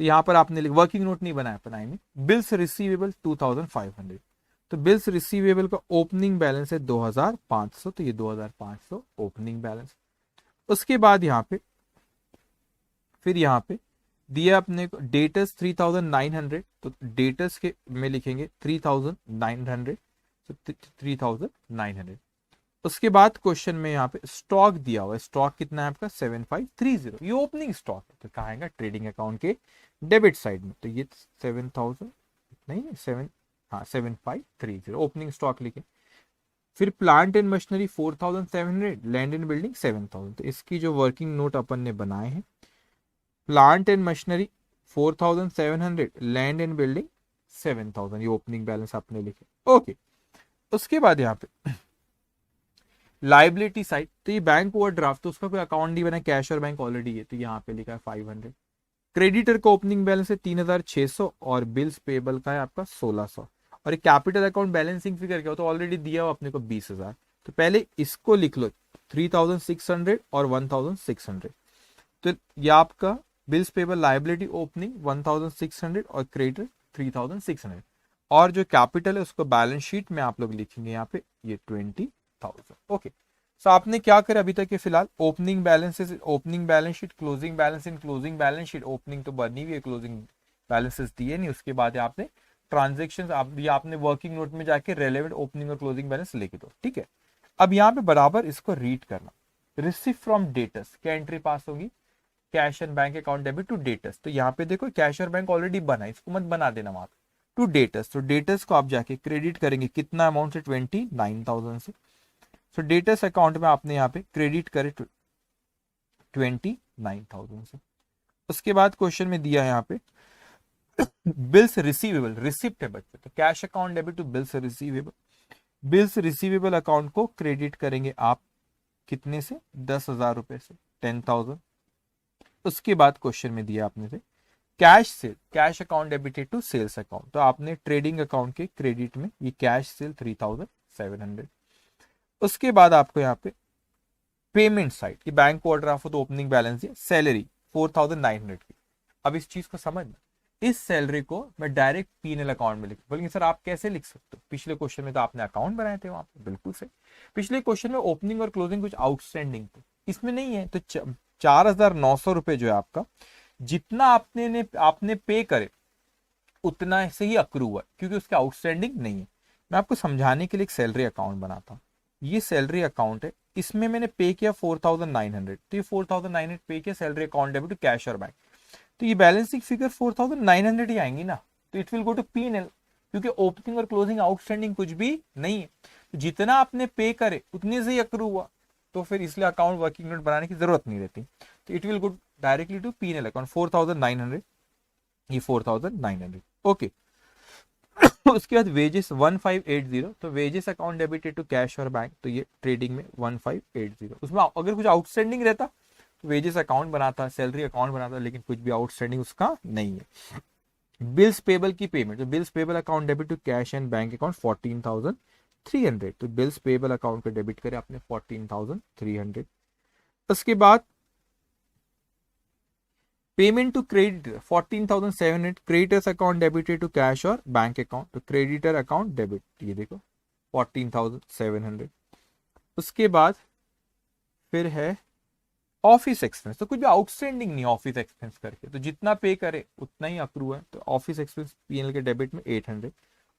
तो यहाँ पर आपने वर्किंग नोट नहीं बनाया अपन, आई मीन बिल्स रिसीवेबल 2500, तो बिल्स रिसीवेबल का ओपनिंग बैलेंस है 2500, तो ये 2500 ओपनिंग बैलेंस। उसके बाद यहाँ पे फिर यहाँ पे दिया अपने को डेटर्स 3900, तो डेटर्स के में लिखेंगे 3900, तो 3900। उसके बाद क्वेश्चन में यहाँ पे स्टॉक दिया हुआ है, स्टॉक कितना है आपका 7530, ये ओपनिंग स्टॉक है, तो कहाँ आएगा ट्रेडिंग अकाउंट के डेबिट साइड में, तो ये 7000 नहीं है 7530 ओपनिंग स्टॉक लिखे। फिर plant and machinery 4700, land and building 7000, तो इसकी जो वर्किंग नोट अपन ने बनाए हैं, plant and machinery 4700, land and building 7000, ये ओपनिंग बैलेंस आपने लिखे, ओके। उसके बाद यहाँ पे लाइबिलिटी साइड, तो ये बैंक ओवरड्राफ्ट, तो उसका कोई अकाउंट नहीं बना, कैश और बैंक ऑलरेडी है, तो यहाँ पे लिखा है 500। क्रेडिटर का ओपनिंग बैलेंस है 3600, और बिल्स पेबल का है आपका 1600, और एक कैपिटल अकाउंट बैलेंसिंग फिगर क्या हो, तो ऑलरेडी दिया हो अपने को 20000, तो पहले इसको लिख लो 3600 और 1600, तो ये आपका बिल्स पेबल लाइबिलिटी ओपनिंग 1600 और क्रेडिटर 3600, और जो कैपिटल है उसको बैलेंस शीट में आप लोग लिखेंगे यहाँ पे ये 20,000, ओके। सो आपने क्या करा अभी तक के फिलहाल, opening balances, opening balance sheet, closing balance इन क्लोजिंग बैलेंस शीट, ओपनिंग तो बनी हुई है, क्लोजिंग बैलेंसेस दिए नहीं। उसके बाद आपने ट्रांजेक्शन, आपने वर्किंग नोट में जाके रेलेवेंट ओपनिंग और क्लोजिंग बैलेंस लिख दो, ठीक है। अब यहाँ पे बराबर इसको रीड करना, रिसीव फ्रॉम डेटर्स, क्या एंट्री पास होगी, cash and bank account debit to debtors, तो यहाँ पे देखो कैश और बैंक ऑलरेडी बना है, इसको मत बना देना वहां टू डेटर्स, तो डेटर्स को आप जाके क्रेडिट करेंगे कितना अमाउंट से 29,000 से, तो डेटर्स अकाउंट में आपने यहाँ पे क्रेडिट करे 29,000 से। उसके बाद क्वेश्चन में दिया है यहाँ पे बिल्स रिसीवेबल, रिसिप्ट है बच्चे, तो cash account debit to bills receivable, bills receivable account को क्रेडिट करेंगे आप कितने से, 10,000 रुपए से, 10,000। उसके बाद क्वेश्चन में दिया आपने से cash sale, cash account debited to sales account, तो आपने ट्रेडिंग अकाउंट के क्रेडिट में ये कैश सेल 3700। उसके बाद आपको यहाँ पे पेमेंट साइड की bank overdraft for the opening balance है सैलरी 4900 की। अब इस चीज को समझना, इस सैलरी को मैं डायरेक्ट पीएनएल अकाउंट में लिख, बोलेंगे सर आप कैसे लिख सकते हो, पिछले क्वेश्चन में तो आपने अकाउंट बनाए थे वहां पे, बिल्कुल सही। पिछले क्वेश्चन में ओपनिंग और क्लोजिंग कुछ आउटस्टैंडिंग थे, इसमें नहीं है, तो 4900 रुपए जो है आपका, जितना आपने पे करे उतना से ही अक्रू हुआ, क्योंकि उसके आउटस्टैंडिंग नहीं है। मैं आपको समझाने के लिए एक सैलरी अकाउंट बनाता हूँ। ये सैलरी अकाउंट है, इसमें मैंने पे किया 4900, तो ये 4900 पे किया salary account debit to cash और बैंक, तो ये बैलेंसिंग फिगर 4900 ही आएंगी ना, तो it will go to PNL, क्योंकि ओपनिंग और क्लोजिंग आउटस्टैंडिंग कुछ भी नहीं है। तो जितना आपने पे करे उतने से ही अक्रू हुआ, तो फिर इसलिए अकाउंट वर्किंग नोट बनाने की जरूरत नहीं रहती, तो it will go directly to PNL account 4900, ये 4900। ओके। उसके बाद वेजेस 1580, तो wages account debited to cash और बैंक, तो ये ट्रेडिंग में 1580, उसमें अगर कुछ आउटस्टैंडिंग रहता तो वेजेस अकाउंट बनाता, सैलरी अकाउंट बनाता, लेकिन कुछ भी आउटस्टैंडिंग उसका नहीं है। बिल्स पेबल की पेमेंट, तो bills payable account debit to cash and bank account 14300, तो बिल्स पेबल अकाउंट को डेबिट करे आपने 14300। उसके बाद payment to creditor 14700, creditors account debited to cash और बैंक अकाउंट, तो क्रेडिटर अकाउंट डेबिट, ये देखो 14700। उसके बाद फिर है ऑफिस एक्सपेंस, तो कुछ भी आउटस्टैंडिंग नहीं ऑफिस एक्सपेंस करके, तो जितना पे करे उतना ही अक्रू है, तो ऑफिस एक्सपेंस पीएनएल के डेबिट में 800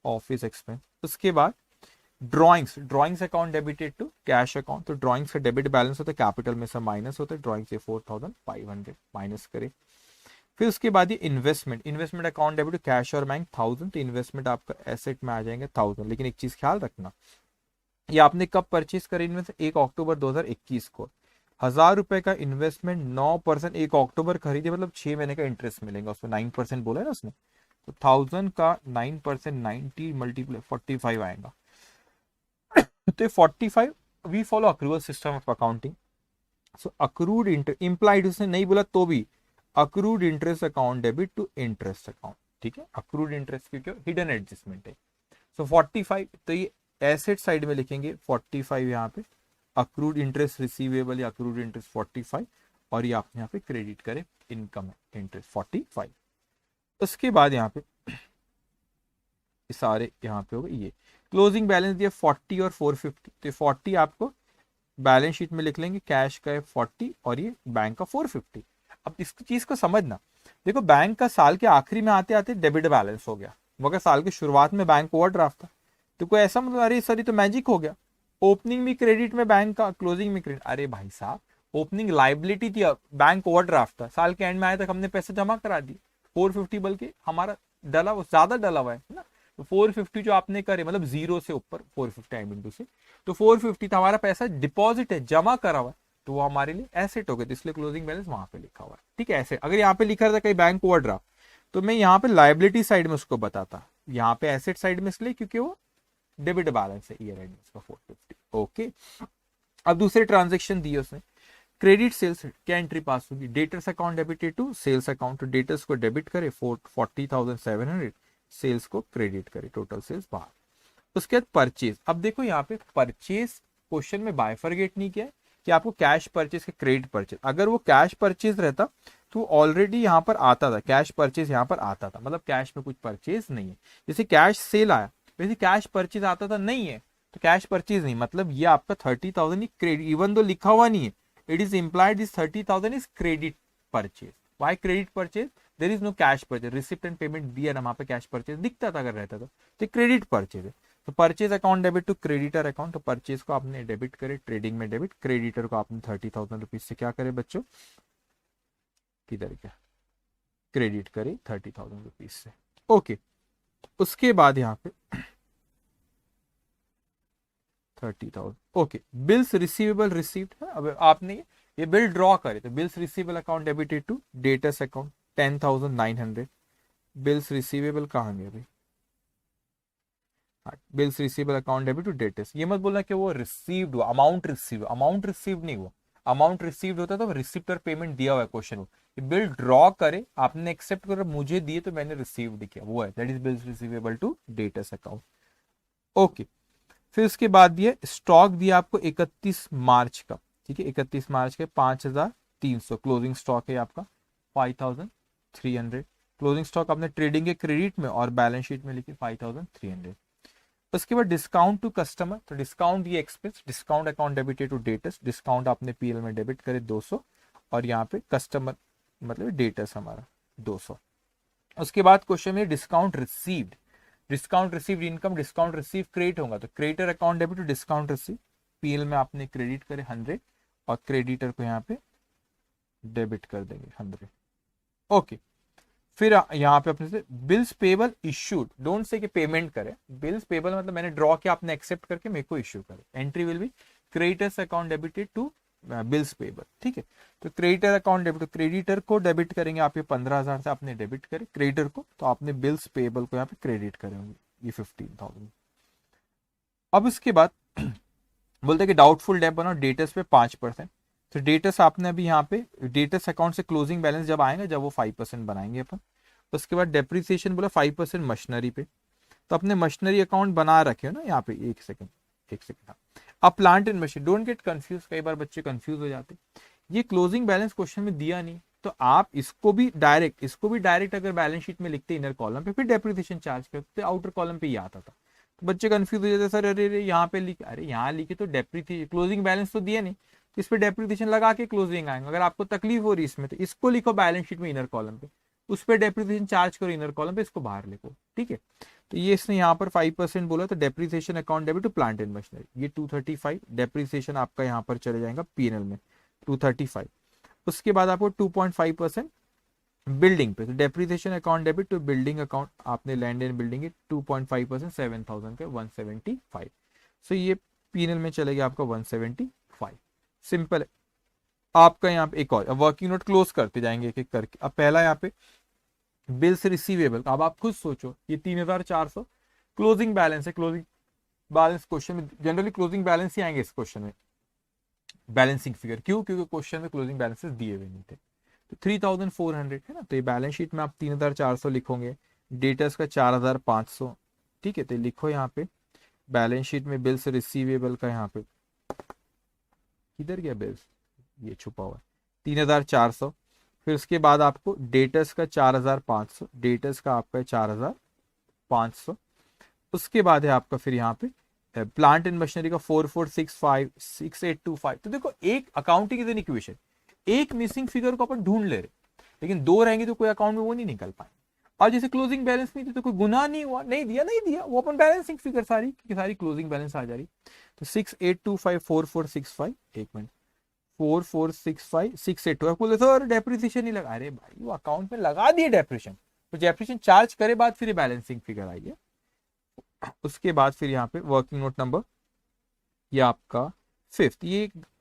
ऑफिस एक्सपेंस। उसके बाद drawings account debited to cash account, तो ड्रॉइंग्स का डेबिट बैलेंस होता है, कैपिटल में से माइनस होता है, ड्रॉइंग से 4500 माइनस करे। फिर उसके बाद ये investment account debit to cash और बैंक 1000, तो इन्वेस्टमेंट आपका एसेट में आ जाएंगे 1000, लेकिन एक चीज ख्याल रखना, ये आपने कब परचेज करी इन्वेस्ट, 1 अक्टूबर 2021 को, 1000 रुपए का इन्वेस्टमेंट 9%, 1 अक्टूबर खरीदे मतलब 6 महीने का इंटरेस्ट मिलेगा, उसमें 9% बोला है ना उसने, तो 1000 का 9%, 90 मल्टीप्लाई 45 आएगा। तो 45, we follow accrual system of accounting, so accrued implied उसने नहीं बोला तो भी accrued interest account debit to interest account, ठीक है, अक्रूड इंटरेस्ट क्योंकि हिडन एडजस्टमेंट है। सो 45, तो ये एसेट साइड में लिखेंगे 45 यहाँ पे, अक्रूड इंटरेस्ट रिसीवेबल या अक्रूड इंटरेस्ट 45, और ये आपने यहाँ पे क्रेडिट करे इनकम है इंटरेस्ट 45। उसके बाद यहाँ पे सारे यहाँ पे हो गए, ये क्लोजिंग बैलेंस दिया 40 और 450, तो 40 आपको बैलेंस शीट में लिख लेंगे, कैश का है 40 और ये बैंक का 450। अब इस चीज को समझना, देखो बैंक का साल के आखिरी में आते आते डेबिट बैलेंस हो गया, मगर साल की शुरुआत में बैंक ओवरड्राफ्ट था, तो कोई ऐसा मतलब अरे सर ये तो मैजिक हो गया, ओपनिंग में क्रेडिट में बैंक का, क्लोजिंग में क्रेडिट, अरे भाई साहब ओपनिंग लाइबिलिटी थी, बैंक ओवरड्राफ्ट था, साल के एंड में आए तक हमने पैसे जमा करा दिए 450, बल्कि हमारा डला ज्यादा डला हुआ है ना, तो 450 जो आपने करे मतलब जीरो से ऊपर 450 आई मीन टू से, तो 450 था हमारा पैसा डिपॉजिट है, जमा करा हुआ है, तो वो हमारे लिए एसेट हो गया, तो इसलिए क्लोजिंग बैलेंस वहां पे लिखा हुआ है, ठीक है। ऐसे अगर यहाँ पे लिखा रहता कहीं बैंक ओवरड्राफ्ट, तो मैं यहाँ पे लाइबिलिटी साइड में उसको बताता, यहाँ पे एसेट साइड में इसलिए क्योंकि वो डेबिट बैलेंस है ईयर एंड उसका 450। ओके, अब दूसरे ट्रांजेक्शन दिए उसने, क्रेडिट सेल्स क्या एंट्री पास होगी, debtors account debited to sales account, तो डेटर्स को डेबिट करे 40,700, सेल्स को क्रेडिट करे, टोटल सेल्स बाहर। उसके बाद परचेज, अब देखो यहाँ पे परचेज क्वेश्चन में बाइफरगेट नहीं किया है कि आपको कैश परचेज के क्रेडिट परचेज, अगर वो कैश परचेज रहता तो ऑलरेडी यहाँ पर आता था, कैश परचेज यहाँ पर आता था, मतलब कैश में कुछ परचेज नहीं है, जैसे कैश सेल आया वैसे कैश परचेज आता था, नहीं है तो कैश परचेज नहीं, मतलब ये आपका 30,000 क्रेडिट, इवन दो लिखा हुआ नहीं है, it is implied this 30,000 is credit purchase. Why credit purchase, there is no cash purchase, receipt and payment दिया ना, वहां पे कैश परचेज दिखता था अगर रहता तो क्रेडिट परचेज है। तो purchase account debit to creditor account, तो परचेज को आपने डेबिट करे, ट्रेडिंग में डेबिट, क्रेडिटर को आपने 30,000 रुपीज से क्या करे बच्चों, किधर क्या क्रेडिट करे 30,000 रुपीज से। ओके, उसके बाद यहाँ पे 30,000। ओके, बिल्स रिसीवेबल रिसीव्ड है, अब आपने ये बिल ड्रॉ करे, तो bills receivable account debited to debtors account 10,900, bills receivable कहाँ गए भाई, bills receivable account debit to debtors, ये मत बोलना कि वो रिसीव्ड हुआ, अमाउंट रिसीव नहीं हुआ, अमाउंट रिसीव्ड होता है तो रिसिप्ट और पेमेंट दिया हुआ है क्वेश्चन में, बिल ड्रॉ करे, आपने एक्सेप्ट कर मुझे दिए तो मैंने रिसीव्ड किया, वो है that is bills receivable to debtors account. Okay, फिर उसके बाद दिया स्टॉक दिया आपको 31 मार्च का, ठीक है 31 मार्च के 5300 क्लोजिंग स्टॉक है आपका 5300। क्लोजिंग स्टॉक आपने ट्रेडिंग के क्रेडिट में और बैलेंस शीट में लिखी 5300। उसके बाद डिस्काउंट टू कस्टमर, तो डिस्काउंट ये expense, discount account debited to debtors, discount आपने पीएल में डेबिट करे 200 और यहाँ पे कस्टमर मतलब डेटर्स हमारा 200। उसके बाद क्वेश्चन में discount received, discount received income, discount receive credit होगा तो creditor account debit to discount receive, PL में आपने क्रेडिट करे 100 और क्रेडिटर को यहाँ पे डेबिट कर देंगे 100। ओके, फिर यहाँ पे अपने से bills payable issued, don't say कि पेमेंट करे, बिल्स पेबल मतलब मैंने ड्रॉ किया आपने एक्सेप्ट करके मेरे को इश्यू करे, entry will be creditors account debited to bills payable, ठीक है। तो क्रेडिटर अकाउंट डेबिट, क्रेडिटर को डेबिट करेंगे आप, ये 15,000 से आपने डेबिट करे क्रेडिटर को, तो आपने बिल्स पेबल को यहाँ पे क्रेडिट करेंगे ये 15,000। अब इसके बाद बोलते हैं कि डाउटफुल डेट बनाओ डेटर्स पे 5%, तो डेटर्स आपने अभी यहाँ पे डेटर्स अकाउंट से क्लोजिंग बैलेंस जब आएगा जब वो 5% बनाएंगे अपन। उसके बाद डेप्रिसिएशन बोला 5% मशीनरी पे, तो अपने मशीनरी अकाउंट बना रखे हो ना यहाँ पे, एक सेकंड हाँ। अब plant and machine, don't get confuse, कई बार बच्चे कंफ्यूज हो जाते, ये क्लोजिंग बैलेंस क्वेश्चन में दिया नहीं तो आप इसको भी डायरेक्ट अगर बैलेंस शीट में लिखते इनर कॉलम पे फिर डेप्रिसिएशन चार्ज करते आउटर कॉलम पे ही आता था, तो बच्चे कंफ्यूज हो जाते सर अरे यहाँ पे लिखे, अरे यहाँ लिखे तो डेप्रिसिएशन क्लोजिंग बैलेंस तो दिया नहीं, तो इस पे डेप्रिसिएशन लगा के क्लोजिंग आएंगे। अगर आपको तकलीफ हो रही इसमें तो इसको लिखो बैलेंस शीट में इनर कॉलम पे, उस पर डेप्रिसिएशन चार्ज करो इनर कॉलम पे, इसको बाहर लिखो, ठीक है। तो ये इसने यहाँ पर 5% बोला, तो depreciation account debit to plant and machinery, ये 235 डेप्रिसिएशन आपका यहाँ पर चले जाएगा पीएनएल में 235। उसके बाद आपको 2.5% बिल्डिंग पे, तो depreciation account debit to building account, आपने लैंड एंड बिल्डिंग है 2.5% 7,000 के 175, सो ये पीएनएल में चलेगा आपका 175। सिंपल है आपका। यहाँ पे एक और वर्किंग नोट क्लोज करते जाएंगे एक एक करके। अब पहला यहाँ पे बिल्स रिसीवेबल, अब आप खुद सोचो ये 3,400 क्लोजिंग बैलेंस है, क्लोजिंग बैलेंस क्वेश्चन में जनरली क्लोजिंग बैलेंस ही आएंगे इस क्वेश्चन में, बैलेंसिंग फिगर, क्यों? क्योंकि क्वेश्चन में क्लोजिंग बैलेंसेस दिए हुए नहीं थे। तो 3,400 है ना, तो ये बैलेंस शीट में आप 3,400 लिखोगे, डेटर्स का 4,500, ठीक है। तो लिखो यहाँ पे बैलेंस शीट में बिल्स रिसीवेबल का, यहाँ पे किधर गया बिल्स, ये छुपा हुआ है 3,400। फिर उसके बाद आपको डेटर्स का 4,500, डेटर्स का आपका 4,500। उसके बाद है आपका फिर यहाँ पे प्लांट एंड मशीनरी का 4,465 6,825। तो देखो एक अकाउंटिंग इज एन इक्वेशन, एक मिसिंग फिगर को अपन ढूंढ ले रहे, लेकिन दो रहेंगे तो कोई अकाउंट में वो नहीं निकल पाए। और जैसे क्लोजिंग बैलेंस नहीं थी तो कोई गुनाह नहीं हुआ, नहीं दिया वो अपन बैलेंसिंग फिगर सारी की सारी क्लोजिंग बैलेंस आ जा रही। तो 6,825 4,465, एक मिनट 4,465 6,825 बोले सर डेप्रिसिएशन नहीं लगा, अरे भाई वो अकाउंट में लगा दिए डेप्रिसिएशन, तो डेप्रिसिएशन चार्ज करे बाद फिर बैलेंसिंग फिगर आई है। उसके बाद फिर यहाँ पे वर्किंग नोट नंबर ये आपका 5th,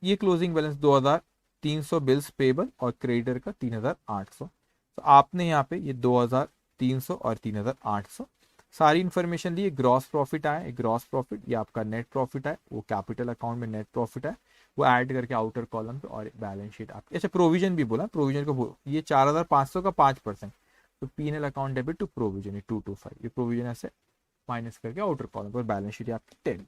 ये क्लोजिंग बैलेंस 2,300 बिल्स पेबल और क्रेडिटर का 3,800। तो आपने यहाँ पे ये 2,300 और 3,800 सारी इंफॉर्मेशन दी। ग्रॉस प्रॉफिट आया, ग्रॉस प्रॉफिट, ये आपका नेट प्रॉफिट है, वो कैपिटल अकाउंट में नेट प्रॉफिट है, वो ऐड करके आउटर कॉलम पे, और बैलेंस शीट आपकी। अच्छा प्रोविजन भी बोला, प्रोविजन को ये 4,500 का 5%, तो PNL account debit to provision 225, ये प्रोविजन ऐसे माइनस करके आउटर कॉलम पर, बैलेंस शीट आपकी 10।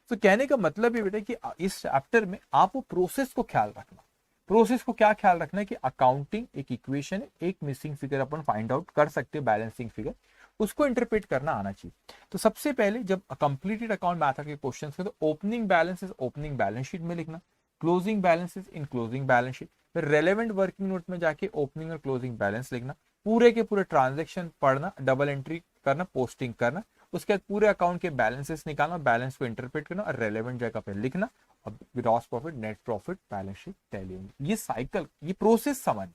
तो कहने का मतलब ये बेटा कि इस चैप्टर में आप वो प्रोसेस को ख्याल रखना, प्रोसेस को क्या ख्याल रखना है कि अकाउंटिंग एक इक्वेशन है, एक मिसिंग फिगर अपन फाइंड आउट कर सकते हैं बैलेंसिंग फिगर, उसको इंटरप्रेट करना आना चाहिए। तो सबसे पहले जब कंप्लीटेड अकाउंट मैथड के क्वेश्चंस के, तो opening balance opening balance sheet में लिखना, क्लोजिंग बैलेंस इन क्लोजिंग बैलेंस शीट, फिर रेलेवेंट वर्किंग नोट में जाके ओपनिंग और क्लोजिंग बैलेंस लिखना, पूरे के पूरे ट्रांजेक्शन पढ़ना, डबल एंट्री करना, पोस्टिंग करना, उसके बाद पूरे अकाउंट के बैलेंसेस निकालना, बैलेंस को इंटरप्रेट करना और रेलेवेंट जगह पे लिखना, और gross profit, net profit, balance sheet tally होंगी। ये साइकिल, ये प्रोसेस समझ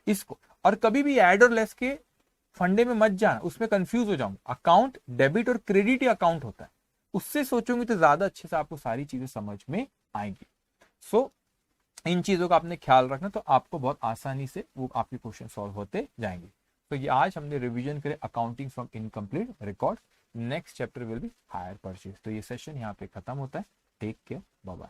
इसको। और कभी भी ऐड और लेस के फंडे में मत जाना, उसमें कंफ्यूज हो जाऊंगा। अकाउंट डेबिट और क्रेडिट ही अकाउंट होता है, उससे सोचोगे तो ज्यादा अच्छे से आपको सारी चीजें समझ में आएंगी। सो इन चीजों का आपने ख्याल रखना, तो आपको बहुत आसानी से वो आपके क्वेश्चन सॉल्व होते जाएंगे। तो ये आज हमने रिवीजन करे accounting from incomplete record. Next chapter will be hire purchase. तो ये सेशन यहाँ पे खत्म होता है। Take care, bye bye.